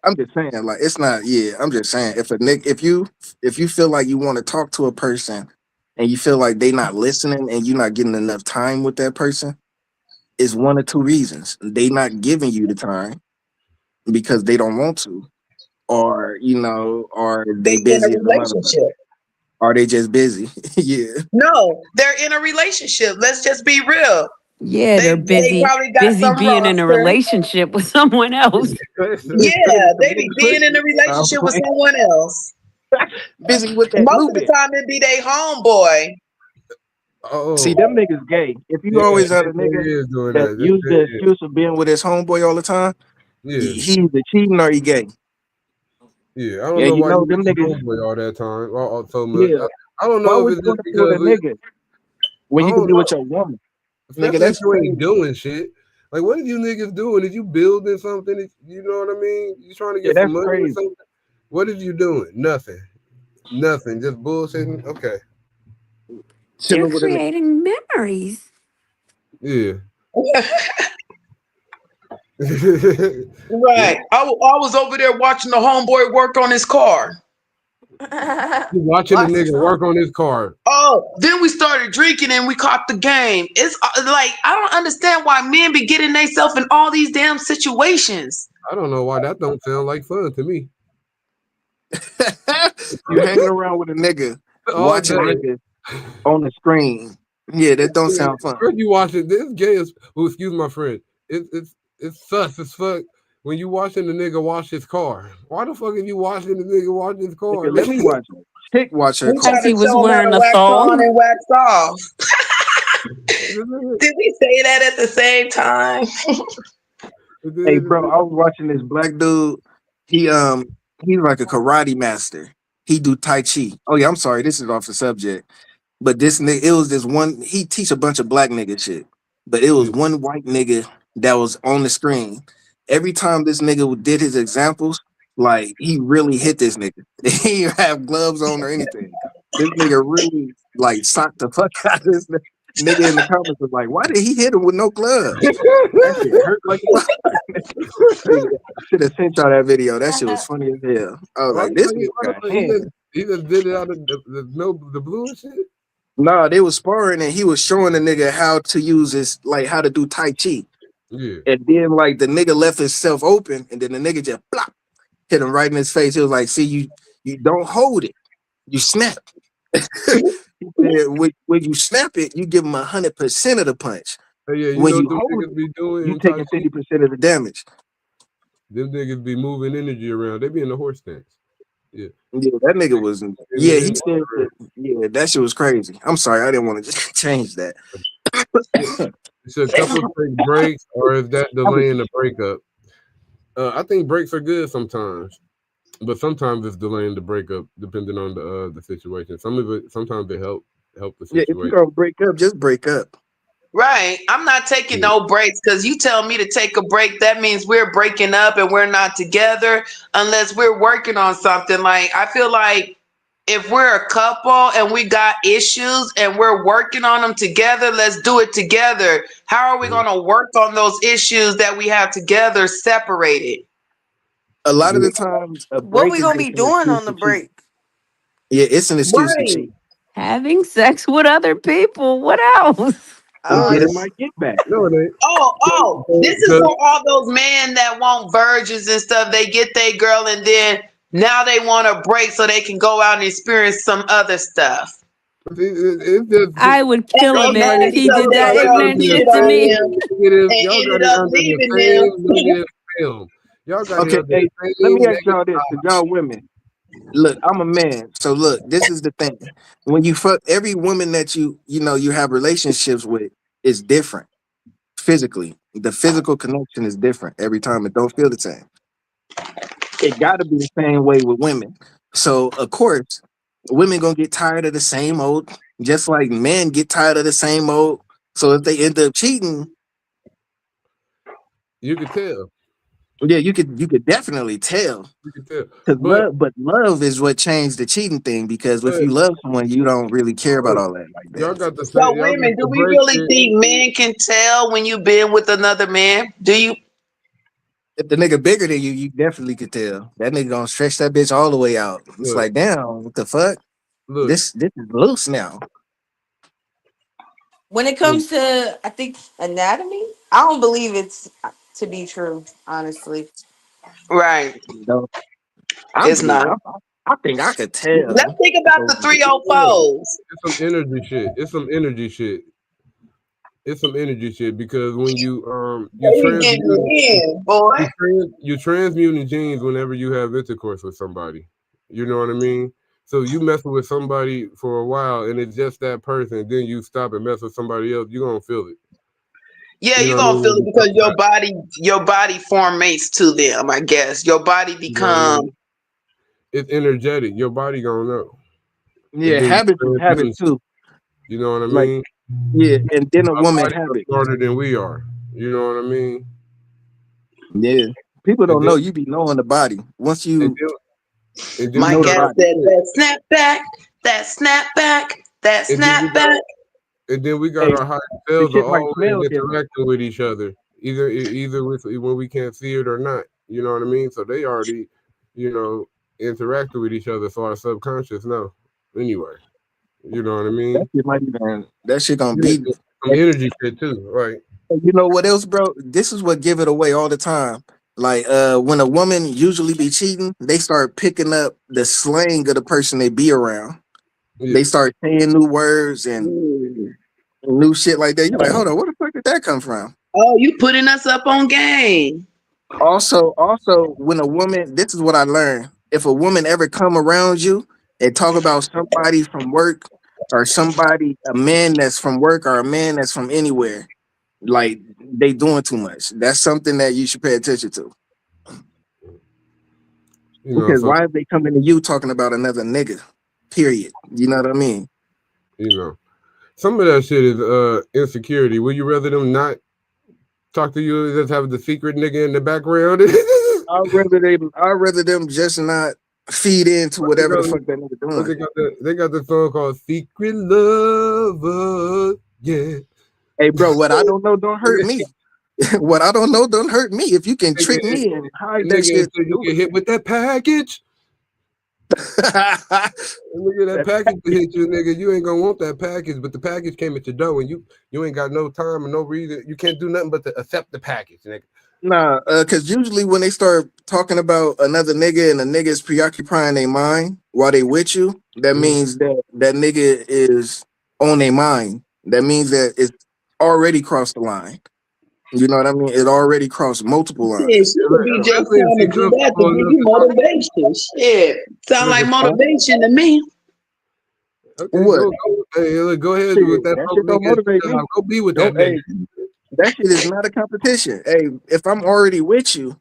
I'm just saying, like it's not. Yeah, I'm just saying, if you feel like you want to talk to a person and you feel like they not listening and you're not getting enough time with that person, it's one or two reasons. They not giving you the time because they don't want to, or or they They in a busy as a motherfucker, relationship. or they just busy. Yeah. No, they're in a relationship. Let's just be real. Yeah, they're They busy, probably got busy some being in a roster. relationship with someone else. Instead of Yeah, some they new be being in pussy. a relationship with someone else. Busy with that Most new of the bitch. time, it be they homeboy. See, Oh, them niggas gay. If you yeah, always had a they nigga is doing that that. used the excuse of being with his homeboy all the time, Yeah, he's either cheating or he gay. yeah. I don't Yeah, know why you with them your niggas. homeboy all that time, so much. Yeah, I don't why know if would it's you just want to be with a because nigga when I you can don't be with know, your woman? Nigga, especially if that's you ain't crazy. doing shit. Like, what are you niggas doing? Is you building something? You know what I mean? You trying to Yeah, get some that's money or crazy. something? What are you doing? Nothing. Nothing. Just bullshitting. Okay. They're Chilling with a nigga. creating memories. Yeah. Yeah. Right. I was over there watching the homeboy work on his car. You watching the Watch nigga this work on. on his car. Oh, then we started drinking and we caught the game. It's like I don't understand why men be getting themselves in all these damn situations. I don't know why that don't sound like fun to me. You hanging around with a nigga, All watching day. niggas on the screen. Yeah, that don't sound fun. First you watching this gay as excuse my friend. It's sus as fuck when you watching the nigga wash his car. Why the fuck are you watching the nigga wash his car, Nigga, let man? me watch it. Chick watch her We car. Because trying he to was show him how wearing to a wax on thong. and wax off. Did we say that at the same time? Hey, bro, I was watching this black dude. He he's like a karate master. He do tai chi. Oh yeah, I'm sorry. This is off the subject. But this nigga, it was this one. He teach a bunch of black nigga shit, but it was Yeah. one white nigga that was on the screen. Every time this nigga did his examples, like he really hit this nigga. He didn't have gloves on or anything. This nigga really like socked the fuck out of this nigga in the comments was like, why did he hit him with no gloves? That shit hurt like a motherfucker. I should have sent y'all that video. That shit was funny as hell. I was like, this nigga got hands. He just did it out of the blue and shit. Nah, they was sparring and he was showing the nigga how to use his like how to do Tai Chi. Yeah. And then like the nigga left himself open and then the nigga just plop, hit him right in his face. He was like, see, you don't hold it, you snap. He said, when you snap it, you give him 100% of the punch. Hey, yeah, you When know you what them hold niggas it, be doing you in Tai taking Chi? 50% of the damage. Them niggas be moving energy around. They be in the horse stance. Yeah. Yeah, that nigga was. They Yeah, move he energy said that. around. Yeah, that shit was crazy. I'm sorry, I didn't want to just change that. Yeah. Should couples take breaks, or is that I was- delaying the breakup? I think breaks are good sometimes, but sometimes it's delaying the breakup depending on the situation. Some of it sometimes it help the yeah, if you're situation. gonna break up, just break up. Right. I'm not taking Yeah. no breaks because you tell me to take a break. That means we're breaking up and we're not together unless we're working on something. Like, I feel like if we're a couple and we got issues and we're working on them together, let's do it together. How are we Mhm. going to work on those issues that we have together separated? A lot of Yeah. the times, a What break we is gonna just be an doing excuse on the to cheat. break? Yeah, it's an excuse to Right. cheat. Having sex with other people. What else? And Oh, get No, in this. my get back. no, it ain't. This is Because for all those men that want virgins and stuff. They get their girl and then now they want a break so they can go out and experience some other stuff. it's just I would And kill a they y'all got man mad if it. he because did Y'all their got that it girl ignorant under the cheated shit to on me. them same. Y'all and got ended it up under the leaving same them. negative film. Y'all got it Okay, under the hey, let same me ask negative y'all this, because knowledge. y'all women. Look, I'm a man, so look, this is the thing. When you fuck every woman that you have relationships with is different physically. The physical connection is different every time. It don't feel the same. It got to be the same way with women. So of course, women gonna get tired of the same old, just like men get tired of the same old. So if they end up cheating, You could tell. yeah, you could definitely tell. You could tell. Cause love is what changed the cheating thing. Because if But you love someone, you don't really care about look, all that like y'all that. got the So same. Y'all got women, do the we break really shit. think men can tell when you've been with another man? Do you? If the nigga bigger than you, you definitely could tell. That nigga gonna stretch that bitch all the way out. It's Look, like, damn, what the fuck? look, This is loose now. When it look. comes to, I think, anatomy, I don't believe it's to be true, honestly. Right. You know, I It's believe not. I think I could Let's tell. think If about a the woman- 304s. It's some energy shit. It's some energy shit. It's some energy shit because when you They be getting transmute in, boy. you transmuting genes whenever you have intercourse with somebody. You know what I mean? So you messing with somebody for a while and it's just that person, then you stop and mess with somebody else, you're gonna feel it. Yeah, You you're know what I gonna mean? feel When it you because fuck back. your body formates to them, I guess. Your body You know what I becomes mean? It's energetic. Your body gonna know. And Yeah, then you habits is habits transmute shit. too. You know what I Like, mean? yeah, and then a Our woman bodies are habit. smarter than we are. You know what I mean? Yeah. People And don't then know you be knowing the body. Once and you then and then you we Mike know the got has our body. said that snap back, that snap back, that and then snap we got back. and then we got Hey, our higher the cells are shit might always smell different. interacting with each other, either with when we can't see it or not. You know what I mean? So they already, you know, interacting with each other. So our subconscious know. Anyway, you know what I That mean? shit might even that shit gonna Yeah, be. some energy shit too, right? You know what else, bro? This is what give it away all the time. Like when a woman usually be cheating, they start picking up the slang of the person they be around. They Yeah. start saying new words and Ooh. new shit like that. You're like, hold on, where the fuck did that come from? Oh, you putting us up on game. Also, when a woman, this is what I learned. If a woman ever come around you and talk about somebody from work or a man that's from work or a man that's from anywhere, like they doing too much. That's something that you should pay attention to. You know, Because so why are they coming to you talking about another nigga? Period. You know what I mean? You know, some of that shit is insecurity. Would you rather them not talk to you, just have the secret nigga in the background? I'd rather them just not feed into But they whatever the got, fuck that nigga but doing. they got the song called "Secret Lover." Yeah, Hey, bro, what I don't know don't hurt nigga, me. What I don't know don't hurt me. If you can trick nigga, me and hide that nigga, shit, until you do get hit with that package. it. Look at that package to hit you, nigga. You ain't gonna want that package, but the package came at your door, and you ain't got no time and no reason. You can't do nothing but to accept the package, nigga. Nah, because usually when they start talking about another nigga and a nigga is preoccupying their mind while they with you, that Mhm. means that nigga is on their mind. That means that it's already crossed the line. You know what I mean? It already crossed multiple Yeah, lines. she could be just Especially if trying she to do that to comfortable give enough you to talk. motivation. Shit. Sound Look, like if, motivation to me. okay, What? hey, look, go ahead with Shit, that that broke shit don't nigga. motivate me. Go be with that Don't. nigga. Hey, that shit is not a competition. Hey, if I'm already with you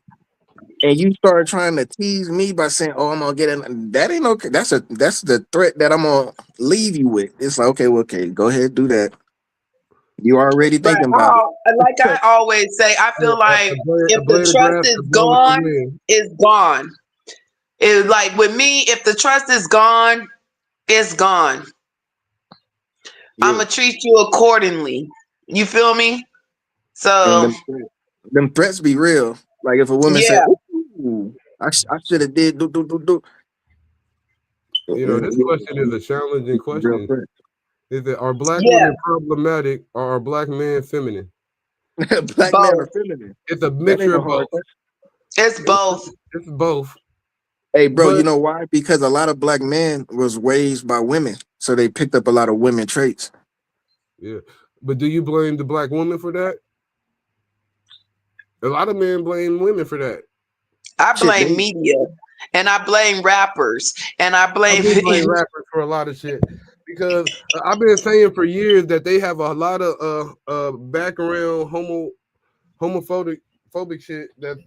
and you start trying to tease me by saying, "Oh, I'm gonna get it," that ain't okay. That's the threat that I'm gonna leave you with. It's like, okay, well, okay, go ahead, do that. You already Right. thinking about Like I always say, I Hey, feel like a if the blade of trust grass is to blow with the gone, wind. it's gone. It's like with me, if the trust is gone, it's gone. I'm yeah. gonna treat you accordingly. You feel me? And So them threats be real. Like if a woman said, yeah, "Ooh, I should have did do," You know, this question is a challenging real question. threat. Is it, are black yeah, women problematic or are black men feminine? Black man or both. feminine? It's a That ain't mixture no of hard both. question. It's both. It's both. Hey, bro, you But know why? Because a lot of black men was raised by women, so they picked up a lot of women traits. yeah. But do you blame the black woman for that? A lot of men blame women for that. I Shit, blame they media, and I blame rappers, and I I blame. do blame rappers for a lot of shit because I've been saying for years that they have a lot of background homophobic shit that's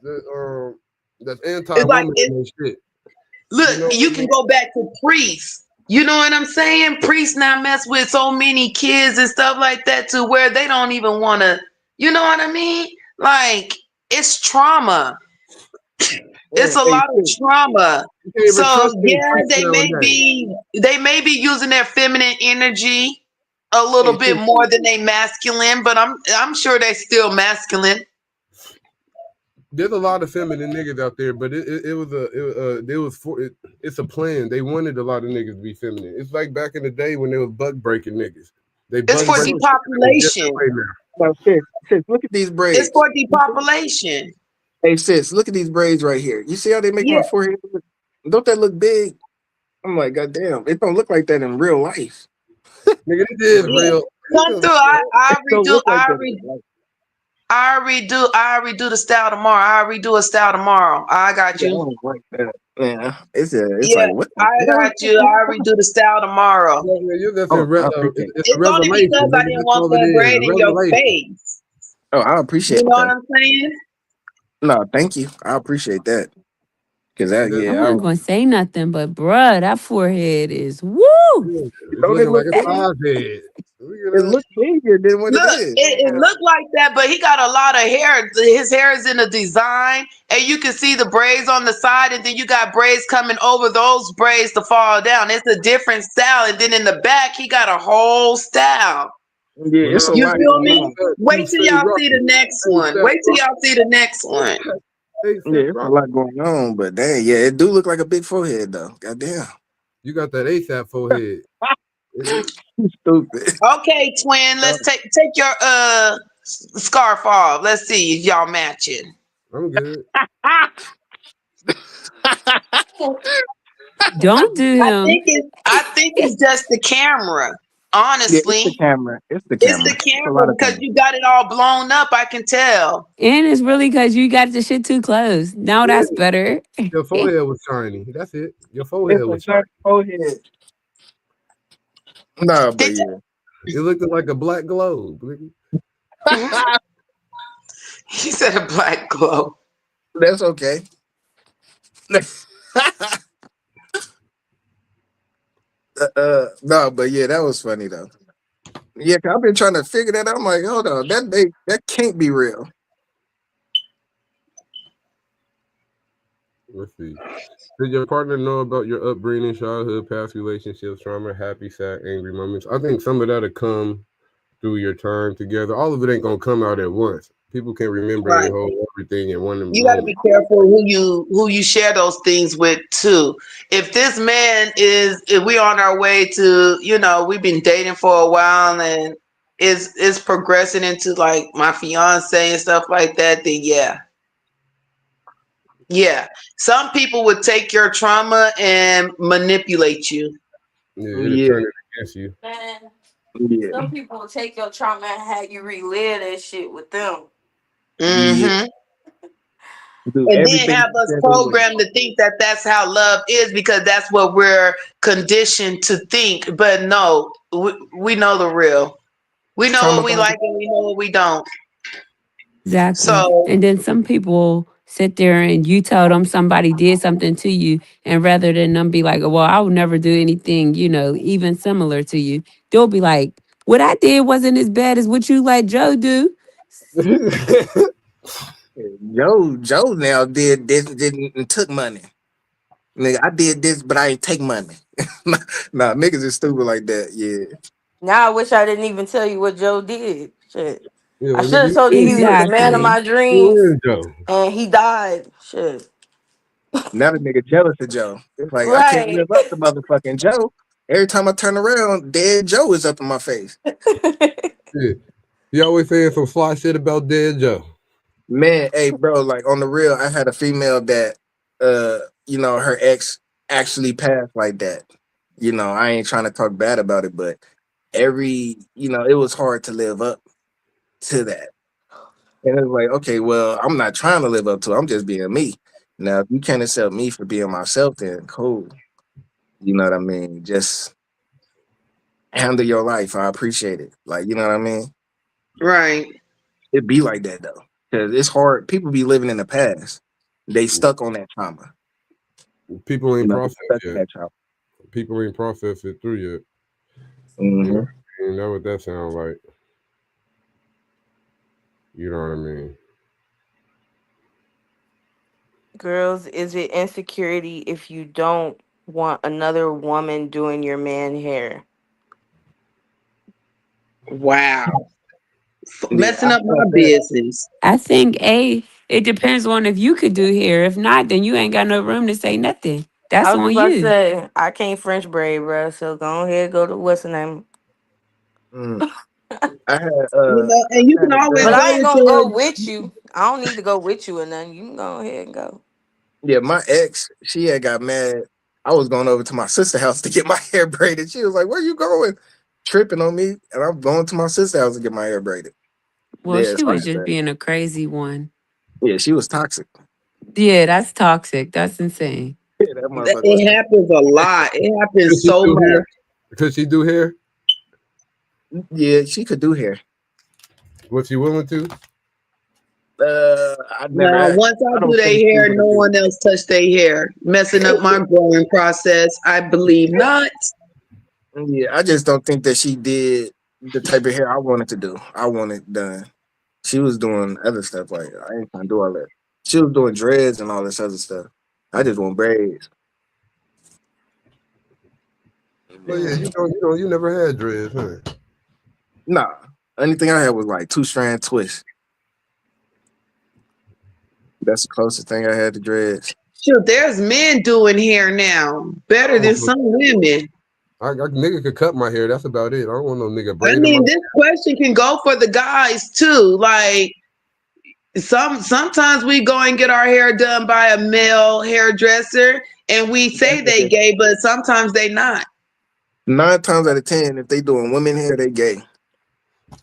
It's like anti-woman it. and shit. Look, You know what you I can mean? go back to priests. You know what I'm saying? Priests now mess with so many kids and stuff like that to where they don't even want to. You know what I mean? Like it's trauma. It's a hey, lot of shit, trauma. You can't even So trust these yeah, priests nowadays. they may be using their feminine energy a little hey, bit shit, more than they masculine, but I'm sure they still masculine. There's a lot of feminine niggas out there, but it's a plan. They wanted a lot of niggas to be feminine. It's like back in the day when they was buck breaking niggas. They It's buck hey, for breaking sis, niggas a different depopulation. way now. no, sis, look at these It's braids. for depopulation. Hey, sis, look at these braids right here. You see how they make my Yeah. forehead look? Don't that look big? I'm like, goddamn, it don't look like that in real life. Nigga, this is Yeah. real. This Come is through. real. I It don't redo. look like that in real life. I redo the style tomorrow. I redo a style tomorrow. I got Yeah, I you. don't like that. Yeah, it's Yeah, like what the I hell is got this? you. I redo the style tomorrow. Yeah, yeah, you just Oh, I appreciate it. it's a It's only because revelation, I nigga. didn't That's want all it that is. braid A in your revelation. face. Oh, I You appreciate know what that. I'm saying? No, thank you. I appreciate that. Cause that, That- I yeah, wasn't gonna say nothing, but bruh, that forehead is woo. it's don't it looking like look a big? five head. Look at It that. looks bigger than what it Look, is. it looked like that, but he got a lot of hair. His hair is in a design, and you can see the braids on the side, and then you got braids coming over those braids to fall down. It's a different style, and then in the back, he got a whole style. Yeah, Well, it's a now, You lot feel going me? on. you Wait till stay y'all see the rocking. next Hey, one. step Wait till y'all see the next one. Hey, step Yeah, it's a rock. lot going on. But dang, yeah, it do look like a big forehead though. Goddamn. You got that ASAP forehead. Stupid. Okay, twin. Let's take your scarf off. Let's see if y'all matching. I'm good. Don't do him. I think it's just the camera. Yeah, it's the Honestly, camera. It's the it's the camera. It's a camera lot of because things. you got it all blown up. I can tell. And it's really because you got the shit too close. Now Yeah, that's better. your forehead was shiny. That's it. Your forehead It's a was giant shiny. forehead. No, but Did yeah. It looked like a black globe. Nigga. he said a black glow? That's okay. No, but yeah, that was funny though. Yeah, 'cause I've been trying to figure that out. I'm like, hold on, that can't be real. Let's see. Did your partner know about your upbringing, childhood, past relationships, trauma, happy, sad, angry moments? I think some of that'll come through your time together. All of it ain't gonna come out at once. People can remember Right. their whole everything in one You got to moment. be careful who you share those things with too. If this man if we on our way to, we've been dating for a while and is progressing into like my fiance and stuff like that, then yeah. Yeah. Some people would take your trauma and manipulate you. Yeah, it'll Yeah, turn it against you. Man, yeah, some people will take your trauma and have you relive that shit with them. yeah. Hmm. Do And then everything have you us said was right. programmed to think that that's how love is because that's what we're conditioned to think. But no, we know the real. We know Trauma what we bond. like and we know what we don't. Exactly. So, And then some people sit there and you tell them somebody did something to you, and rather than them be like, well, I would never do anything, even similar to you, they'll be like, what I did wasn't as bad as what you let Joe do. Joe now did this, didn't and took money. Nigga, I did this, but I ain't take money. Nah, niggas is stupid like that. Yeah. Now I wish I didn't even tell you what Joe did. Shit. You I know, should have nigga, told you he was the man of Exactly. my dreams who is Joe? and he died. Shit. Now the nigga jealous of Joe. It's like I can't Right. live up to motherfucking Joe. Every time I turn around, dead Joe is up in my face. Yeah. You always saying some fly shit about dead Joe. Man, hey, bro, like on the real, I had a female that, her ex actually passed like that. I ain't trying to talk bad about it, but it was hard to live up to that. And it's like, okay, well, I'm not trying to live up to it. I'm just being me. Now, if you can't accept me for being myself, then cool. You know what I mean? Just handle your life. I appreciate it. Like, you know what I mean? right, It be like that though. Because it's hard. People be living in the past. They stuck on that trauma. People ain't They processed stuck in yet. that trauma. People ain't processed it through yet. You know, Hmm. you know what that sounds like. You know what I mean? Girls, is it insecurity if you don't want another woman doing your man hair? wow, Yeah, messing I up my felt that. business. I think it depends on if you could do hair. If not, then you ain't got no room to say nothing. I That's was just on about to you. say I can't French braid, bro. So go ahead, go to what's the name. Mm. I had And you I can had a always But girl. I go ain't with gonna your. go with you. I don't need to go with you or nothing. You can go ahead and go. Yeah, my ex, she had got mad. I was going over to my sister's house to get my hair braided. She was like, "Where you going?" Tripping on me, and I'm going to my sister's house to get my hair braided. Well, Yeah, she so I was had just to. being a crazy one. Yeah, she was toxic. Yeah, that's toxic. That's insane. Yeah, that motherfucker was It happens a lot. It Could happens she so do hair? much. Could she do hair? Yeah, she could do hair. Was she willing to? I never Now, asked. once I I do don't their think she hair, would no have did one else touch their hair, messing up my growing process. I believe not. it. Yeah, I just don't think that she did the type of hair I wanted to do. I wanted done. She was doing other stuff like I ain't trying to do all that. She was doing dreads and all this other stuff. I just want braids. But yeah, Yeah. you never had dreads, huh? Nah. Anything I had was like two strand twist. That's the closest thing I had to dreads. Shoot, there's men doing hair now I better don't than want no. some women. Nigga could cut my hair. That's about it. I don't want no nigga I braiding my. mean, this question can go for the guys too. Like sometimes we go and get our hair done by a male hairdresser, and we say they Yeah. gay, but sometimes they not. 9 times out of 10, if they doing women hair, they gay.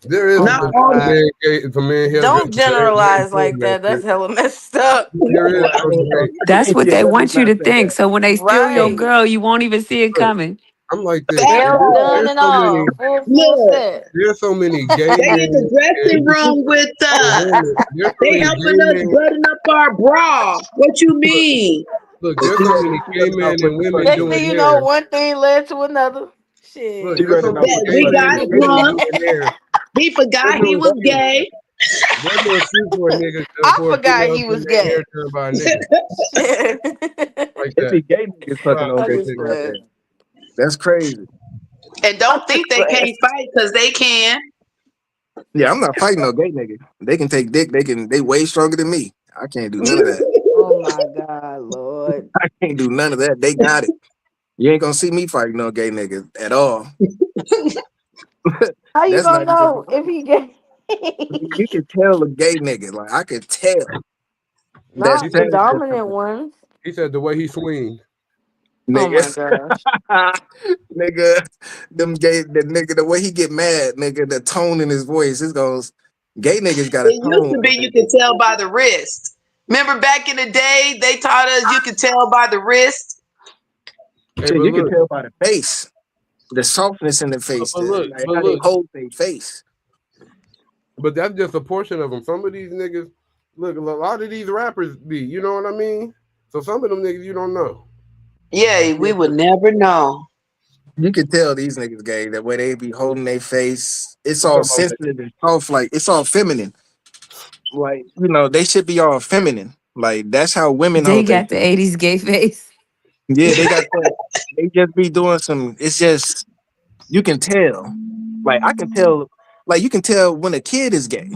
There is Oh Not my all. some God. man, some man Don't hairdressers that ain't generalize doing like that that. That's shit. hella messed up. There is Well, I some ain't, that ain't. That's what yeah, they let me want you not to say think. that. So when they steal your Right. girl, you won't even see it Look, coming. I'm like this. That's Hair right. done There's and so many. all. Full Look, set. There's so many gay they in the men dressing and room with and us. women. There's so They many helping gay us men. button up our bra. What you mean? Look, And there's she so ready, many she gay running off men with and the women Next fucking, thing doing you know, hair. one thing led to another. Look, Shit. there's she so running off many with the gay We fucking men got and straight women drunk. line. doing hair. He forgot he Nigga, was fucking, gay. There's no excuse for a nigga I for a forgot female he getting was their hair gay. done by a nigga Shit. like it that. be gay niggas fucking Proud on of gay a I'm niggas out nigga. glad. there. That's crazy. And I'm don't just think they glad. can't fight because they can. Yeah, I'm not fighting no gay nigga. They can take dick. They way stronger than me. I can't do none of that. Oh my God, Lord. I can't do none of that. They got it. You ain't gonna see me fighting no gay nigga at all. How you That's gonna not even. know if he gay? You can tell a gay nigga. Like I could tell. That's He Not the said past that dominant time, ones. he said the way he swings. Oh nigga. my gosh. Nigga, them gay. The nigga, the way he get mad, nigga, the tone in his voice, it goes. Gay niggas got a It used tone to be when they you get could tell by the wrist. Remember back in the day, they taught us you could tell by the wrist. Hey, shit. but You can look, tell by the face, the softness in the face, but look, like but how they look, hold their face. but that's just a portion of them. Some of these niggas, look, a lot of these rappers be, you know what I mean? So some of them niggas you don't know. Yeah, Yeah, we would never know. you can tell these niggas gay the way they be holding their face. It's I'm all talking about sensitive and soft, like it's all feminine. Like they should be all feminine. Like that's how women They hold their got the face. 80s gay face. Yeah, they got that. They just be doing some. It's just you can tell. Like I can tell. Like you can tell when a kid is gay.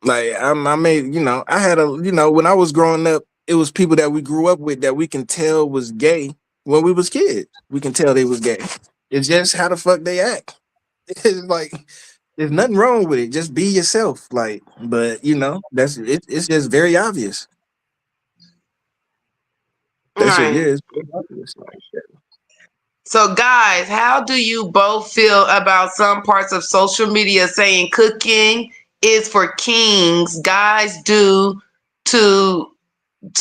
Like I made. I had a. When I was growing up, it was people that we grew up with that we can tell was gay when we was kids. We can tell they was gay. It's just how the fuck they act. It's like there's nothing wrong with it. Just be yourself. Like, but that's it. It's just very obvious. That shit. Yeah, Right. it's very obvious. Like, So, guys, how do you both feel about some parts of social media saying cooking is for kings? Guys do to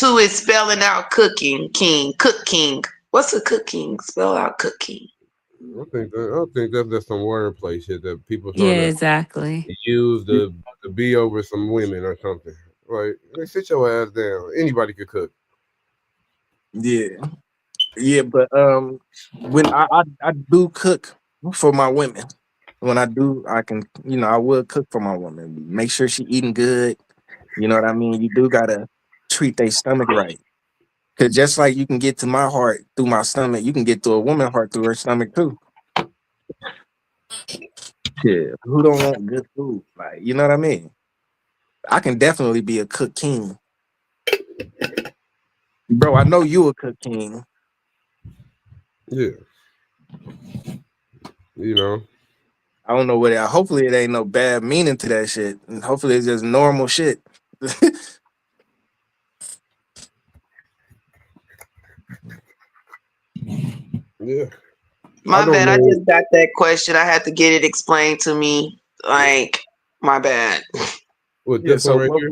is spelling out cooking king, cook king. What's a cooking? Spell out cooking. I think that's just some wordplay shit that people trying Yeah, to exactly. use to be over some women or something. Like, hey, sit your ass down. Anybody could cook. yeah. Yeah, but when I do cook for my women. When I do, I can I will cook for my woman. Make sure she eating good. You know what I mean? You do gotta treat their stomach right. Cause just like you can get to my heart through my stomach, you can get to a woman's heart through her stomach too. Yeah. Who don't want good food? Like, you know what I mean? I can definitely be a cook king. Bro, I know you a cook king. Yeah, you know. I don't know what it. Hopefully it ain't no bad meaning to that shit. And hopefully it's just normal shit. Yeah, I My don't bad. I know just got that question. I had to get it explained to me. Like, my bad. what Yeah, this one so right what here.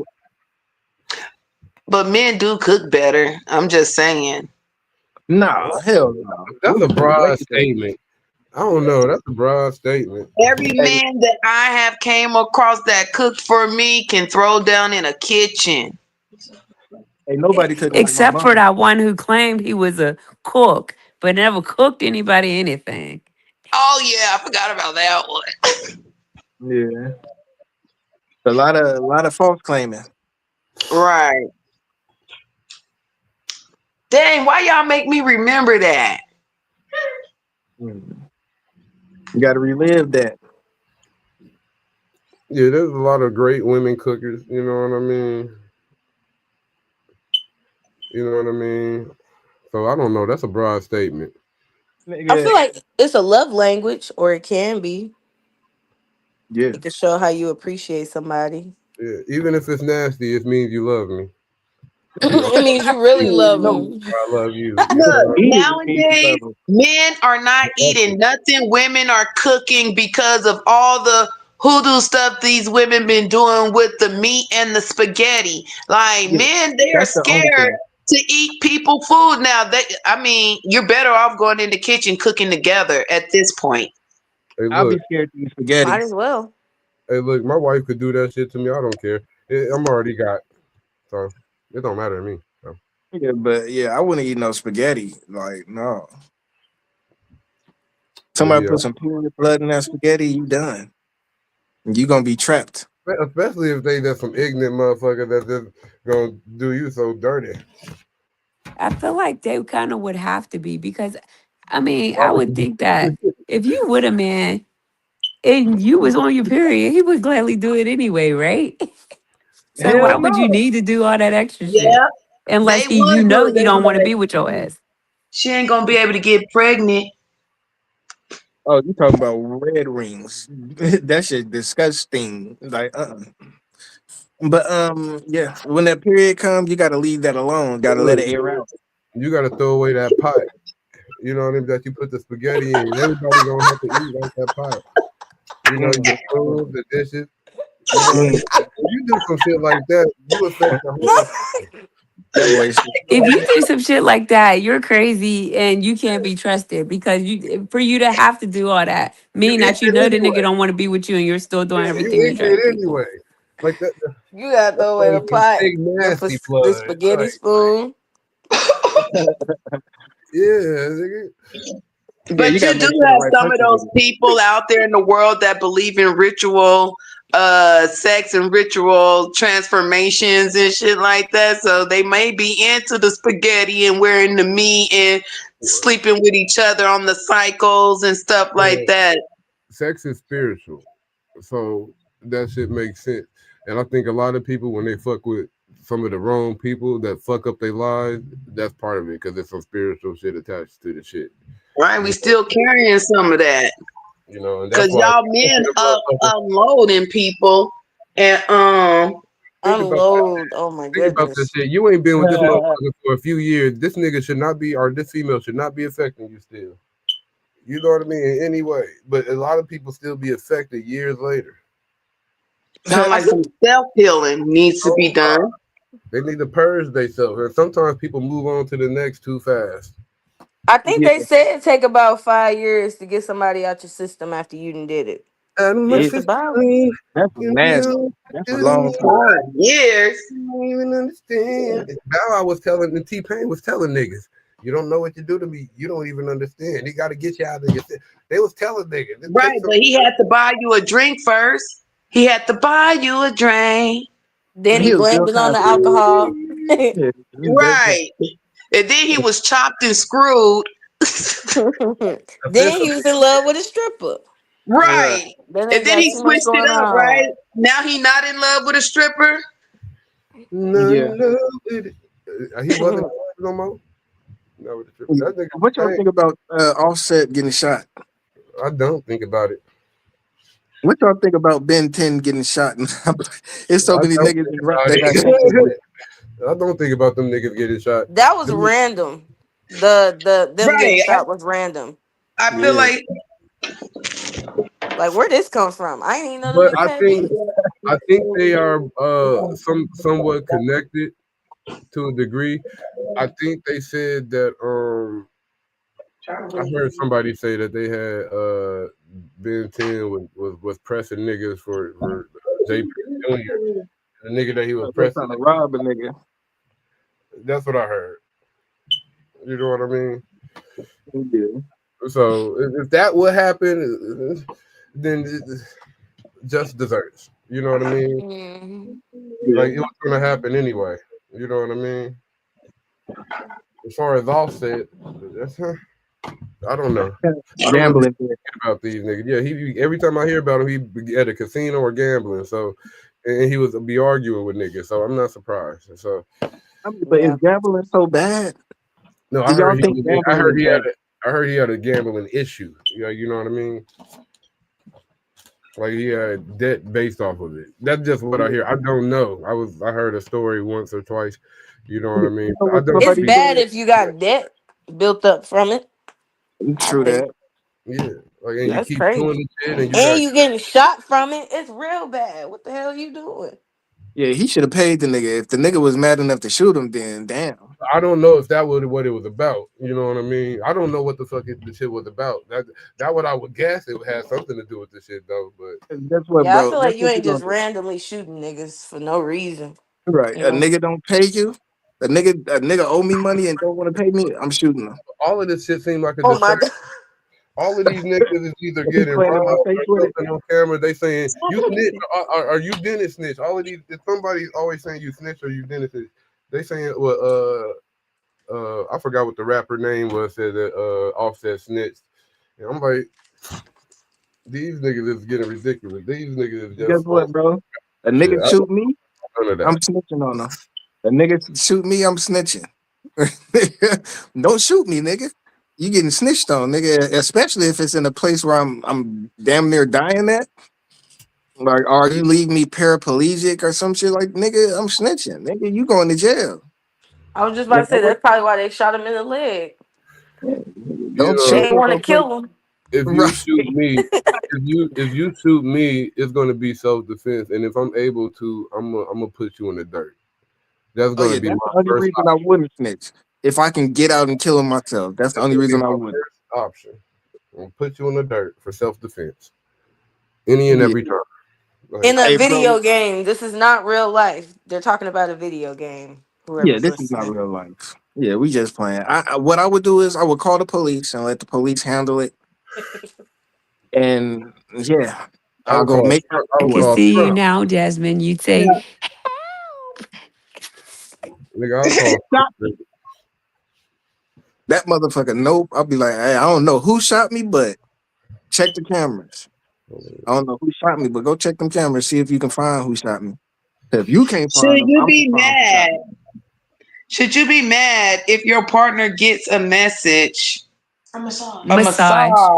But men do cook better. I'm just saying. nah, hell no. That's a Women cook way broad better. statement. I don't know. That's a broad statement. Every Hey, man that I have came across that cooked for me can throw down in a kitchen. ain't nobody cooking like my Except for mama. that one who claimed he was a cook, but never cooked anybody anything. Oh yeah, I forgot about that one. Yeah. A lot of false claiming. Right. Dang, why y'all make me remember that? Mm. You gotta relive that. Yeah, there's a lot of great women cookers. You know what I mean? You know what I mean? So I don't know. That's a broad statement. I Nigga. feel like it's a love language, or it can be. Yeah. It can show how you appreciate somebody. Yeah, even if it's nasty, it means you love me. You know, It means you really love No. them. I love you. You If know Look, what I you eat mean? it, it means you nowadays love them. men are not eating nothing. Women are cooking because of all the hoodoo stuff these women been doing with the meat and the spaghetti. Like Yeah. men, they are That's the only scared thing. to eat people food now. I mean, you're better off going in the kitchen cooking together at this point. Hey, I'll be look. scared to eat Might spaghetti. as well. Hey, look. My wife could do that shit to me. I don't care. I'm already got. So. It don't matter to me. So, Yeah, but yeah, I wouldn't eat no spaghetti. Like, no. but Somebody yeah, put some period blood in that spaghetti, you done. You gonna be trapped. especially if they just some ignorant motherfucker that just gonna do you so dirty. I feel like they kind of would have to be because, I mean, I would think that if you with a man and you was on your period, he would gladly do it anyway, right? So why Hell would you no. need to do all that extra shit? Yeah, Unless they he, would you do know, it. he They be don't want to like, be with your ass. she ain't gonna be able to get pregnant. Oh, you talking about red rings? That shit disgusting. Like, But yeah, when that period comes, you gotta leave that alone. Gotta let Look, it air out. you gotta throw away that pot. You know what I mean? That you put the spaghetti in. Everybody gonna have to eat out that pot. You know, Mm, your food, the dishes. You know what I mm. mean? When you do some shit like that, you affect the whole. That boy said, If you do some shit like that, you're crazy and you can't be trusted because you for you to have to do all that You mean eat that you know it the nigga anyway. don't want to be with you and you're still doing You everything to eat try to it keep him. anyway. Like that. You gotta That's throw away like the pot, big nasty the blood. spaghetti Like, spoon. yeah, nigga. yeah, you But you gotta do make sure the have right some of person those with it. people out there in the world that believe in ritual sex and ritual transformations and shit like that. So they may be into the spaghetti and wearing the meat and sleeping with each other on the cycles and stuff like Well, that. sex is spiritual, so that shit makes sense. And I think a lot of people, when they fuck with some of the wrong people that fuck up their lives, that's part of it because there's some spiritual shit attached to the shit. Right? We You still carrying some of that. and Cause that's why y'all most men of the up motherfuckers unloading people and think about Unload. Oh my think about this goodness. shit. You ain't been with this motherfucker for a few years. This nigga should not be, or this female should not be affecting you still. You know what I mean? In any way. But a lot of people still be affected years later. sound like some self healing needs to be Oh, done. they need to purge themselves. And sometimes people move on to the next too fast. I think Yeah, they said it take about 5 years to get somebody out your system after you done did it. Out of my That's it, the system, Bible. you that's nasty. know, That's a do to long me. time. 5 years. You don't even understand. Now I was telling the T Pain was telling niggas, you don't know what you do to me. You don't even understand. He got to get you out of your. They was telling niggas it Right, takes some. but he had to buy you a drink first. He had to buy you a drink. Then he He was blamed still it on the constipated. alcohol. Yeah, Right. And then he was chopped and screwed. Then he was in love with a stripper. right. Right. Then they And then got he too much switched it going up, right? on. Now he not in love with a stripper. No, Yeah. no, he wasn't no more. No, with the triple. That nigga What y'all T think about Offset getting shot? I don't think about it. What y'all think about Ben 10 getting shot? There's so I many don't niggas think in rap about that got shot this it. week. I don't think about them niggas getting shot. That was Them- random. The them getting Right. shot was random. I feel Yeah. like Like where this come from? I ain't even know them But niggas had beef. I think they are somewhat connected to a degree. I think they said that I heard somebody say that they had Ben 10 was pressing niggas for JP Jr. The nigga that he was They're pressing. trying to rob a nigga. That's what I heard. You know what I mean? Yeah. So if that would happen, then just desserts. You know what I mean? Mhm. Yeah. Like it was gonna happen anyway. You know what I mean? As far as Offset, that's I don't know. I don't really Gambling. care about these niggas. Yeah, he every time I hear about him, he be at a casino or gambling. So, and he was be arguing with niggas. So I'm not surprised. So I mean, but is Yeah. gambling so bad? no, Do y'all think I gambling heard is bad? I heard he had a gambling issue. Yeah, you know what I mean? Like he had debt based off of it. That's just what I hear. I don't know. I heard a story once or twice. You know what I You mean? know I what don't It's somebody speak. bad said? if you got debt built up from it. I True think that. Yeah, like and you that's keep doing crazy. the shit and you And got. you getting shot from it. It's real bad. What the hell you doing? Yeah, he should have paid the nigga. If the nigga was mad enough to shoot him, then damn. I don't know if that was what it was about. You know what I mean? I don't know what the fuck the shit was about. That what I would guess it had something to do with the shit though. But That's what, Yeah, I bro. feel That's like you what you ain't gonna just do. randomly shooting niggas for no reason. Right. A Yeah. nigga don't pay you. A nigga owe me money and don't want to pay me. I'm shooting him. All of this shit seems like a Oh my distraction. god. All of these niggas is either He getting playing in my robbed face or with it. something on camera. They saying you snitch or you didn't snitch. All of these, if somebody's always saying you snitch or you didn't snitch. They saying well, I forgot what the rapper name was. Said that Offset snitched, and I'm like, these niggas is getting ridiculous. These niggas is Guess just on what, bro? A shit. nigga I shoot me, don't know none of I'm that. snitching on him. A nigga shoot me, I'm snitching. Don't shoot me, nigga. You getting snitched on, nigga. Especially if it's in a place where I'm damn near dying at. Like, or you leave me paraplegic or some shit like, nigga, I'm snitching. Nigga, you going to jail. I was just about Nigga, to say that's probably why they shot him in the leg. You don't They know, shoot didn't me want to no place. kill him. if you Right. shoot me, if you shoot me, it's gonna be self defense, and if I'm able to, I'm gonna put you in the dirt. That's Oh gonna yeah, be that's my the only first reason I wouldn't snitch. If I can get out and kill him myself, that's the That's only gonna be reason I my wouldn't. first option. I'm gonna put you in the dirt for self defense, any and Yeah. every time. Go ahead. In a Hey, bro. video game. This is not real life. They're talking about a video game. Yeah, Whoever's this is not listening. real life. Yeah, we just playing. What I would do is I would call the police and let the police handle it. And yeah, I I'll would go call. make out I I would can with call see you Trump. now, Jasmine. You'd say, Yeah. Nigga, I'll call. shot that motherfucker. Nope. I'll be like, hey, I don't know who shot me, but check the cameras. I don't know who shot me, but go check them cameras. See if you can find who shot me. If you can't Should find them, you I'm gonna be find who shot mad? me. Should you be mad if your partner gets a message, a massage. massage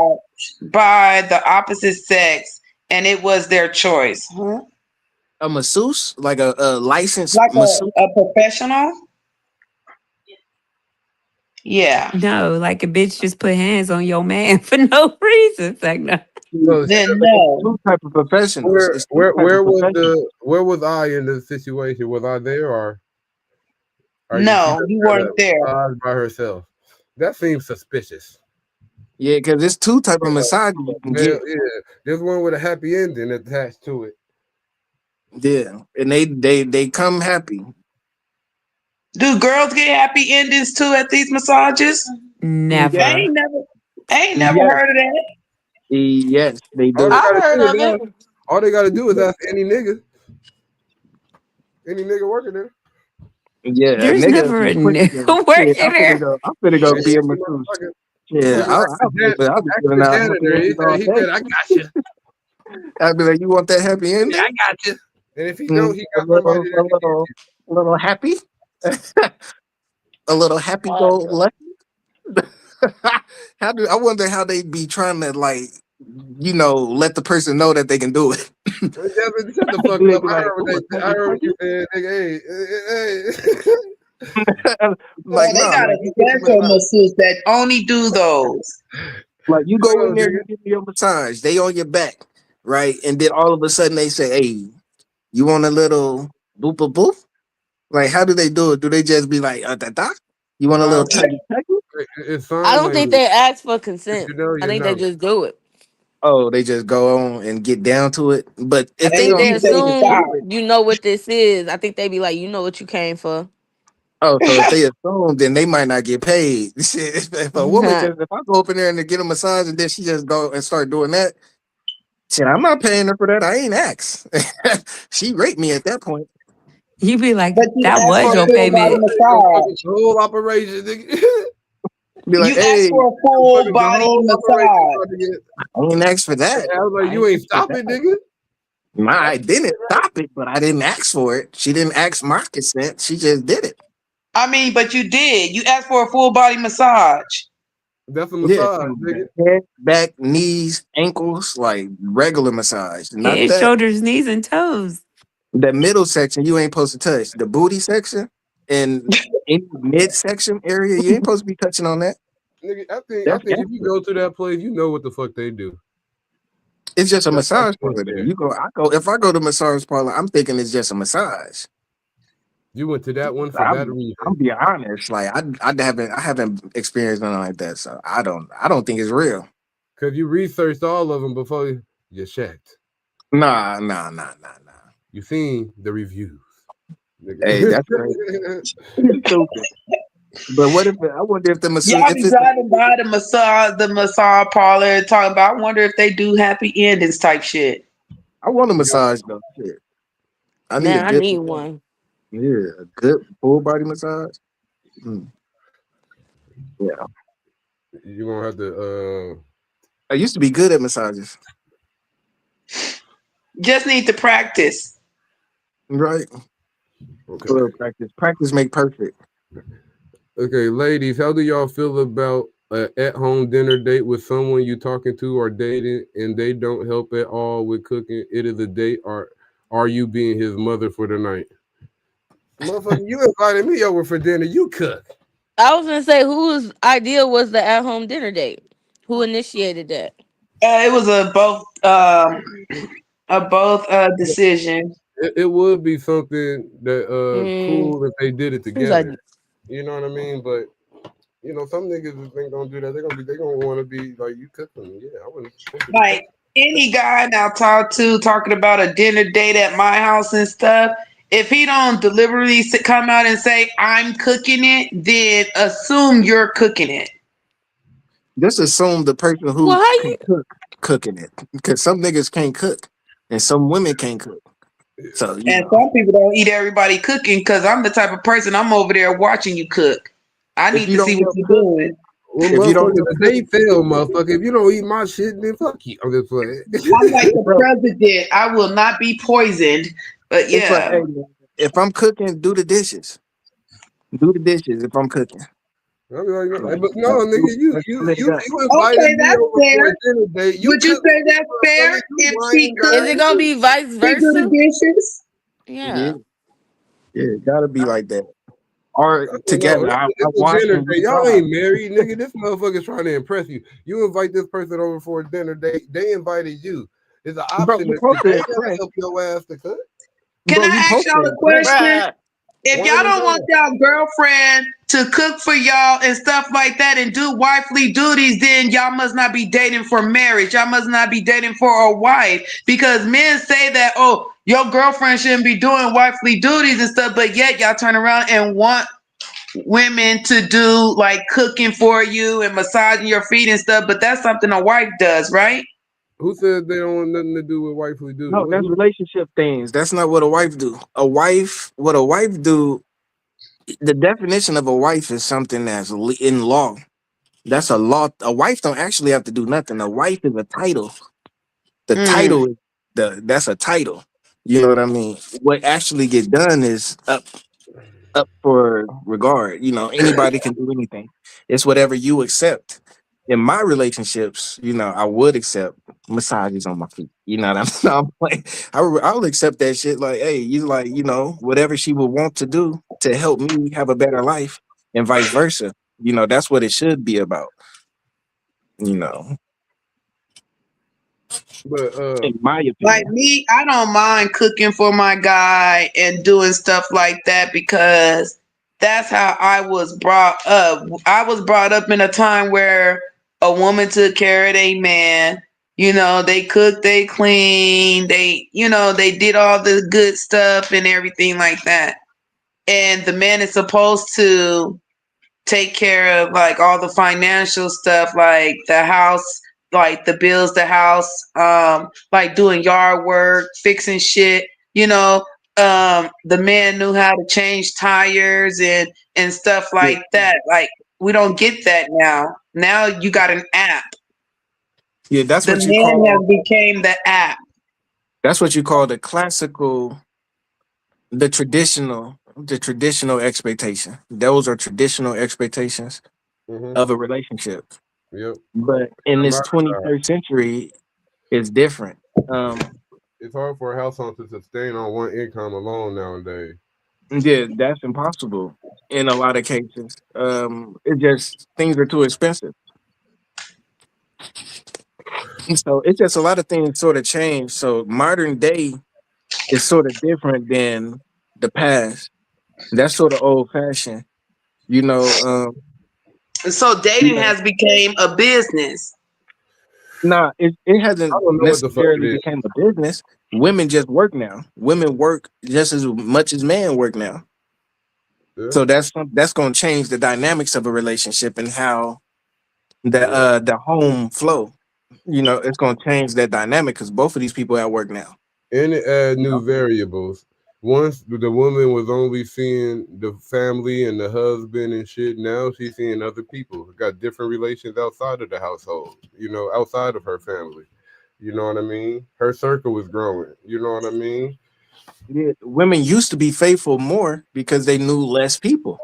by the opposite sex, and it was their choice? Huh? A masseuse, like a licensed Like masseuse. a professional? Yeah. No, like a bitch just put hands on your man for no reason. It's like, no. So Then It's no. two type of professionals. where It's two where type of where was professionals. where was I in the situation? Was I there or you she No, just you got weren't a there. massage by herself? That seems suspicious. Yeah, because it's two type of massages you can Well, get. yeah, there's one with a happy ending attached to it. Yeah, and they come happy. Do girls get happy endings too at these massages? I Yes, Never. ain't never yes, heard of that. yes, they All they do. I've gotta heard do is of ask. it. All they gotta do is ask any nigga working there. Yeah, a There's nigga never be a quick to nigga go. Shit, working there. I'm finna go Hey, be a any masseuse. motherfucker. Yeah, Nigga, I'll be ask giving the out happy janitor. endings all He day. said, I got you. I'll be like, you want that happy Yeah, ending? I got you. And if he Mm, don't, he got somebody that can get you. a little happy, a little happy go lucky. I wonder how they be trying to like, let the person know that they can do it. Jasmine, shut the fuck They up. be like, "Ooh, a I touchy, heard what you touchy?" said, nigga. Hey. Like, Well, they no, got like a you get the special massage. masseuse that only do those. Like you Hold go in on, there, nigga. you give me your massage. They on your back, right? And then all of a sudden they say, "Hey, you want a little boop a boop?" Like, how do they do it? Do they just be like, da da? You want a Nah, little touchy touchy? it's I sign don't think language. they ask for If consent. you know, I you think they know. just do it. Oh, they just go on and get down to it. But I if And they if think don't they you see that say they can assume stop, do it, you know what this is. I think they be like, you know what you came for. oh, so if they assume, then they might not get paid. Shit, if a woman just, if I go up in there and get a massage and then she just go and start doing that, shit, I'm not paying her for that. I ain't asked. She raped me at that point. You be like, but you that ask All was for a your they full body payment. do is massage. the whole operation, nigga. Be like, You ask hey, for a full The body whole operation massage. about to get. I ain't asked for that. I was like, I you ain't ain't asked for stopping, that. nigga. I didn't stop it, but I didn't ask for it. She didn't ask my consent. She just did it. I mean, but you did. You asked for a full body massage. That's a Yeah, massage, from nigga. the head, back, knees, ankles, like regular massage. Not Head, that shoulders, knees, and toes. the middle section you ain't supposed to touch. The booty section and any midsection area, you ain't supposed to be touching on that. Nigga, I That's think if you extra. go to that place, you know what the fuck they do. It's just a That's massage what's parlor there. there. If I go to massage parlor, I'm thinking it's just a massage. You went to that one for that I'm reason. being honest. Like I haven't experienced nothing like that. So I don't think it's real. Cause you researched all of them before you checked. Nah. You seen the reviews. Hey, that's crazy. Stupid. But what if I wonder if the massage Y'all if be it's driving by the massage parlor, talking about. I wonder if they do happy endings type shit. I want a You massage though. Shit. I need a Man, I good need massage. one. Yeah, a good full body massage. Mm, yeah. you gonna have to I used to be good at massages. Just need to practice. Right. okay. Well, practice. Practice make perfect. Okay, ladies, how do y'all feel about an at-home dinner date with someone you talking to or dating, and they don't help at all with cooking? It is a date, or are you being his mother for the night? Motherfucker, you invited me over for dinner. You cook. I was gonna say whose idea was the at home dinner date? Who initiated that? It was a both decision. It would be something that Mm, cool if they did it whose together. idea? You know what I mean? But some niggas just ain't gonna do that. They gonna want to be like you cooking. Yeah, I wouldn't push it to cook. Like any guy now talking about a dinner date at my house and stuff. If he don't deliberately come out and say I'm cooking it, then assume you're cooking it. Just assume the person Well, who how can you? cook cooking it. Because some niggas can't cook and some women can't cook. So, And some people don't eat everybody cooking because I'm the type of person I'm over there watching you cook. I if need you to see don't what help you're cook, doing. Well, if you don't motherfucker, help the cook, day fail, motherfucker. If you don't eat my shit, then fuck you. I'm just playing. I'm like the bro, president. I will not be poisoned. But it's like, yeah. hey, man, if I'm cooking, do the dishes. Do the dishes if I'm cooking. I be like, Like, but no, like nigga, you let's you clean it you up. you invited Okay, me that's over for a fair. dinner date. You Would you cook say for me, that's motherfucker. fair You if wine she and Is dine it cooks? gonna too. be vice She do versa? the dishes. Yeah, Yeah. yeah, it gotta be like that. Or I don't know. together. I It's a wash dinner and you date. Y'all dry. ain't married, nigga. This motherfucker's trying to impress you. You invite this person over for a dinner date. They invited you. It's an Bro, option you to supposed cook. to They ain't gotta impress. help your ass to cook. Can Bro, you I ask supposed y'all to a impress. question? If y'all Wine and don't want dine. y'all girlfriend to cook for y'all and stuff like that and do wifely duties, then y'all must not be dating for marriage. Y'all must not be dating for a wife. Because men say that, oh, your girlfriend shouldn't be doing wifely duties and stuff, but yet y'all turn around and want women to do like cooking for you and massaging your feet and stuff, but that's something a wife does, right? Who said they don't want nothing to do with wifely duty? No, that's relationship things. That's not what a wife do. What a wife do, the definition of a wife is something that's in law. That's a law. A wife don't actually have to do nothing. A wife is a title. The Mm. title is that's a title. You know what I mean? What actually get done is up for regard. Anybody can do anything. It's whatever you accept. In my relationships, I would accept massages on my feet. You know what I'm saying? I'm like, I'll accept that shit. Like, hey, you like, whatever she would want to do to help me have a better life, and vice versa. That's what it should be about. You know, But in my Like opinion. me, I don't mind cooking for my guy and doing stuff like that because that's how I was brought up. I was brought up in a time where a woman took care of a man. They cooked, they cleaned, they did all the good stuff and everything like that. And the man is supposed to take care of like all the financial stuff, like the house, like the bills, the house, like doing yard work, fixing shit. You know, the man knew how to change tires and stuff Yeah, like that. Like we don't get that now. Now you got an app. yeah, The man has became the app. that's what you call the traditional expectation. Those are traditional expectations mm-hmm. of a relationship. Yep. But in this Commoditized. 21st century, it's different. It's hard for a household to sustain on one income alone nowadays. Yeah, that's impossible in a lot of cases. It just things are too expensive. So it's just a lot of things sort of change. So modern day is sort of different than the past. That's sort of old fashioned. You know, And so you dating know, has become a business. Nah, it I hasn't don't know what the fuck it necessarily is. become a business. Women just work now. Women work just as much as men work now. Yeah, So that's going to change the dynamics of a relationship and how yeah. the home flow. You know, it's going to change that dynamic because both of these people at work now. And it add You new know, variables. Once the woman was only seeing the family and the husband and shit, now she's seeing other people. Got different relations outside of the household, outside of her family. You know what I mean? Her circle is growing. You know what I mean? yeah, women used to be faithful more because they knew less people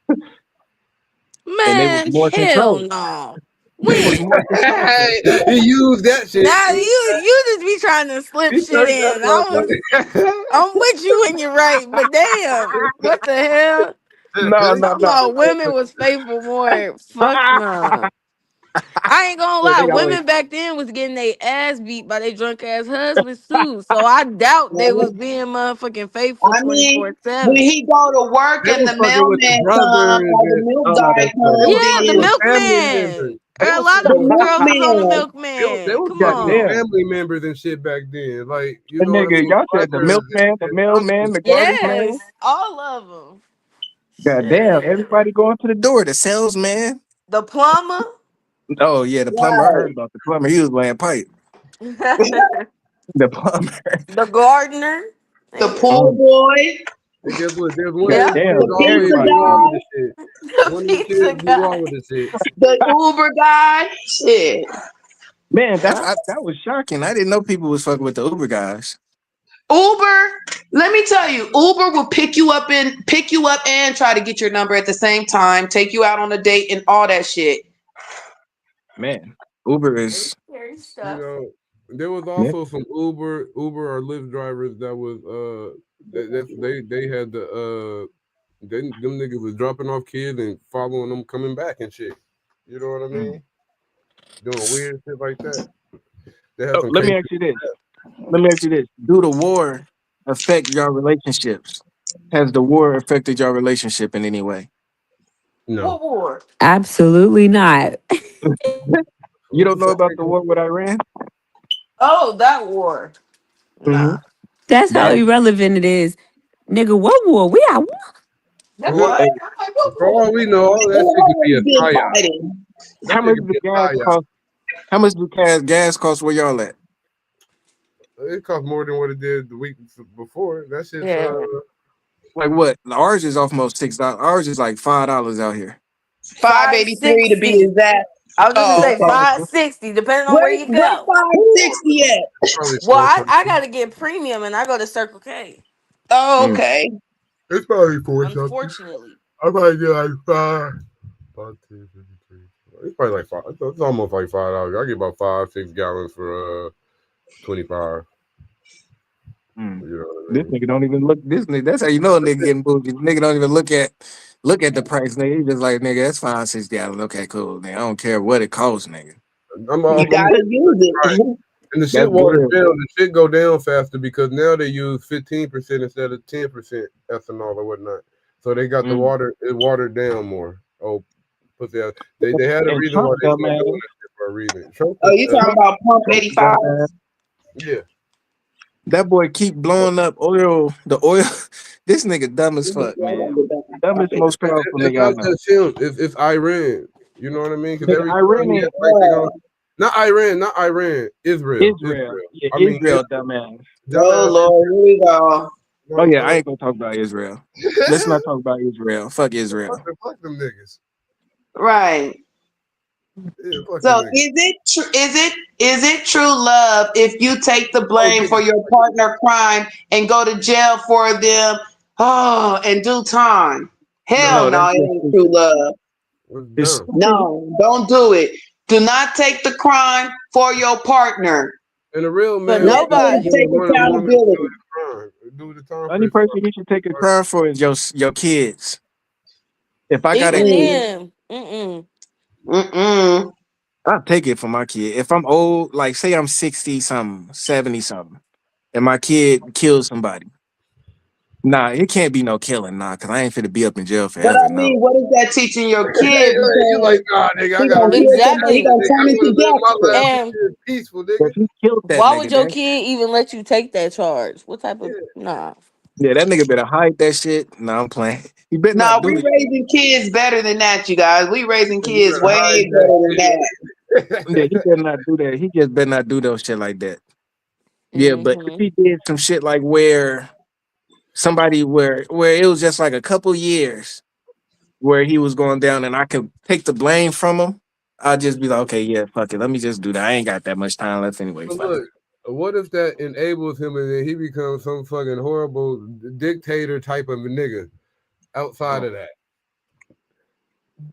and they was Man, more hell controlled. no. They was We more controlled. He used that shit. now you just be trying to slip He shit turned that in. motherfucker. I'm with you when you're right, but damn, what the hell? No, no, Talking no. about women was faithful more. Fuck no. I ain't gonna Yeah, lie, they always women back then was getting their ass beat by their drunk ass husbands too. So I doubt they was being motherfucking faithful I mean, when 24/7. he go to work They and was the fucking with the mailman come brothers or the and milk oh guy that's they crazy. was Yeah, the fucking with then family members. milkman. They A was lot of the fucking them with girls was on the milkman, they milkman. was Come God fucking with on. damn. family members and shit back then. Like, you That know what I nigga, mean? y'all said the Brothers milkman, the and mailman, uncles. the garbage man. Yes, all of them. God damn, Shit. everybody going to the door. The salesman. The plumber. Oh yeah, the plumber. I heard right? about the plumber. He was laying pipe. The The plumber. gardener. The Nigga. pool Mm. boy, And guess what? There's one of God Yep. them damn, kids the always pizza everybody do going. all of guy, the shit. The One of them pizza kids do guy. all of the shit. the Uber guy. Shit. Man, Yeah. that was shocking. I didn't know people was fucking with the Uber guys. Uber, let me tell you, Uber will pick you up and try to get your number at the same time, take you out on a date and all that shit. Man, Uber Very is scary You stuff. know, there was yeah. also some Uber or Lyft drivers that was they had the them niggas was dropping off kids and following them coming back and shit. You know what I Mm. mean? Doing weird shit like that. They had Oh, some let me cases. ask you this. Let me ask you this. Do the war affect your relationships? Has the war affected your relationship in any way? No. What war? Absolutely not. You What the don't know fuck about they the gonna war with do? Iran? Oh, that war. Hmm. Nah. That's how That irrelevant it is. Nigga, what war? We at war. That what? hey, I'm like, what For all war? we know, all They that shit could be always a been psyop. fighting. That how shit much could do be a gas psyop. cost? How much do gas cost where y'all at? It cost more than what it did the week before. That shit's Yeah. Like what? Ours is almost $6. Ours is like $5 out here. 583 to be 560. exact. I was just gonna Oh, That's say okay. 560, depending on Where where you where go. 560 at? probably Well, four I something. gotta get premium and I go to Circle K. Oh, mm. okay. It's probably four something. Unfortunately. I probably get like five. 5, 2, 53. It's probably like five. It's almost like $5. I get about 5, 6 gallons for 25. Mm. You know what I This mean? nigga don't even look. This nigga. That's how you know a nigga getting bougie. Nigga don't even look at the price. Nigga, he just like nigga. That's 5, 6 gallons. Okay, cool. Nigga, I don't care what it costs, nigga. You I'm gotta use right. it. And the shit That's waters good. down. The shit go down faster because now they use 15% instead of 10% ethanol or whatnot. So they got the Mm. water. It watered down more. Oh, put that. They had a And reason why Trump, they started doing dumbass. that shit for a reason. Trump Oh, is you talking about pump Trump, 85? dumbass. yeah. That boy keep blowing up oil. The oil. This nigga dumb as fuck, man. Dumbest, most powerful It's nigga I not know. just him. It's Iran. You know what I mean? Because Nigga, every time Iran he ain't act like they gonna not Iran, not Iran, Israel, Israel. Israel. Yeah, I mean, Israel, dumbass. Oh dumbass. Lord, here we go. Oh No, yeah, I ain't gonna talk about Israel. Let's not talk about Israel. Fuck Israel. fuck them niggas. Right. Yeah, fuck So them niggas. is it true love if you take the Oh, blame for your partner crime and go to jail for them? Oh, and do time. no, Hell No, no, it that's ain't true stupid. love. it's It's dumb. stupid. No, don't do it. Do not take the crime for your partner. And a real For man Let would never them nobody. take want a woman to do accountability. the crime, do the time The for only his person you should take a partner. crime for is your kids. If I got a Even kid, them. Mm-mm. Mm-mm. I'll take it for my kid. If I'm old, like say I'm 60 something, 70 something, and my kid kills somebody, Nah, it can't be no killing, nah, cause I ain't finna be up in jail But forever. I No. mean, what is that teaching your Hey, kid? you Because like, nah, nigga, I he gotta gonna live hear this somebody, he gangster, Exactly. gonna nigga. turn I into wanna live my last gangster. few And years peaceful, If nigga. he killed that why nigga, would your that kid even let you take that charge? What type Yeah. of nah? yeah, that nigga better hide that shit. Nah, I'm playing. He better No, not we do the shit. raising kids better than that, you guys. We raising You kids better way hide that better than that. Yeah, shit. he better not do that. He just better not do those shit like that. Yeah, but if Mm-hmm. he did some shit like where somebody where it was just like a couple years where he was going down and I could take the blame from him, I'd just be like, okay, yeah, fuck it. Let me just do that. I ain't got that much time left anyway. But Fuck it. look, what if that enables him and then he becomes some fucking horrible dictator type of a nigga outside of that?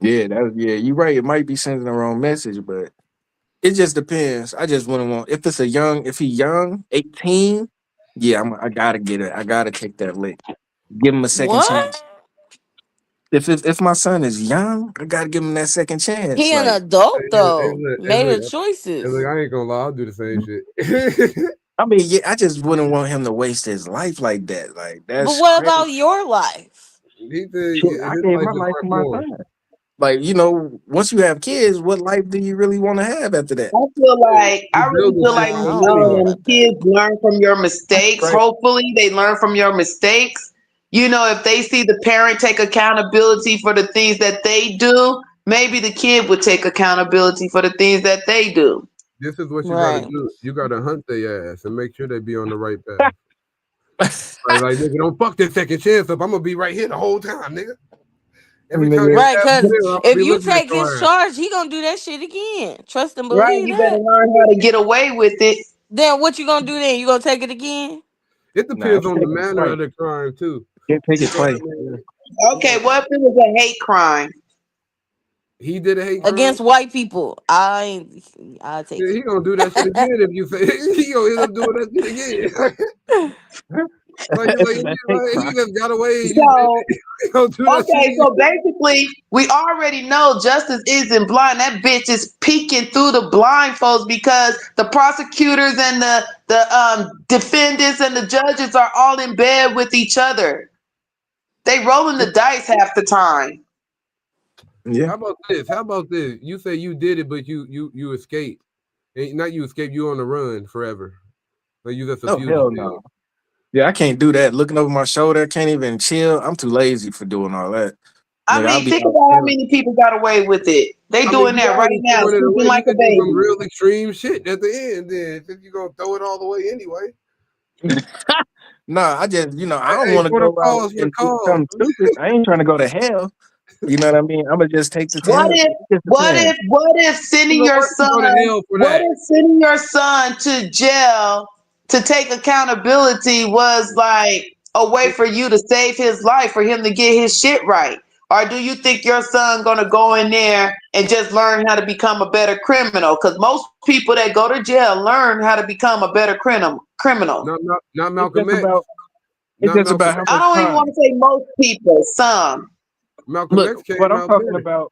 Yeah, yeah, you're right. It might be sending the wrong message, but it just depends. I just wouldn't want if it's a young, if he young, 18, yeah, I gotta get it. I gotta take that lick. Give him a second chance. What? If my son is young, I gotta give him that second chance. He an Like, adult Hey, though. look, Made the look, choices. I ain't gonna lie, I'll do the same shit. I mean, yeah, I just wouldn't want him to waste his life like that. Like, But that's what crazy. about your life? He said Shit, I his gave life my is life to worth my more. son. Like, once you have kids, what life do you really want to have after that? I feel Yeah, like you I really building feel shit like for I him don't know anyway. about that. kids learn from your mistakes. Right. Hopefully, they learn from your mistakes. You know, if they see the parent take accountability for the things that they do, maybe the kid would take accountability for the things that they do. This is what you gotta Right. do. You gotta hunt their ass and make sure they be on the right path. Like, nigga, don't fuck this second chance up. I'm gonna be right here the whole time, nigga. Every time Nigga, your Right, ass is because there, I'm gonna if be you looking at take his your ass. charge, he gonna do that shit again. Trust and Right? believe You better that. learn how to get away with it. Then what you gonna do then? You gonna take it again? It nah, depends he on the take it manner twice. of the crime too. He take You it know what twice. I mean? Yeah. You know, Okay, what if it was a hate crime? he did a hate crime. Against white people. I'll Yeah, take he it. gonna do that shit again if you say he gonna end up doing that shit again. If it's that hate He crime. just got away. You did So, it. He gonna do that shit okay, so again. basically, we already know justice isn't blind. That bitch is peeking through the blindfolds because the prosecutors and the defendants and the judges are all in bed with each other. They rolling the dice half the time. Yeah. How about this? How about this? You say you did it, but you escaped. Not you escaped. You on the run forever. Like you just a Oh hell fugitive. no. Yeah, I can't do that. Looking over my shoulder, can't even chill. I'm too lazy for doing all that. I Nigga, I'll mean, be think out about how chilling. many people got away with it. They I mean, doing you that right already now, throwing it sleeping away. You like a could do some baby. real extreme shit at the end. Then if you gonna throw it all the way anyway. Nah, I just, I don't Hey, want to for the go out cause, for the and do cause. something stupid. I ain't trying to go to hell. You know what I mean? I'm gonna just take the What chance. if, It just what depends. if, what if sending Even your worse to son, go to hell for what that. if sending your son to jail to take accountability was like a way for you to save his life, for him to get his shit right? Or do you think your son gonna go in there and just learn how to become a better criminal? Because most people that go to jail learn how to become a better criminal. Not It's Malcolm just X. about it's Not just Malcolm about how X. I much don't even want time. to say most people, some. Malcolm Look, X what came I'm out talking better. about,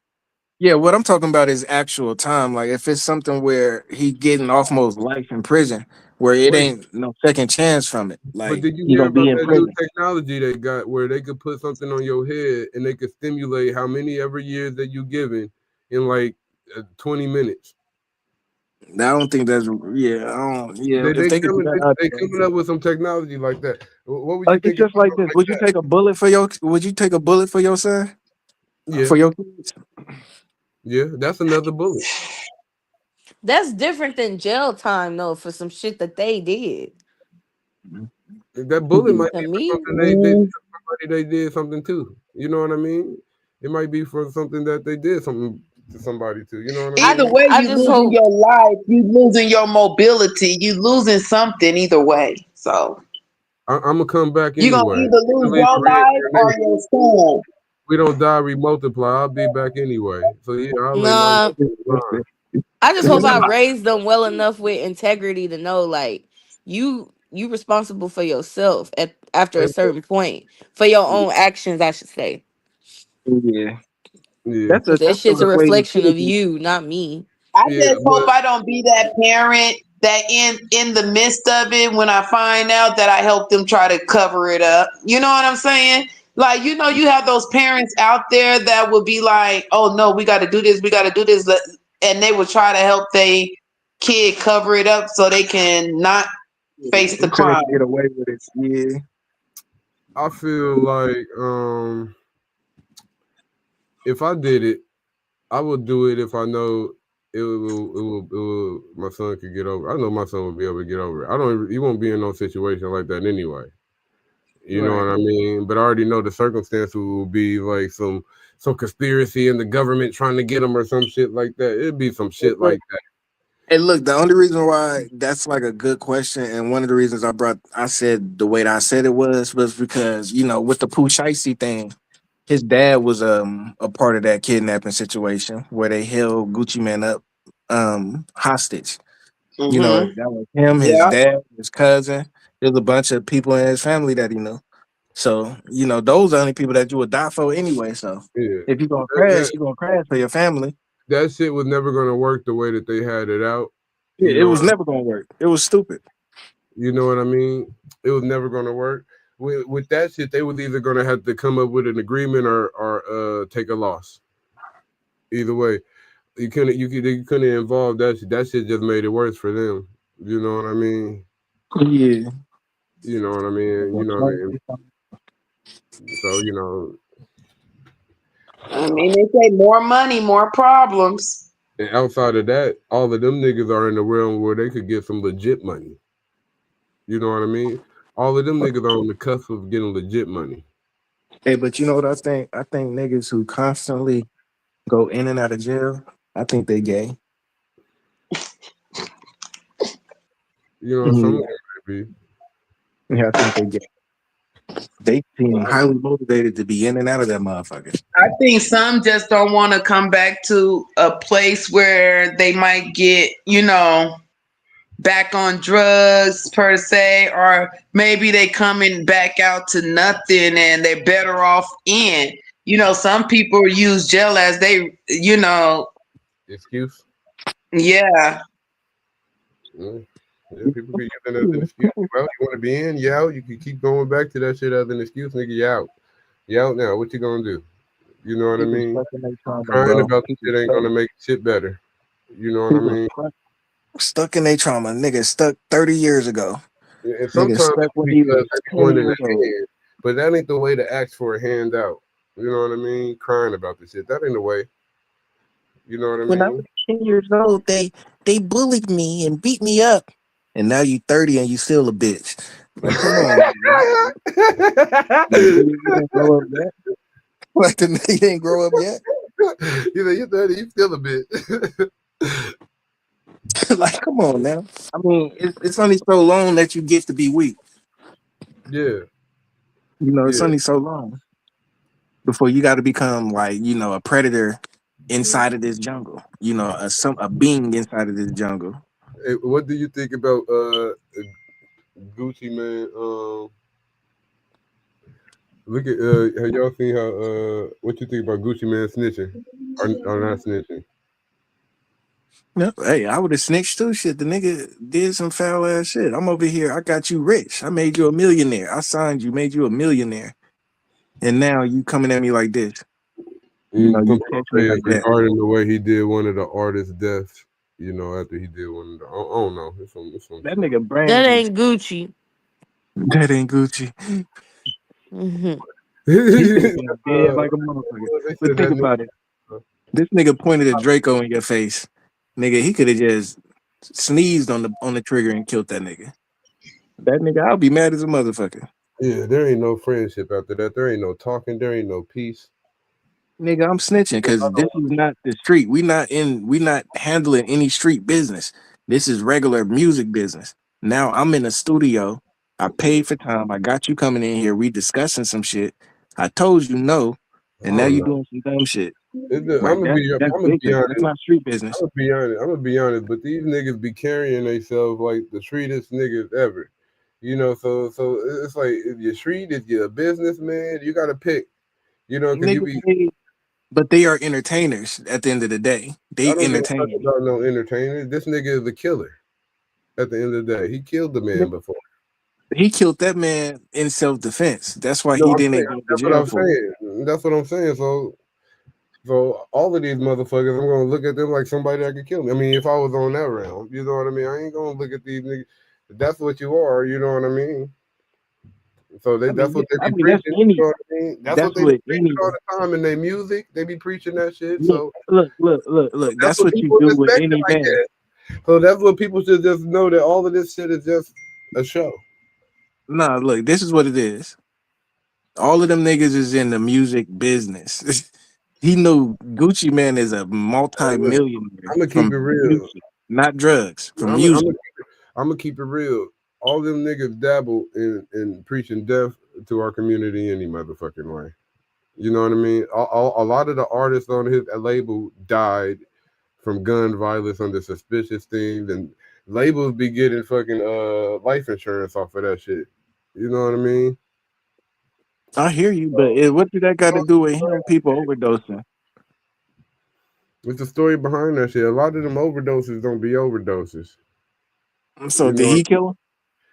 yeah, what I'm talking about is actual time. Like if it's something where he getting almost life in prison, where it Wait, ain't no second chance from it. but Like did you he hear gonna about be in that new prison. technology they got where they could put something on your head and they could stimulate how many ever years that you given in like 20 minutes? I don't think that's yeah. I don't yeah. If they could do that, I'd They do that. coming up with some technology like that. What would you Like it's think if just it like was this. like Would you that? take a bullet for your? Would you take a bullet for your son? Yeah, For your kids? yeah, that's another bullet. That's different than jail time though for some shit that they did. That bullet might To be for me, something they did. Somebody they did something too. You know what I mean? It might be for something that they did something to somebody too. You know what I Either mean? way, I you just losing hope your life, you losing your mobility, you losing something either way. So I'm gonna come back you're gonna anyway. either lose Believe your in life or reincarnation. your son. We don't die, we multiply. I'll be back anyway. So yeah, I'll lay my life nah. on the line. I just hope It's I just raised them well enough with integrity to know like you responsible for yourself at after a And, certain point for your own actions, I should say. yeah. yeah, That's Cause that a shit's a way to reflection see of it. you, not me. I yeah, just hope I don't be that parent that in the midst of it, when I find out that I helped them try to cover it up, you know what I'm saying? Like, you have those parents out there that will be like, "Oh no, we got to do this, we got to do this," and they will try to help their kid cover it up so they can not face the So they crime. can get away with it. Yeah. I feel like if I did it, I would do it if I know my son could get over. I know my son would be able to get over it. I don't. He won't be in no situation like that anyway. You know Right. what I mean? But I already know the circumstances will be like some conspiracy in the government trying to get him or some shit like that. It'd be some shit like that. And look, the only reason why that's like a good question, and one of the reasons I said the way that I said it was because with the Pooh Shiesty thing, his dad was a part of that kidnapping situation where they held Gucci Man up hostage. Hmm. That was him, his Yeah. dad, his cousin. There's a bunch of people in his family that he knew. So those are the only people that you would die for anyway. So Yeah. if you're gonna That, crash, that you're gonna crash for your family. that shit was never gonna work the way that they had it out. Yeah, You it know was never gonna work. It was stupid. You know what I mean? It was never going to work. With that shit, they was either going to have to come up with an agreement or take a loss. Either way, you couldn't involve that shit. That shit just made it worse for them. You know what I mean? Yeah. You know what I mean? You know what I mean? So I mean, they say more money, more problems. and outside of that, all of them niggas are in the realm where they could get some legit money. You know what I mean? All of them niggas are on the cusp of getting legit money. Hey, but you know what I think? I think niggas who constantly go in and out of jail, I think they gay. You know, some of Yeah, them might be. yeah, I think they gay. They seem highly motivated to be in and out of that motherfucker. I think some just don't want to come back to a place where they might get, back on drugs per se, or maybe they coming back out to nothing and they're better off in. Some people use jail as Excuse? yeah. Yeah. Yeah, people be using it as an excuse. Well, you want to be in? You out? You can keep going back to that shit as an excuse, nigga. You out. You out now. What you gonna do? You know what I People mean? stuck in their trauma, Crying bro. about the shit ain't gonna make shit better. You know what I People mean? stuck in their trauma. Nigga stuck 30 years ago. Yeah, and Nigga sometimes stuck it's when he because was they 10 wanted years a old. hand, but that ain't the way to ask for a handout. You know what I mean? Crying about the shit. That ain't the way. You know what I When I was mean? 10 years old, they bullied me and beat me up. And now you 30 and you still a bitch. Like, come on, man. Like, nigga, you didn't grow up yet. Like, the nigga didn't grow up yet. You know, you're 30, you still a bitch. Like, come on now. I mean, it's only so long that you get to be weak. Yeah, It's yeah. only so long before you got to become like, a predator inside of this jungle. A being inside of this jungle. Hey, what do you think about Gucci man? Look at have y'all seen how what you think about Gucci man snitching or not snitching? Yeah, hey, I would have snitched too. Shit, the nigga did some foul ass shit. I'm over here. I got you rich. I made you a millionaire. I signed you, made you a millionaire, and now you coming at me like this. Some You people catch me say like it's that. regarding the way he did one of the artist deaths. You know, after he did one of the, I don't know, it's some That shit. nigga That brains is ain't Gucci. that ain't Gucci. Hmm. He could have been dead like a motherfucker. They But said think that about it. nigga, This nigga pointed a Draco in your face. Nigga, he could have just sneezed on the trigger and killed that nigga. That nigga, I'll be mad as a motherfucker. yeah, there ain't no friendship after that. There ain't no talking. There ain't no peace. Nigga, I'm snitching because this is not the street. We not handling any street business. This is regular music business. Now I'm in a studio. I paid for time. I got you coming in here. We discussing some shit. I told you no, I and now don't you know. doing some dumb shit. I'm Like gonna be. that's I'm gonna be business. honest. That's not street business. I'm gonna be honest. I'm gonna be honest. But these niggas be carrying themselves like the streetest niggas ever. You know, so it's like if you're street, if you're a businessman, you gotta pick. You know, because you Nigga, be. but they are entertainers at the end of the day. I They don't give a fuck entertain. about no entertainer. This nigga is a killer. At the end of the day, he killed the man before. He killed that man in self-defense. That's why No, he I'm didn't saying go to that's what jail I'm for it. saying. That's what I'm saying. So all of these motherfuckers, I'm gonna look at them like somebody that could kill me. I mean, if I was on that realm, you know what I mean. I ain't gonna look at these niggas. That's what you are. You know what I mean. So I that's mean, what they I be mean that's preaching. You any know what I mean? That's that's what they be what preaching any all the time in their music. They be preaching that shit. look, So look. that's That's what what you people do with expect it any like man. that. So that's what people should just know, that all of this shit is just a show. Nah, look, this is what it is. All of them niggas is in the music business. He knew Gucci Man is a Look, multi-millionaire I'm gonna keep it from real. music, not drugs, from I'm music. gonna keep it real. All them niggas dabble in preaching death to our community any motherfucking way. You know what I mean? A lot of the artists on his label died from gun violence under suspicious things, and labels be getting fucking life insurance off of that shit. You know what I mean? I hear you, but So, what do that got to do with him? People overdosing. what's the story behind that shit? A lot of them overdoses don't be overdoses. So You did know, he kill him?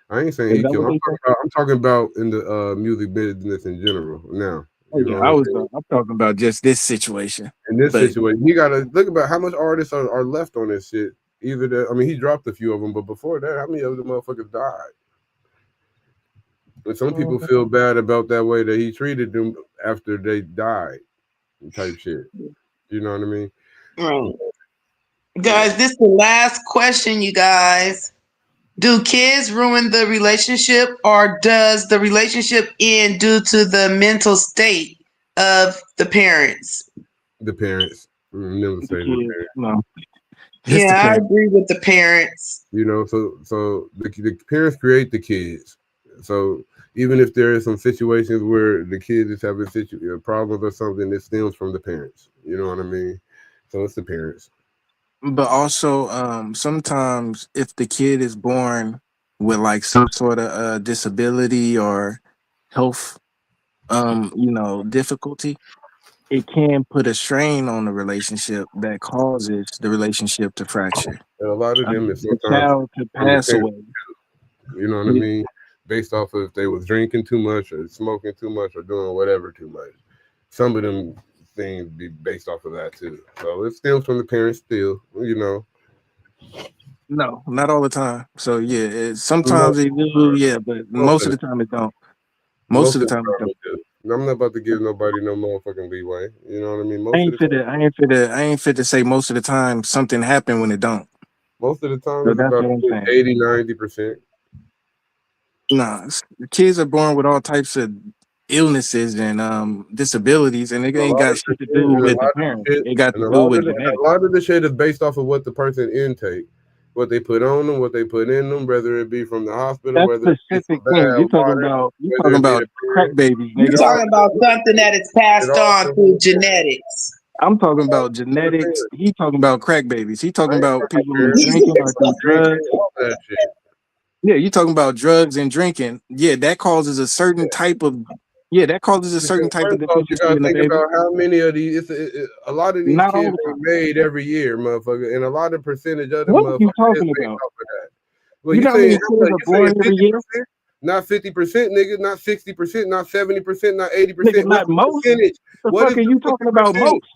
I ain't saying Is he that killed. what they said? I'm talking about in the music business in general. Now, Oh you know yeah, what I'm saying? I'm talking about just this situation. In this But situation, you gotta look about how much artists are left on this shit. Either that, I mean, he dropped a few of them, but before that, how many of the motherfuckers died? And some people feel bad about that way that he treated them after they died, type shit. You know what I mean? Right. yeah, Guys, this is the last question, you guys. Do kids ruin the relationship, or does the relationship end due to the mental state of the parents? The parents, never the say the kids, parents. no, it's the Yeah, I parents. agree with the parents. You know, so the parents create the kids. So even if there is some situations where the kid is having problems or something, it stems from the parents. You know what I mean? So it's the parents. But also, sometimes if the kid is born with like some sort of disability or health, difficulty, it can put a strain on the relationship that causes the relationship to fracture. And a lot of them is The sometimes child could from the pass parents. away. You know what I Yeah. mean? Based off of if they was drinking too much or smoking too much or doing whatever too much. Some of them things be based off of that too. So it stems from the parents still, you know. No, not all the time. So yeah, Most, sometimes they do. Yeah, but most most of of the the time it don't. Most most of the of the time it time don't. it do. I'm not about to give nobody no motherfucking leeway. You know what I mean? I ain't fit to. I ain't fit to say most of the time something happened when it don't. Most of the time So it's that's about what I'm saying. 80, 90%. Nah, kids are born with all types of illnesses and disabilities, and it A ain't lot got of the shit to shit do and a with the lot of parents. the shit It got and to do with genetics. a lot of the shit is based off of what the person intake, what they put on them, what they put in them, whether it be from the hospital, That's whether it be from specific things. bad water, You whether talking it be about the crack parents. babies, You're nigga. It all talking about something that is it passed all on stems from through the parents. genetics. I'm talking about From the genetics. parents. He talking about crack babies. He I talking ain't about talking people who parents. drinking or do Drinking, drugs. all that shit. Yeah, you talking about drugs and drinking. Yeah, that causes a certain type of. Yeah, that causes a certain Because type of first off, you deficiency gotta in the think baby. about how many of these. A lot of these Not all kids the ain't time. made every year, motherfucker, and a lot of percentage of them What are you motherfuckers is talking based about? off of that. Well, You you know how saying many how kids much? are You saying born every year? 50%? Not 50%, nigga. Not 60%. Not 70%. Not Nigga, 80%. What's not the most. percentage? The What fuck is are the you fifty talking about percent? most?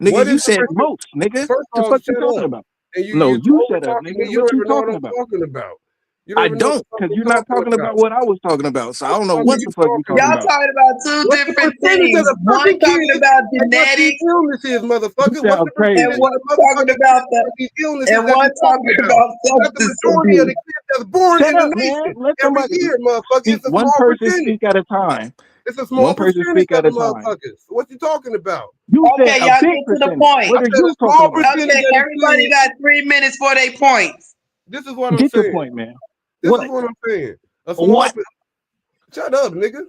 Nigga, What you is the said percent? most, nigga. First The off, fuck you shut talking up. about? And No, you you over shut up, talking me. nigga. You What don't you even know what talking I'm about? talking about. You don't I even know what don't, the fuck because you're you're not talking talking about. about what I was talking about. So I What don't the know fuck are what you the fuck you talking talking Y'all about? about. talking about two What's the different percentage of things. the One fucking talking kids about and what these genetics, illnesses, You motherfucker? What's sound the and percentage crazy. of one the talking motherfucking about kids the with these illnesses and that one you talking talking about? about You got the substance majority of abuse. the kids that's born Shut in the up, man. nation Let every somebody year, motherfucker. speak. It's a One small person percentage. speak at a time. It's a One small person percentage speak of at the a time. motherfuckers. What you talking about? You said Okay, a y'all big get to the percentage. point. I What are said a you talking small about? percentage Okay, of the everybody kids. got 3 minutes for their points. This is what I'm Get your saying. point, man. This is What? what I'm saying. A small. What? Shut up, nigga.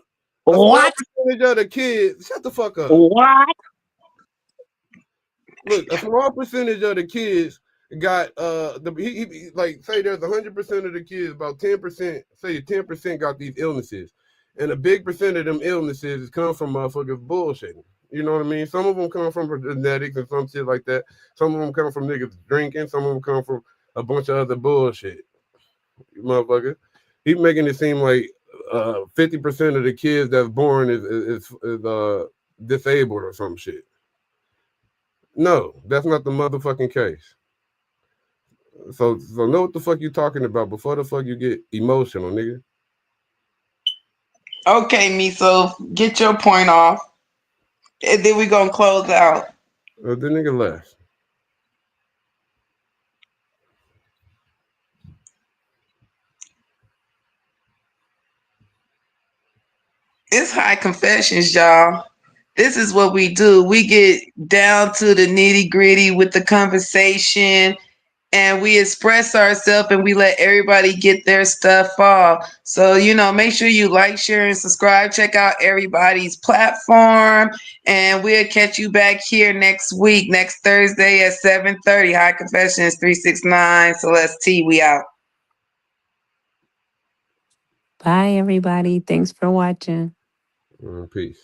A small What? percentage of the kids. Shut the fuck up. What? Look, a small percentage of the kids got like say there's 100% of the kids, about 10%, say 10% got these illnesses, and a big percent of them illnesses come from motherfuckers bullshitting. You know what I mean? Some of them come from genetics and some shit like that. Some of them come from niggas drinking. Some of them come from a bunch of other bullshit. motherfucker. He making it seem like 50% of the kids that's born is disabled or some shit. No, that's not the motherfucking case. So know what the fuck you talking about before the fuck you get emotional, nigga. Okay, Miso, get your point off. And then we gonna close out. The nigga left. It's high confessions, y'all. This is what we do. We get down to the nitty gritty with the conversation and we express ourselves and we let everybody get their stuff off. So, make sure you like, share, and subscribe. Check out everybody's platform. And we'll catch you back here next week, next Thursday at 7:30. High Confessions 369. Celeste T, we out. Bye, everybody. Thanks for watching. Peace.